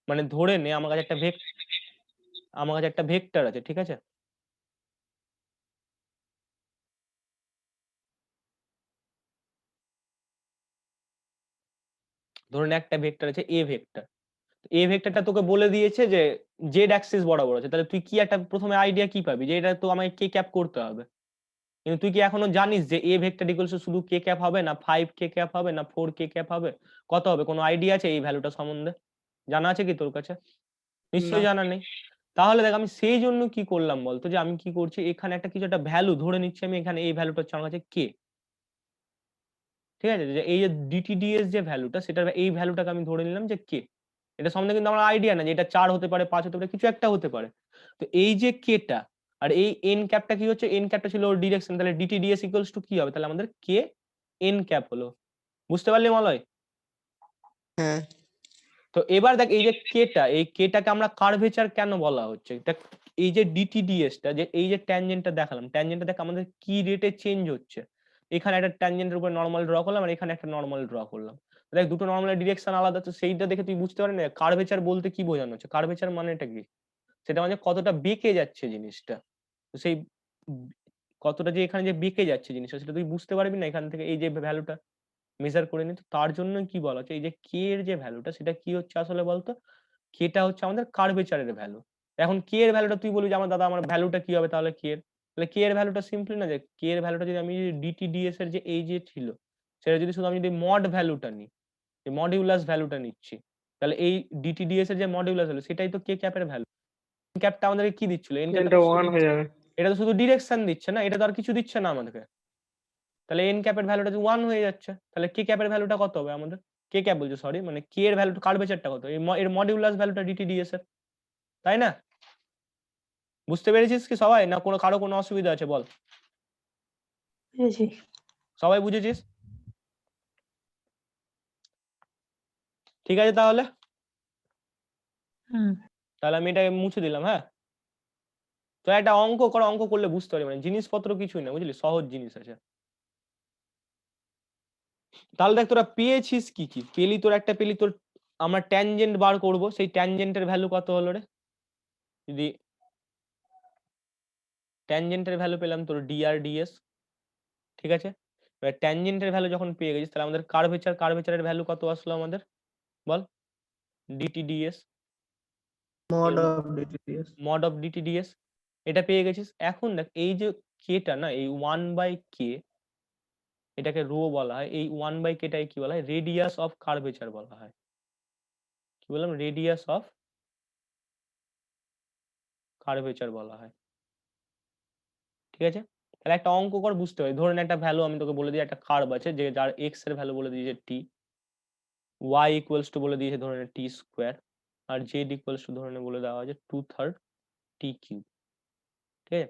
মানে ধরে নে আমার কাছে একটা ভেক্টর আছে, ঠিক আছে? ধরে নে একটা ভেক্টর আছে এ ভেক্টর। এ ভেক্টরটা তোকে বলে দিয়েছে যে জেড অ্যাক্সিস বরাবর আছে, তাহলে তুই কি একটা প্রথমে আইডিয়া কি পাবি? যে এটা তো আমাকে কে ক্যাপ করতে হবে। কিন্তু তুই কি এখনো জানিস যে এ ভেক্টর ইকুয়ালস শুধু কে ক্যাপ হবে না 5 কে ক্যাপ হবে না 4 কে ক্যাপ হবে? কত হবে? কোনো আইডিয়া আছে এই ভ্যালুটা সম্বন্ধে? জানা আছে কি তোর কাছে? নিশ্চয়ই না। জানা নেই। তাহলে দেখ আমি সেই জন্য কি করলাম বলতো, যে আমি কি করছি এখানে একটা কিছু একটা ভ্যালু ধরে নিচ্ছি, আমি এখানে এই ভ্যালুটা হচ্ছে আমার কাছে কে, ঠিক আছে? যে এই যে ডিটিডিএস যে ভ্যালুটা, সেটার এই ভ্যালুটাকে আমি ধরে নিলাম যে কে। এটা সম্বন্ধে কিন্তু আমার আইডিয়া না যে এটা 4 হতে পারে, 5 হতে পারে, কিছু একটা হতে পারে। তো এই যে কেটা আর এই এন ক্যাপটা কি হচ্ছে? এন ক্যাপটা ছিল ওর ডিরেকশন, তাহলে ডিটিডিএস ইকুয়ালস টু কি হবে? তাহলে আমাদের কে এন ক্যাপ হলো। বুঝতে পারলি মলয়? হ্যাঁ, তো এবার দেখ এই যে কেটা, এই কেটাকে আমরা কার্ভেচার কেন বলা হচ্ছে? দেখ এই যে ডিটিডিএস টা, যে এই যে ট্যানজেন্টটা দেখালাম, ট্যানজেন্টটা দেখ আমাদের কি রেটে চেঞ্জ হচ্ছে। এখানে একটা ট্যানজেন্টের উপর নরমাল ড্র করলাম, আর এখানে একটা নরমাল ড্র করলাম, দেখ দুটো নরমালের ডিরেকশন আলাদা। তো সেইটা দেখে তুই বুঝতে পারবি না কার্ভেচার বলতে কি বোঝানো হচ্ছে, কার্ভেচার মানেটা কি, সেটা মানে কতটা বেঁকে যাচ্ছে জিনিসটা। তো সেই কতটা যে এখানে যে বেঁকে যাচ্ছে জিনিসটা, সেটা তুই বুঝতে পারবি না এখান থেকে এই যে ভ্যালুটা মেজার করে নি। তো তার জন্য কি বলা হচ্ছে, এই যে কে এর যে ভ্যালুটা সেটা কি হচ্ছে আসলে বলতো? কেটা হচ্ছে আমাদের কার্ভেচারের ভ্যালু। এখন কে এর ভ্যালুটা তুই বলবি যে আমার দাদা আমার ভ্যালুটা কি হবে তাহলে কে এর, তাহলে কে এর ভ্যালুটা সিম্পলি না যে কে এর ভ্যালুটা যদি আমি ডিটি ডিএস এর যে এই যে ছিল সেটা যদি শুধু আমি যদি মড ভ্যালুটা নিই, এই মডিউলাস ভ্যালুটা নিচ্ছি, তাহলে এই ডিটি ডিএস এর যে মডিউলাস ভ্যালু সেটাই তো কে ক্যাপের ভ্যালু। ক্যাপটা আমাদেরকে কি দিচ্ছিল, এন এটা 1 হয়ে যাবে। এটা তো শুধু ডিরেকশন দিচ্ছে না, এটা তো আর কিছু দিচ্ছে না আমাদেরকে, তাহলে এন ক্যাপের ভ্যালুটা 1 হয়ে যাচ্ছে, তাহলে কে ক্যাপের ভ্যালুটা কত হবে আমাদের, কে ক্যাপ বলছে সরি মানে কে এর ভ্যালুটা কার্ভেচারটা কত, এর মডিউলাস ভ্যালুটা ডিটি ডিএস এর, তাই না? বুঝতে পেরেছিস কি সবাই, না কোনো কারো কোনো অসুবিধা আছে বল? বুঝেছি। সবাই বুঝেছিস? ঠিক আছে তাহলে হুম। তাহলে আমি এটাকে মুছে দিলাম। হ্যাঁ, তো একটা অঙ্ক কর, অঙ্ক করলে বুঝতে পারি, মানে জিনিসপত্র কিছুই না বুঝলি, সহজ জিনিস আছে। তাহলে দেখ তোরা পেয়েছিস কি কি পেলি, তোর একটা পেলি তোর আমরা ট্যানজেন্ট বার করব, সেই ট্যানজেন্টের ভ্যালু কত হলো রে, যদি ট্যানজেন্টের ভ্যালু পেলাম তোর ডিআর ডিএস, ঠিক আছে? এবার ট্যানজেন্টের ভ্যালু যখন পেয়ে গেছিস তাহলে আমাদের কার্ভেচারের ভ্যালু কত আসলো আমাদের বল, dt ds, mod of dtds mod of dt ds, এটা পেয়ে গেছিস। এখন দেখ এই যে কেটা না, এই 1/k এটাকে রো বলা হয়, এই 1/k টাকে কি বলা হয়, রেডিয়াস অফ কার্ভেচার বলা হয়। কি বললাম, রেডিয়াস অফ কার্ভেচার বলা হয়, ঠিক আছে? তাহলে একটা অঙ্ক কর বুঝতে হবে, ধরেন একটা ভ্যালু আমি তোকে বলে দিই, একটা কার্ভ আছে যে যার এক্স এর ভ্যালু বলে দিয়েছে টি, ওয়াই ইকুয়ালস টু বলে দিয়েছে ধরে টি স্কোয়ার, আর জেড ইকুয়ালস টু ধরে বলে দেওয়া আছে 2/3 টি কিউব, ঠিক আছে?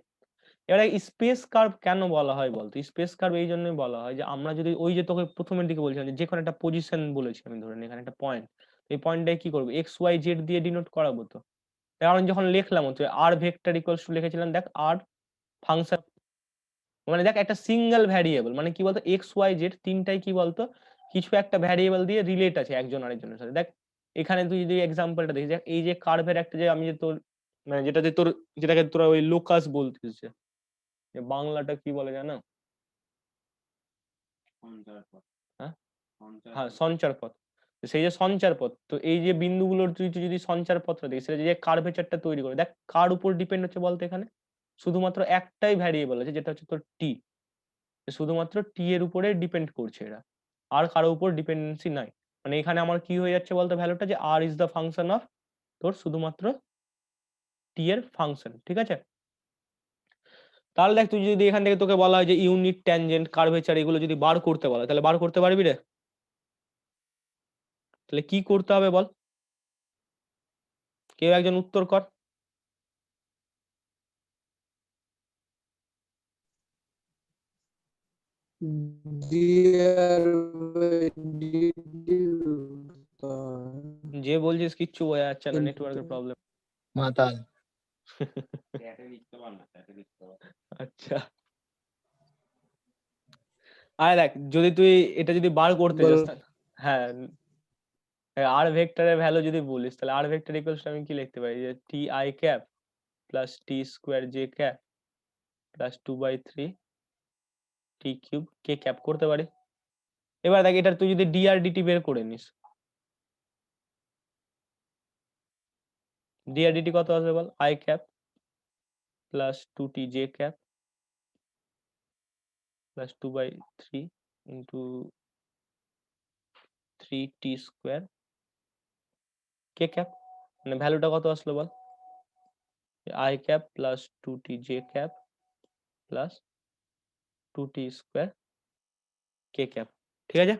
এবারে স্পেস কার্ভ কেন বলা হয় বলতো, স্পেস কার্ভ এই জন্যই বলা হয় যে আমরা যদি ওই যে তোকে প্রথমের দিকে বলছিলাম যে কোনো একটা পজিশন বলেছি আমি, ধরেন এখানে একটা পয়েন্ট, এই পয়েন্টটাকে কি করবো, এক্স ওয়াই জেড দিয়ে ডিনোট করাবো, তো কারণ যখন লিখলাম হচ্ছে আর ভেক্টর ইকুয়ালস টু লিখেছিলাম দেখ আর ফাংশন, মানে দেখ একটা সিঙ্গেল ভ্যারিয়েবল মানে কি বলতো, এক্স ওয়াই জেড তিনটাই কি বলতো কিছু একটা ভ্যারিয়েবল দিয়ে রিলেট আছে একজন আরেকজনের সাথে। দেখ এখানে তুই যদি এক্সাম্পলটা দেখিস, দেখ এই যে কার্ভের একটা যে আমি যে তোর মানে যেটা যে তোর যেটাকে তোরা ওই লোকাস বলতিস, যে বাংলাটা কি বলে জানো, হ্যাঁ হ্যাঁ সঞ্চার পথ, তো সেই যে সঞ্চার পথ, তো এই যে বিন্দুগুলোর তুই যদি সঞ্চার পথটা দেখিস সেটা যে কার্ভেচারটা তৈরি করে, দেখ কার উপর ডিপেন্ড হচ্ছে বলতো, এখানে শুধুমাত্র একটাই ভ্যারিয়েবল আছে যেটা হচ্ছে তোর টি, শুধুমাত্র টি এর উপরে ডিপেন্ড করছে এরা, আর কারো উপর ডিপেন্ডেন্সি নাই। মানে এখানে আমার কি হয়ে যাচ্ছে বলতো ভ্যালুটা, যে আর ইজ দ্য ফাংশন অফ তোর শুধুমাত্র টি এর ফাংশন, ঠিক আছে? তাহলে দেখ তুই যদি এখান থেকে তোকে বলা হয় যে ইউনিট ট্যানজেন্ট কার্ভেচার এগুলো যদি বার করতে বলা হয়, তাহলে বার করতে পারবি রে? তাহলে কি করতে হবে বল, কেউ একজন উত্তর কর। dr dt যে বলছিস কিচ্ছু বোঝা যাচ্ছে না, নেটওয়ার্কের প্রবলেম। মাতাল। আচ্ছা আরে দেখ যদি তুই এটা যদি বার করতে বল। চাস হ্যাঁ, আর ভেক্টরের ভ্যালু যদি বলিস তাহলে আর ভেক্টর ইকুয়ালস আমি কি লিখতে পারি, যে T I cap plus T square J cap plus 2/3 T cube K cap করতে পারি। এবার দেখ এটা তুই যদি ডিআর ডিটি বের করে নিস, ডিআর ডিটি কত আসবে বল, i cap plus 2t j cap plus 2/3 into 3t square k cap, মানে ভ্যালুটা কত আসলো বল, i cap plus 2t j cap plus 2t square k cap, ঠিক আছে?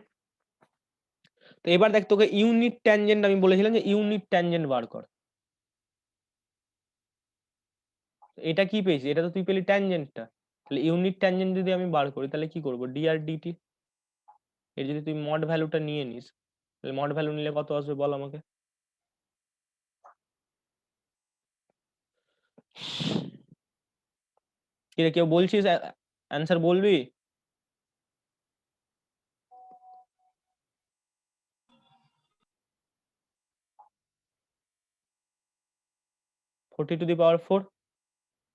তো এবার দেখ তোকে ইউনিট ট্যানজেন্ট আমি বলেছিলাম যে ইউনিট ট্যানজেন্ট বার কর, এটা কি পেয়েছি, এটা তো তুই পেলি ট্যানজেন্টটা, তাহলে ইউনিট ট্যানজেন্ট যদি আমি বার করি তাহলে কি করব, ডিআর ডিটি, এর যদি তুই মড ভ্যালুটা নিয়ে নিস তাহলে মড ভ্যালু নিলে কত আসবে বল আমাকে, কি রে কেউ বলছিস অ্যান্সার বলবি? (40⁴)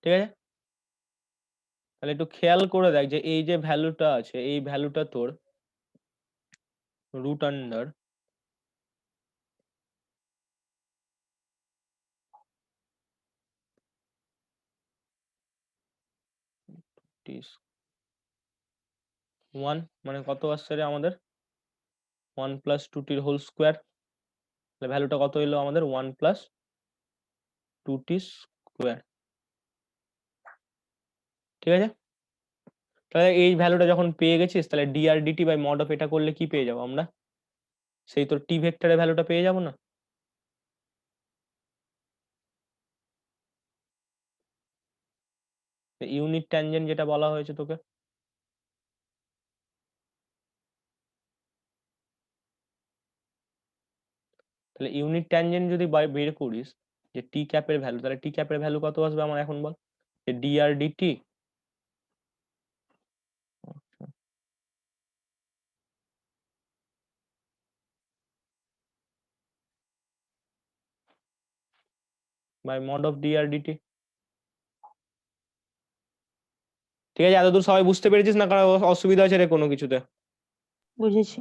ঠিক আছে? তাহলে একটু খেয়াল করে দেখ যে এই যে ভ্যালুটা আছে এই ভ্যালুটা তোর রুট আন্ডার 2t 1 মানে কত আসছে রে আমাদের 1 প্লাস 2t এর হোল স্কোয়ার, তাহলে ভ্যালুটা কত এলো আমাদের 1 প্লাস 2t স্কোয়ার। ঠিক আছে, তাহলে এই ভ্যালুটা যখন পেয়ে গেছিস তাহলে dr dt by mod of এটা করলে কি পেয়ে যাবো আমরা, সেই তোর টি ভেক্টরের ভ্যালুটা পেয়ে যাবো না? ইউনিট ট্যানজেন্ট যেটা বলা হয়েছে তোকে, তাহলে ইউনিট ট্যানজেন্ট যদি বের করিস যে টি ক্যাপের ভ্যালু, তাহলে টি ক্যাপের ভ্যালু কত আসবে আমার এখন বল, যে dr dt by mod of dr dt। ঠিক আছে, এতদূর সবাই বুঝতে পেরেছিস না? কারো অসুবিধা আছে রে কোনো কিছুতে? বুঝেছি।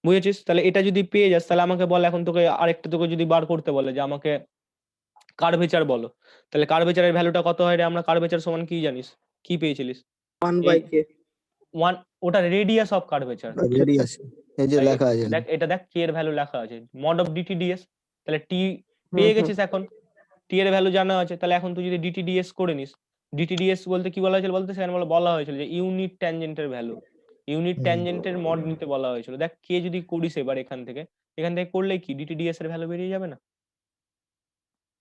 বুঝেছিস? তাহলে এটা যদি পেয়ে যাস তাহলে আমাকে বল, এখন তোকে আরেকটা তোকে যদি বার করতে বলে যে আমাকে কার্ভেচার বলো, তাহলে কার্ভেচারের ভ্যালুটা কত হয় রে? আমরা কার্ভেচার সমান কি জানিস, কি পেয়েছিলিস? 1/k 1, ওটা রেডিয়াস অফ কার্ভেচার। রেডিয়াস এই যে লেখা আছে দেখ এটা দেখ কে এর ভ্যালু লেখা আছে মড অফ ডিটি ডিএস, তাহলে টি হুম, পেয়ে হুম। গেছিস, এখন টি এর ভ্যালু জানা আছে, তাহলে এখন তুই যদি ডিটি ডিএস করে নিস, ডিটি ডিএস বলতে কি বলা হয়েছিল বলতে, সেখানে বলা হয়েছিল যে ইউনিট ট্যানজেন্টের ভ্যালু, ইউনিট ট্যানজেন্টের মড নিতে বলা হয়েছিল। দেখ কে যদি করিস এবার এখান থেকে করলেই কি ডিটি ডিএস এর ভ্যালু বেরিয়ে যাবে না?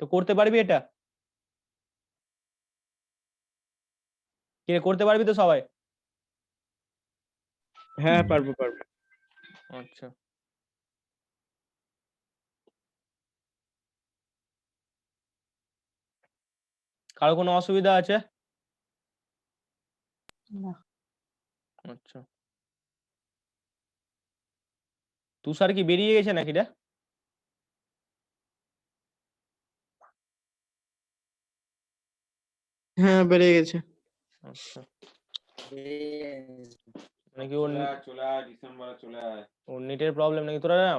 তো করতে পারবি এটা? কে করতে পারবি তো সবাই? হ্যাঁ পারবো পারবো। আচ্ছা, কারো কোনো অসুবিধা আছে? না। আচ্ছা, তুষার কি বেরিয়ে গেছে নাকি রে? হ্যাঁ বেরিয়ে গেছে। আচ্ছা, নাকি ওর চলে আয় ডিসেম্বরে চলে আয়। ওর নেটের প্রবলেম নাকি? তোরা না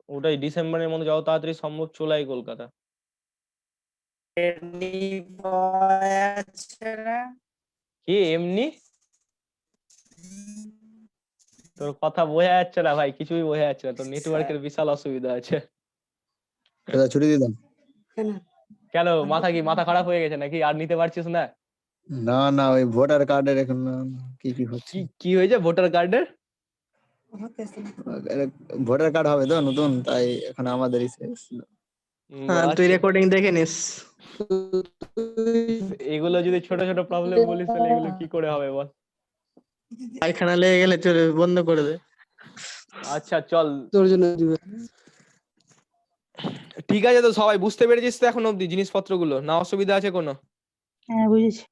ওটাই ডিসেম্বরের মধ্যে যত তাড়াতাড়ি সম্ভব চলে আয় কলকাতা। কি এমনি? তোর কথা বোঝা যাচ্ছে না ভাই, কিছুই বোঝা যাচ্ছে না, তোর নেটওয়ার্কের বিশাল অসুবিধা আছে। এটা ছুটি দিলাম। কেন মাথা খারাপ হয়ে গেছে নাকি, আর নিতে পারছিস না? না না ওই ভোটার কার্ডের এখন কি কি হচ্ছে, কি হয়েছে ভোটার কার্ডের? ভোটার কার্ড হবে তো নতুন, তাই এখন আমাদেরই শেষ। হ্যাঁ তুই রেকর্ডিং দেখে নিস। এগুলো যদি ছোট ছোট প্রবলেম বলিস তাহলে এগুলো কি করে হবে বল? পায়খানা লেগে গেলে চলে বন্ধ করে দে। আচ্ছা চল, তোর জন্য দিবে। ঠিক আছে, তো সবাই বুঝতে পেরেছিস তো এখন অব্দি জিনিসপত্রগুলো, না অসুবিধা আছে কোনো? হ্যাঁ বুঝেছি।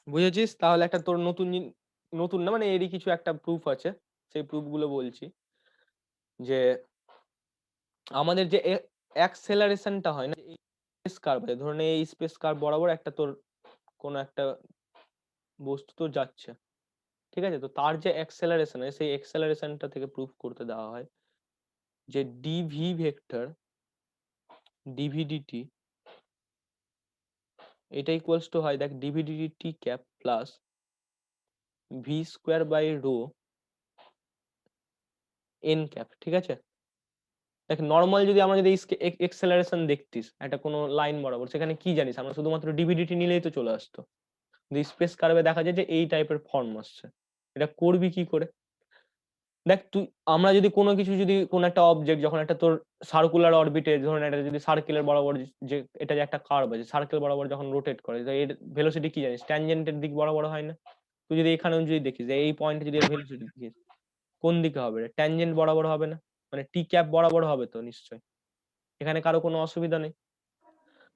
বুঝেছিস? তাহলে একটা তোর নতুন না মানে এরই কিছু একটা প্রুফ আছে, সেই প্রুফ গুলো বলছি। যে আমাদের যে অ্যাক্সেলারেশনটা হয় না, স্পেস কার্ভ, ধরুন এই স্পেস কার্ভ বরাবর একটা তোর কোন একটা বস্তু তো যাচ্ছে, ঠিক আছে, তো তার যে অ্যাক্সেলারেশন হয় সেই অ্যাক্সেলারেশনটা থেকে প্রুফ করতে দেওয়া হয় যে ডিভি ভেক্টর ডিভিডিটি এটা ইকুয়ালস টু হয়, দেখ dvdt t cap plus v square by rho n cap. ঠিক আছে, দেখ নর্মাল যদি আমরা যদি এক্সেলারেশন দেখতিস একটা কোনো লাইন বরাবর, সেখানে কি জানিস আমরা শুধুমাত্র ডিভিডিটি নিলেই তো চলে আসতো। স্পেস কার্ভে দেখা যায় যে এই টাইপের ফর্ম আসছে, এটা করবি কি করে? দেখ তুই আমরা যদি কোনো কিছু যদি কোন একটা অবজেক্ট যখন একটা তোর সার্কুলার অরবিটে, ধরুন এটা যদি সার্কেলের বরাবর, যে এটা যে একটা কার্ভ আছে সার্কেল বরাবর যখন রোটেট করে, তো এর ভেলোসিটি কি জানিস ট্যানজেন্টের দিক বরাবর হয় না? তুই যদি এখানেও যদি দেখিস যে এই পয়েন্টে যদি এর ভেলোসিটি দেখিস কোন দিকে হবে, ট্যানজেন্ট বরাবর হবে না, মানে টি ক্যাপ বরাবর হবে তো নিশ্চয়ই, এখানে কারো কোনো অসুবিধা নেই।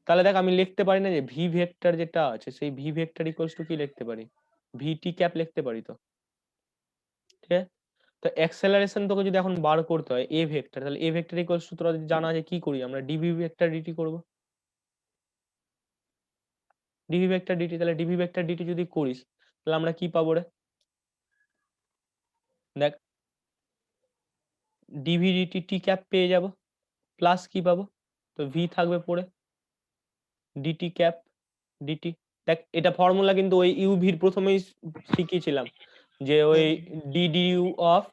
তাহলে দেখ আমি লিখতে পারি না যে ভি ভেক্টর যেটা আছে সেই ভি ভেক্টর ইকুয়ালস টু কি লিখতে পারি, ভি টি ক্যাপ লিখতে পারি তো, ঠিক আছে? তো অ্যাক্সেলারেশন তোকে যদি এখন বার করতে হয় এ ভেক্টর, তাহলে এ ভেক্টর ইকুয়ালস টু তোরা যদি জানা আছে কি করি আমরা, ডিভি ভেক্টর ডিটি করব, ডিভি ভেক্টর ডিটি, তাহলে ডিভি ভেক্টর ডিটি যদি করিস তাহলে আমরা কি পাবো রে? দেখ ডিভি ডিটি টি ক্যাপ পেয়ে যাব, প্লাস কি পাবো, তো ভি থাকবে পড়ে ডিটি ক্যাপ ডিটি, দেখ এটা ফর্মুলা কিন্তু ওই ইউভির প্রথমেই শিখিয়েছিলাম, যে ওই ddu of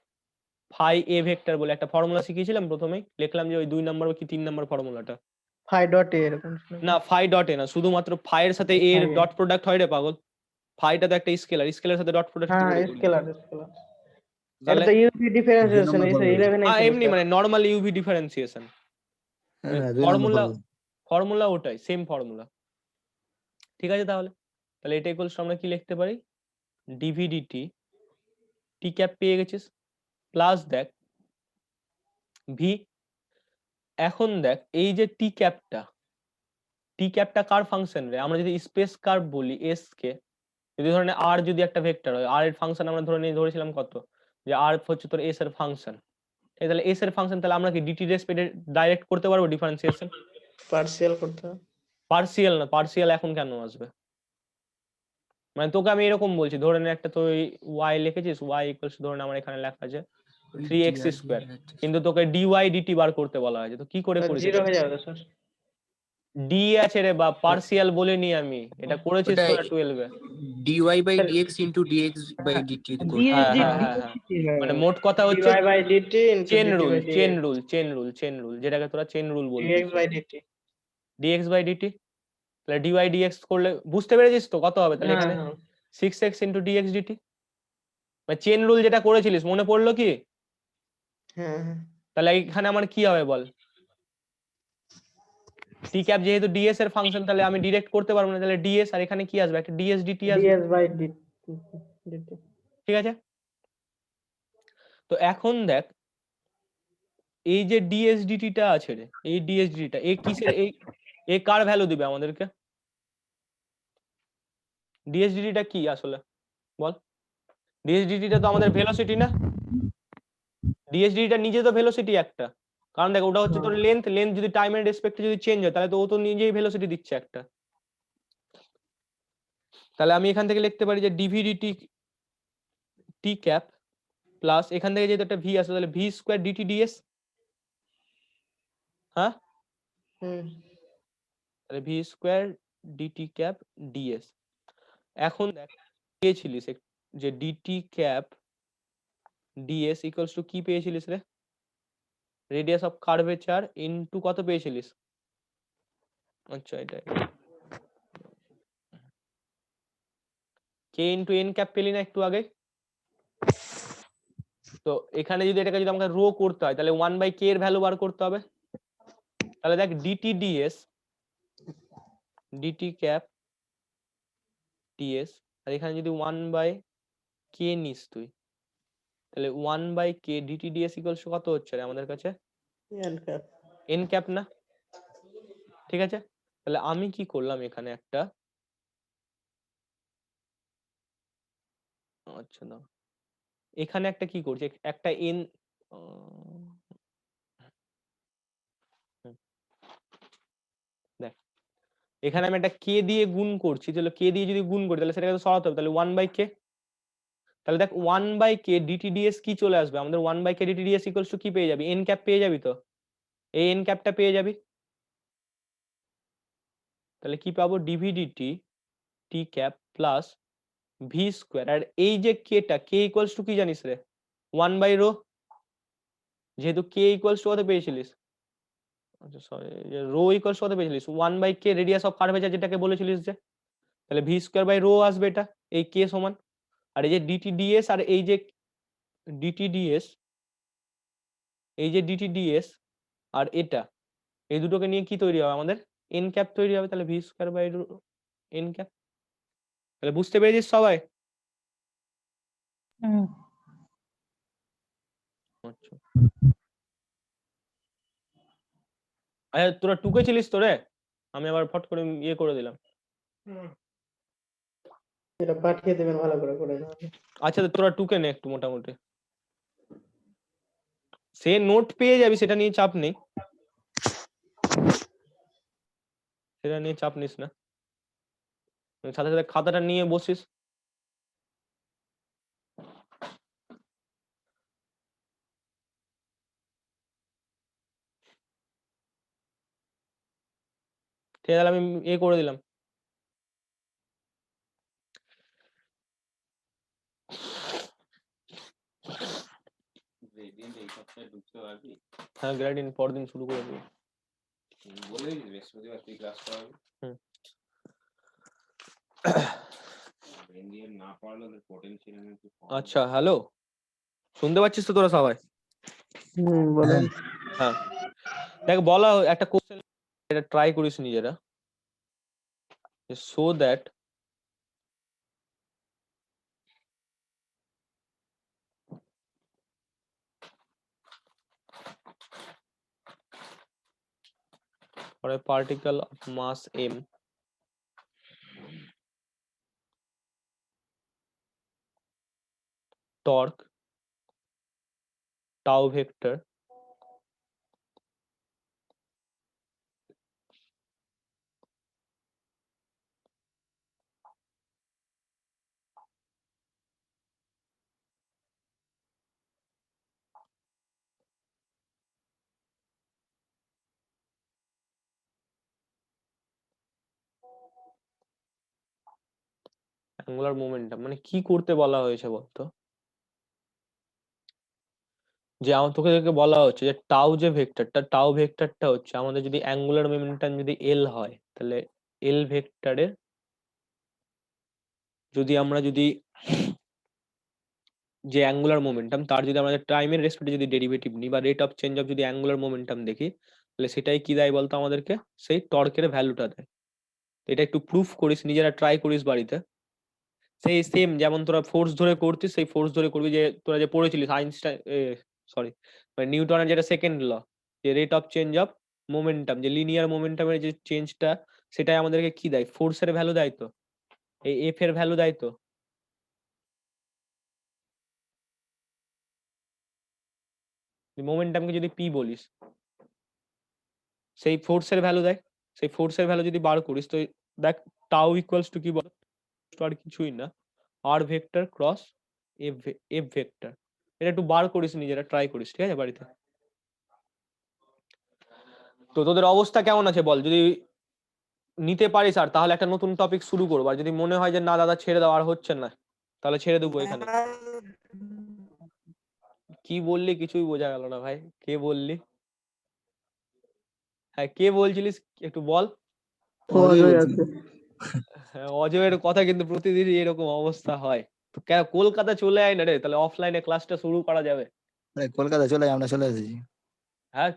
phi A vector বলে একটা ফর্মুলা শিখিয়েছিলাম, প্রথমেই লিখলাম যে ওই 2 নম্বর কি 3 নম্বর ফর্মুলাটা। ফাই ডট এ এরকম ছিল। না ফাই ডট এ না, শুধুমাত্র ফাই এর সাথে এ এর Phi A। ডট প্রোডাক্ট হয় রে পাগল। ফাইটা তো একটা স্কেলার, স্কেলারের সাথে ডট প্রোডাক্ট কি হ্যাঁ করে করবি? Scalar scalar. এটা তাহলে তো ইউভি ডিফারেন্সিয়েশন নম্বর এই ফর্মুলা। 11 এ ছিল এমনি স্যার। মানে নর্মাল ইউভি ডিফারেন্সিয়েশন হ্যাঁ 2 নম্বর ফর্মুলা, ফর্মুলা। ফর্মুলা ওটাই সেম ফর্মুলা। ঠিক আছে, তাহলে তাহলে এটা ইকুয়ালস আমরা কি লিখতে পারি, ডিভিডিটি টি ক্যাপ পেয়ে গেছিস, প্লাস দেখ ভি। এখন দেখ এই যে টি ক্যাপটা কার ফাংশন রে? আমরা যদি স্পেস কার্ভ বলি এস কে, যদি ধরে আর যদি একটা ভেক্টর হয়, আর এর ফাংশন আমরা ধরেছিলাম কত, যে আর হচ্ছে তোর এস এর ফাংশন। তাহলে এস এর ফাংশন, তাহলে আমরা কি ডিটি রেসপেক্টে ডাইরেক্ট করতে পারবো ডিফারেন্সিয়েশন? পার্সিয়াল করতে হবে। পার্সিয়াল না, পার্সিয়াল এখন কেন আসবে? মানে তোকে আমি এরকম বলছি, ধরে নে একটা তুই ওয়াই লিখেছিস, ওয়াই ইকুয়ালস ধরে নে আমার এখানে লেখা আছে 3x স্কয়ার, কিন্তু তোকে ডিওয়াই ডিটি বার করতে বলা হয়েছে, তো কি করে করিস? জিরো হয়ে যাবে স্যার। ডি আছে রে বা পার্সিয়াল বলিনি আমি, এটা করেছিস ওটা তোরা 12 এ। dy by dx into dx by dt করতে হ্যাঁ হবে। হ্যাঁ হ্যাঁ হ্যাঁ, মানে মোট কথা হচ্ছে ডিভাই by dt into chain dt rule, by chain rule, chain rule, chain rule, যেটাকে তোরা চেন রুল বলছিস, dx by dt. Dx by dt. তাহলে ডিওয়াই ডিএক্স করলে বুঝতে পেরেছিস তো কত হবে? তাহলে হ্যাঁ এখানে হ্যাঁ 6x ইন্টু ডিএক্স ডিটি, মানে চেন রুল যেটা করেছিলিস মনে পড়লো কি? হ্যাঁ হ্যাঁ। তাহলে এখানে আমার কি হবে বল? টি ক্যাপ যেহেতু ডিএস এর ফাংশন, তাহলে আমি ডিরেক্ট করতে পারবো না, তাহলে ডিএস আর এখানে কি আসবে? একটা ডিএস ডিটি আসবে। Ds by dt. ঠিক আছে, তো এখন দেখ এই যে ডিএস ডিটিটা আছে রে, এই ডিএস ডিটিটা এই কিসের, এই কার ভ্যালু দিবে আমাদেরকে? ডিএস ডিটিটা কি আসলে বল? ডিএস ডিটিটা তো আমাদের ভেলোসিটি না? ডিএস ডিটিটা নিজে তো ভেলোসিটি একটা, কারণ দেখ ওটা হচ্ছে তোর লেন্থ, লেন্থ যদি টাইমের রেসপেক্টে যদি চেঞ্জ হয়, তাহলে তো ও তো নিজেই ভেলোসিটি দিচ্ছে একটা। তাহলে আমি এখান থেকে লিখতে পারি যে ডিভিডিটি টি ক্যাপ প্লাস এখান থেকে যেহেতু একটা ভি আসবে, তাহলে ভি স্কোয়ার ডিটি ডিএস। হ্যাঁ, হুম। তাহলে v square dt cap ds. এখন দেখ পেয়েছিলিস যে dt cap ds equals to কি পেয়েছিলিস রে? রেডিয়াস অফ কার্ভেচার ইনটু কত পেয়েছিলিস? আচ্ছা এটাই কে ইনটু এন ক্যাপ পেলি না একটু আগে? তো এখানে যদি এটাকে যদি আমাকে রো করতে হয়, তাহলে 1/k এর ভ্যালু বার করতে হবে। তাহলে দেখ dt ds, dt cap ds, আর এখানে যদি 1/k নিস তুই, তাহলে 1/k ডিটি ডিএস ইকুয়ালস কত হচ্ছে রে আমাদের কাছে? N cap. এন ক্যাপ না? ঠিক আছে, তাহলে আমি কি করলাম এখানে একটা, আচ্ছা না এখানে একটা কি করছি, একটা এন, দেখ এখানে আমি একটা কে দিয়ে গুণ করছি, তাহলে কে দিয়ে যদি গুণ করি তাহলে সেটাকে তো সরাতে হবে, তাহলে 1/k। তাহলে দেখ 1/k ডিটি ডিএস কি চলে আসবে আমাদের? 1/k DT DS equals to কি পেয়ে যাবি? এন ক্যাপ পেয়ে যাবি তো, এই এন ক্যাপটা পেয়ে যাবি। তাহলে কি পাবো? ডিভিডিটি t cap plus v square, আর এই যে কেটা, কে ইকুয়ালস টু কি জানিস রে? 1/ρ, যেহেতু কে ইকুয়ালস টু কত পেয়েছিলিস, আচ্ছা সরি রো ইকুয়ালস কত পেয়েছিলিস? 1/k রেডিয়াস অফ কার্ভেচার যেটাকে বলেছিলিস যে, তাহলে ভি স্কোয়ার বাই রো আসবে এটা, এই কে সমান, আর এই যে ডিটি ডিএস আর এই যে ডিটি ডিএস, এই যে ডিটি ডিএস আর এটা, এই দুটোকে নিয়ে কি তৈরি হবে আমাদের? এন ক্যাপ তৈরি হবে, তাহলে v square by n cap. তাহলে বুঝতে পেরেছিস সবাই? হুম। আচ্ছা আচ্ছা তোরা টুকে ছিলিস তো রে? আমি আবার ফট করে ইয়ে করে দিলাম। এটা পাঠিয়ে দেবেন ভালো করে করে না। আচ্ছা তো তোরা টুকে নে একটু মোটামুটি, সে নোট পেয়ে যাবি, সেটা নিয়ে চাপ নেই, সেটা নিয়ে চাপ নিস না, সাথে সাথে খাতাটা নিয়ে বসিস। ঠিক আছে, তাহলে আমি এ করে দিলাম। ঢুকতে পারবি? হ্যাঁ গ্রেডিয়েন্ট পরের দিন শুরু করে দেবো। বলে দিস বৃহস্পতিবার তুই ক্লাস করাবি। হুম। ইন্ডিয়ান না পড়ালে ওদের পোটেনশিয়াল একটু কম। আচ্ছা হ্যালো, শুনতে পাচ্ছিস তো তোরা সবাই? বলেন। হ্যাঁ দেখ বলা একটা কোশ্চেন, এটা ট্রাই করিস নিজেরা, so that for a particle of mass m, torque tau vector angular momentum, মানে কি করতে বলা হয়েছে বলতো? যে আমার তোকে বলা হচ্ছে যে টাউ যে ভেক্টরটা, টাউ ভেক্টরটা হচ্ছে আমাদের যদি অ্যাঙ্গুলার মোমেন্টাম যদি এল হয়, তাহলে এল ভেক্টরের যদি আমরা যদি যে অ্যাঙ্গুলার মোমেন্টাম তার যদি আমাদের টাইমের রেসপেক্টে যদি ডেরিভেটিভ নিই বা রেট অফ চেঞ্জ অফ যদি অ্যাঙ্গুলার মোমেন্টাম দেখি, তাহলে সেটাই কি দেয় বলতো আমাদেরকে? সেই টর্কের ভ্যালুটা দেয়। এটা একটু প্রুফ করিস, নিজেরা ট্রাই করিস বাড়িতে। সেই সেম যেমন তোরা ফোর্স ধরে করতিস, সেই ফোর্স ধরে করবি, যে তোরা যে পড়েছিলিস আইনস্টাইন, সরি মানে নিউটনের যেটা সেকেন্ড ল, যে rate of change of momentum, যে লিনিয়ার মোমেন্টামের যে চেঞ্জটা, সেটাই আমাদেরকে কি দেয়? ফোর্সের ভ্যালু দেয় তো, এই এফ এর ভ্যালু দেয় তো। মোমেন্টামকে যদি পি বলিস, সেই ফোর্সের ভ্যালু দেয়। সেই ফোর্সের ভ্যালু যদি বার করিস তো দেখ টাউ ইকুয়ালস টু কি বল, আর কিছুই না, r vector cross f f vector. এটা একটু বার করিস, নিজেরা ট্রাই করিস, ঠিক আছে বাড়িতে। তো তোদের অবস্থা কেমন আছে বল, যদি নিতে পারিস আর তাহলে একটা নতুন টপিক শুরু করবো, আর যদি মনে হয় যে না দাদা ছেড়ে দাও আর হচ্ছে না, তাহলে ছেড়ে দেবো এখানে। কি বললি কিছুই বোঝা গেল না ভাই, কে বললি? হ্যাঁ কে বলছিলিস একটু বল। অজয় আছে। হ্যাঁ অজয়ের কথা, কিন্তু প্রতিদিনই এরকম অবস্থা হয়। তো কেন কলকাতা চলে আয় না রে, তাহলে অফলাইনে ক্লাসটা শুরু করা যাবে। কলকাতা চলে আয়, আমরা চলে এসেছি। হ্যাঁ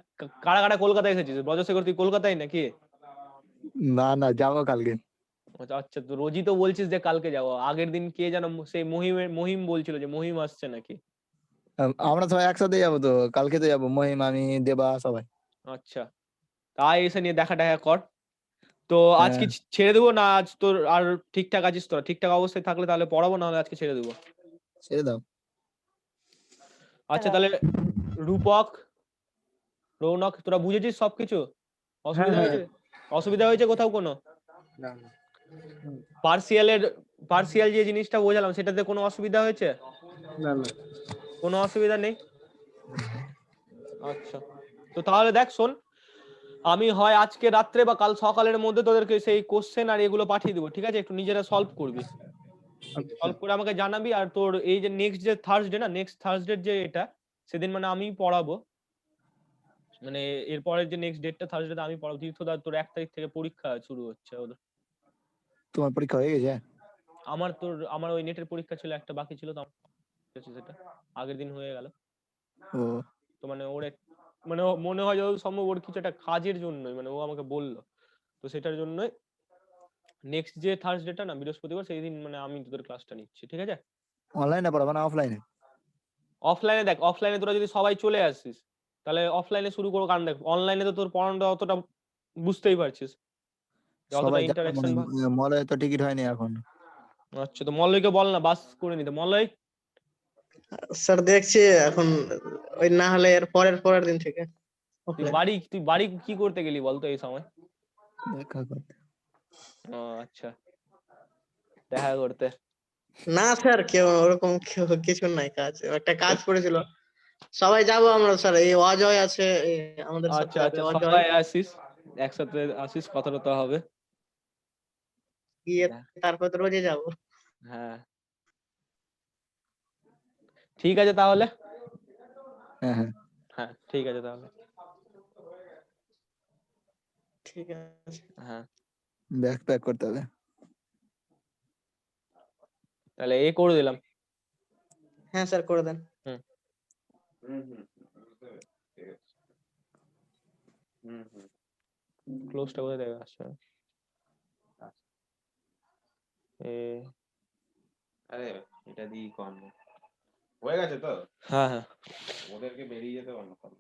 কারা কারা কলকাতায় এসেছিস? ব্রজশেখর তুই কলকাতায় নাকি? না না, যাবো কালকে। আচ্ছা তো রোজই তো বলছিস যে কালকে যাবো, আগের দিন কে যেন সেই মহিম বলছিল যে মহিম আসছে নাকি। আমরা সবাই একসাথে যাবো তো, কালকে তো যাবো, মহিম, আমি, দেবা, সবাই। আচ্ছা তাই এসে নিয়ে দেখা টাকা কর। তো আজ কি হ্যাঁ। ছেড়ে দেবো না, আজ তোর আর ঠিকঠাক আছিস তোরা? ঠিকঠাক অবস্থায় থাকলে তাহলে পড়াবো, না হলে আজকে ছেড়ে দেবো। ছেড়ে দাও। আচ্ছা তাহলে রূপক, রৌনক, তোরা বুঝেছিস সবকিছু? অসুবিধা হয়েছে? অসুবিধা হয়েছে কোথাও কোনো? না না পার্সিয়াল যে জিনিসটা বোঝালাম সেটাতে কোনো অসুবিধা হয়েছে? না না। কোনো অসুবিধা নেই। আচ্ছা তো তাহলে দেখ শোন, আমি হয় আজকে রাত্রে বা কাল সকালের মধ্যে তোদেরকে সেই কোশ্চেন আর এগুলো পাঠিয়ে দেবো, ঠিক আছে? একটু নিজেরা সলভ করবি, সলভ করে আমাকে জানাবি। আর তোর এই যে নেক্সট যে থার্সডে না, নেক্সট থার্সডে যে এটা, সেদিন মানে আমি পড়াবো, মানে এরপরের যে নেক্সট ডেটটা থার্সডে আমি পড়াবো। তীর্থদা তোর 1 তারিখ থেকে পরীক্ষা শুরু হচ্ছে ওদের। তোমার পরীক্ষা হয়ে গেছে? আমার ওই নেটের পরীক্ষা ছিল, একটা বাকি ছিল, তো সেটা আগের দিন হয়ে গেল। ও তো মানে ওর মানে মনে হয় যত সম্ভব ওর কিছু একটা কাজের জন্যই, মানে ও আমাকে বললো, তো সেটার জন্যই নেক্সট যে থার্সডেটা না, বৃহস্পতিবার, সেই দিন মানে আমি তোদের ক্লাসটা নিচ্ছি, ঠিক আছে? অনলাইনে পড়াবো না অফলাইনে? অফলাইনে দেখ, অফলাইনে তোরা যদি সবাই চলে আসিস তাহলে অফলাইনে শুরু করো, কারণ দেখ অনলাইনে তো তোর পড়ানোটা অতটা বুঝতেই পারছিস, যে অতটা সবাই যাবো ইন্টারাকশন। মলে তো টিকিট হয়নি এখন। আচ্ছা তো মলয়কে বল না বাস করে নিতে। মলয় স্যার দেখছি এখন, ওই না হলে এর পরের পরের দিন থেকে offline। তুই বাড়ি কি করতে গেলি বলতো এই সময়? দেখা করতে। ও আচ্ছা, দেখা করতে। না স্যার, কেউ ওরকম কিছু নাই, কাজ একটা কাজ পড়েছিল। সবাই যাবো আমরা স্যার, এই অজয় আছে, এই আমাদের সাথে আচ্ছা যাবে আচ্ছা অজয়, সবাই আসিস, একসাথে আসিস, কথা টথা হবে। গিয়ে তারপর তো রোজে যাবো। হ্যাঁ ঠিক আছে তাহলে। হ্যাঁ হ্যাঁ। হ্যাঁ ঠিক আছে তাহলে। ঠিক আছে। হ্যাঁ ব্যাগ প্যাক করতে হবে। তাহলে এ করে দিলাম। হ্যাঁ স্যার করে দেন। হুম বুঝতে পেরেছি, ঠিক আছে। ক্লোজটা কোথায় দেখা আসছে? এ আরে এটা দিয়েই কম হয়ে গেছে তো, হ্যাঁ হ্যাঁ ওদেরকে বেরিয়ে যেতে অন্য কথা।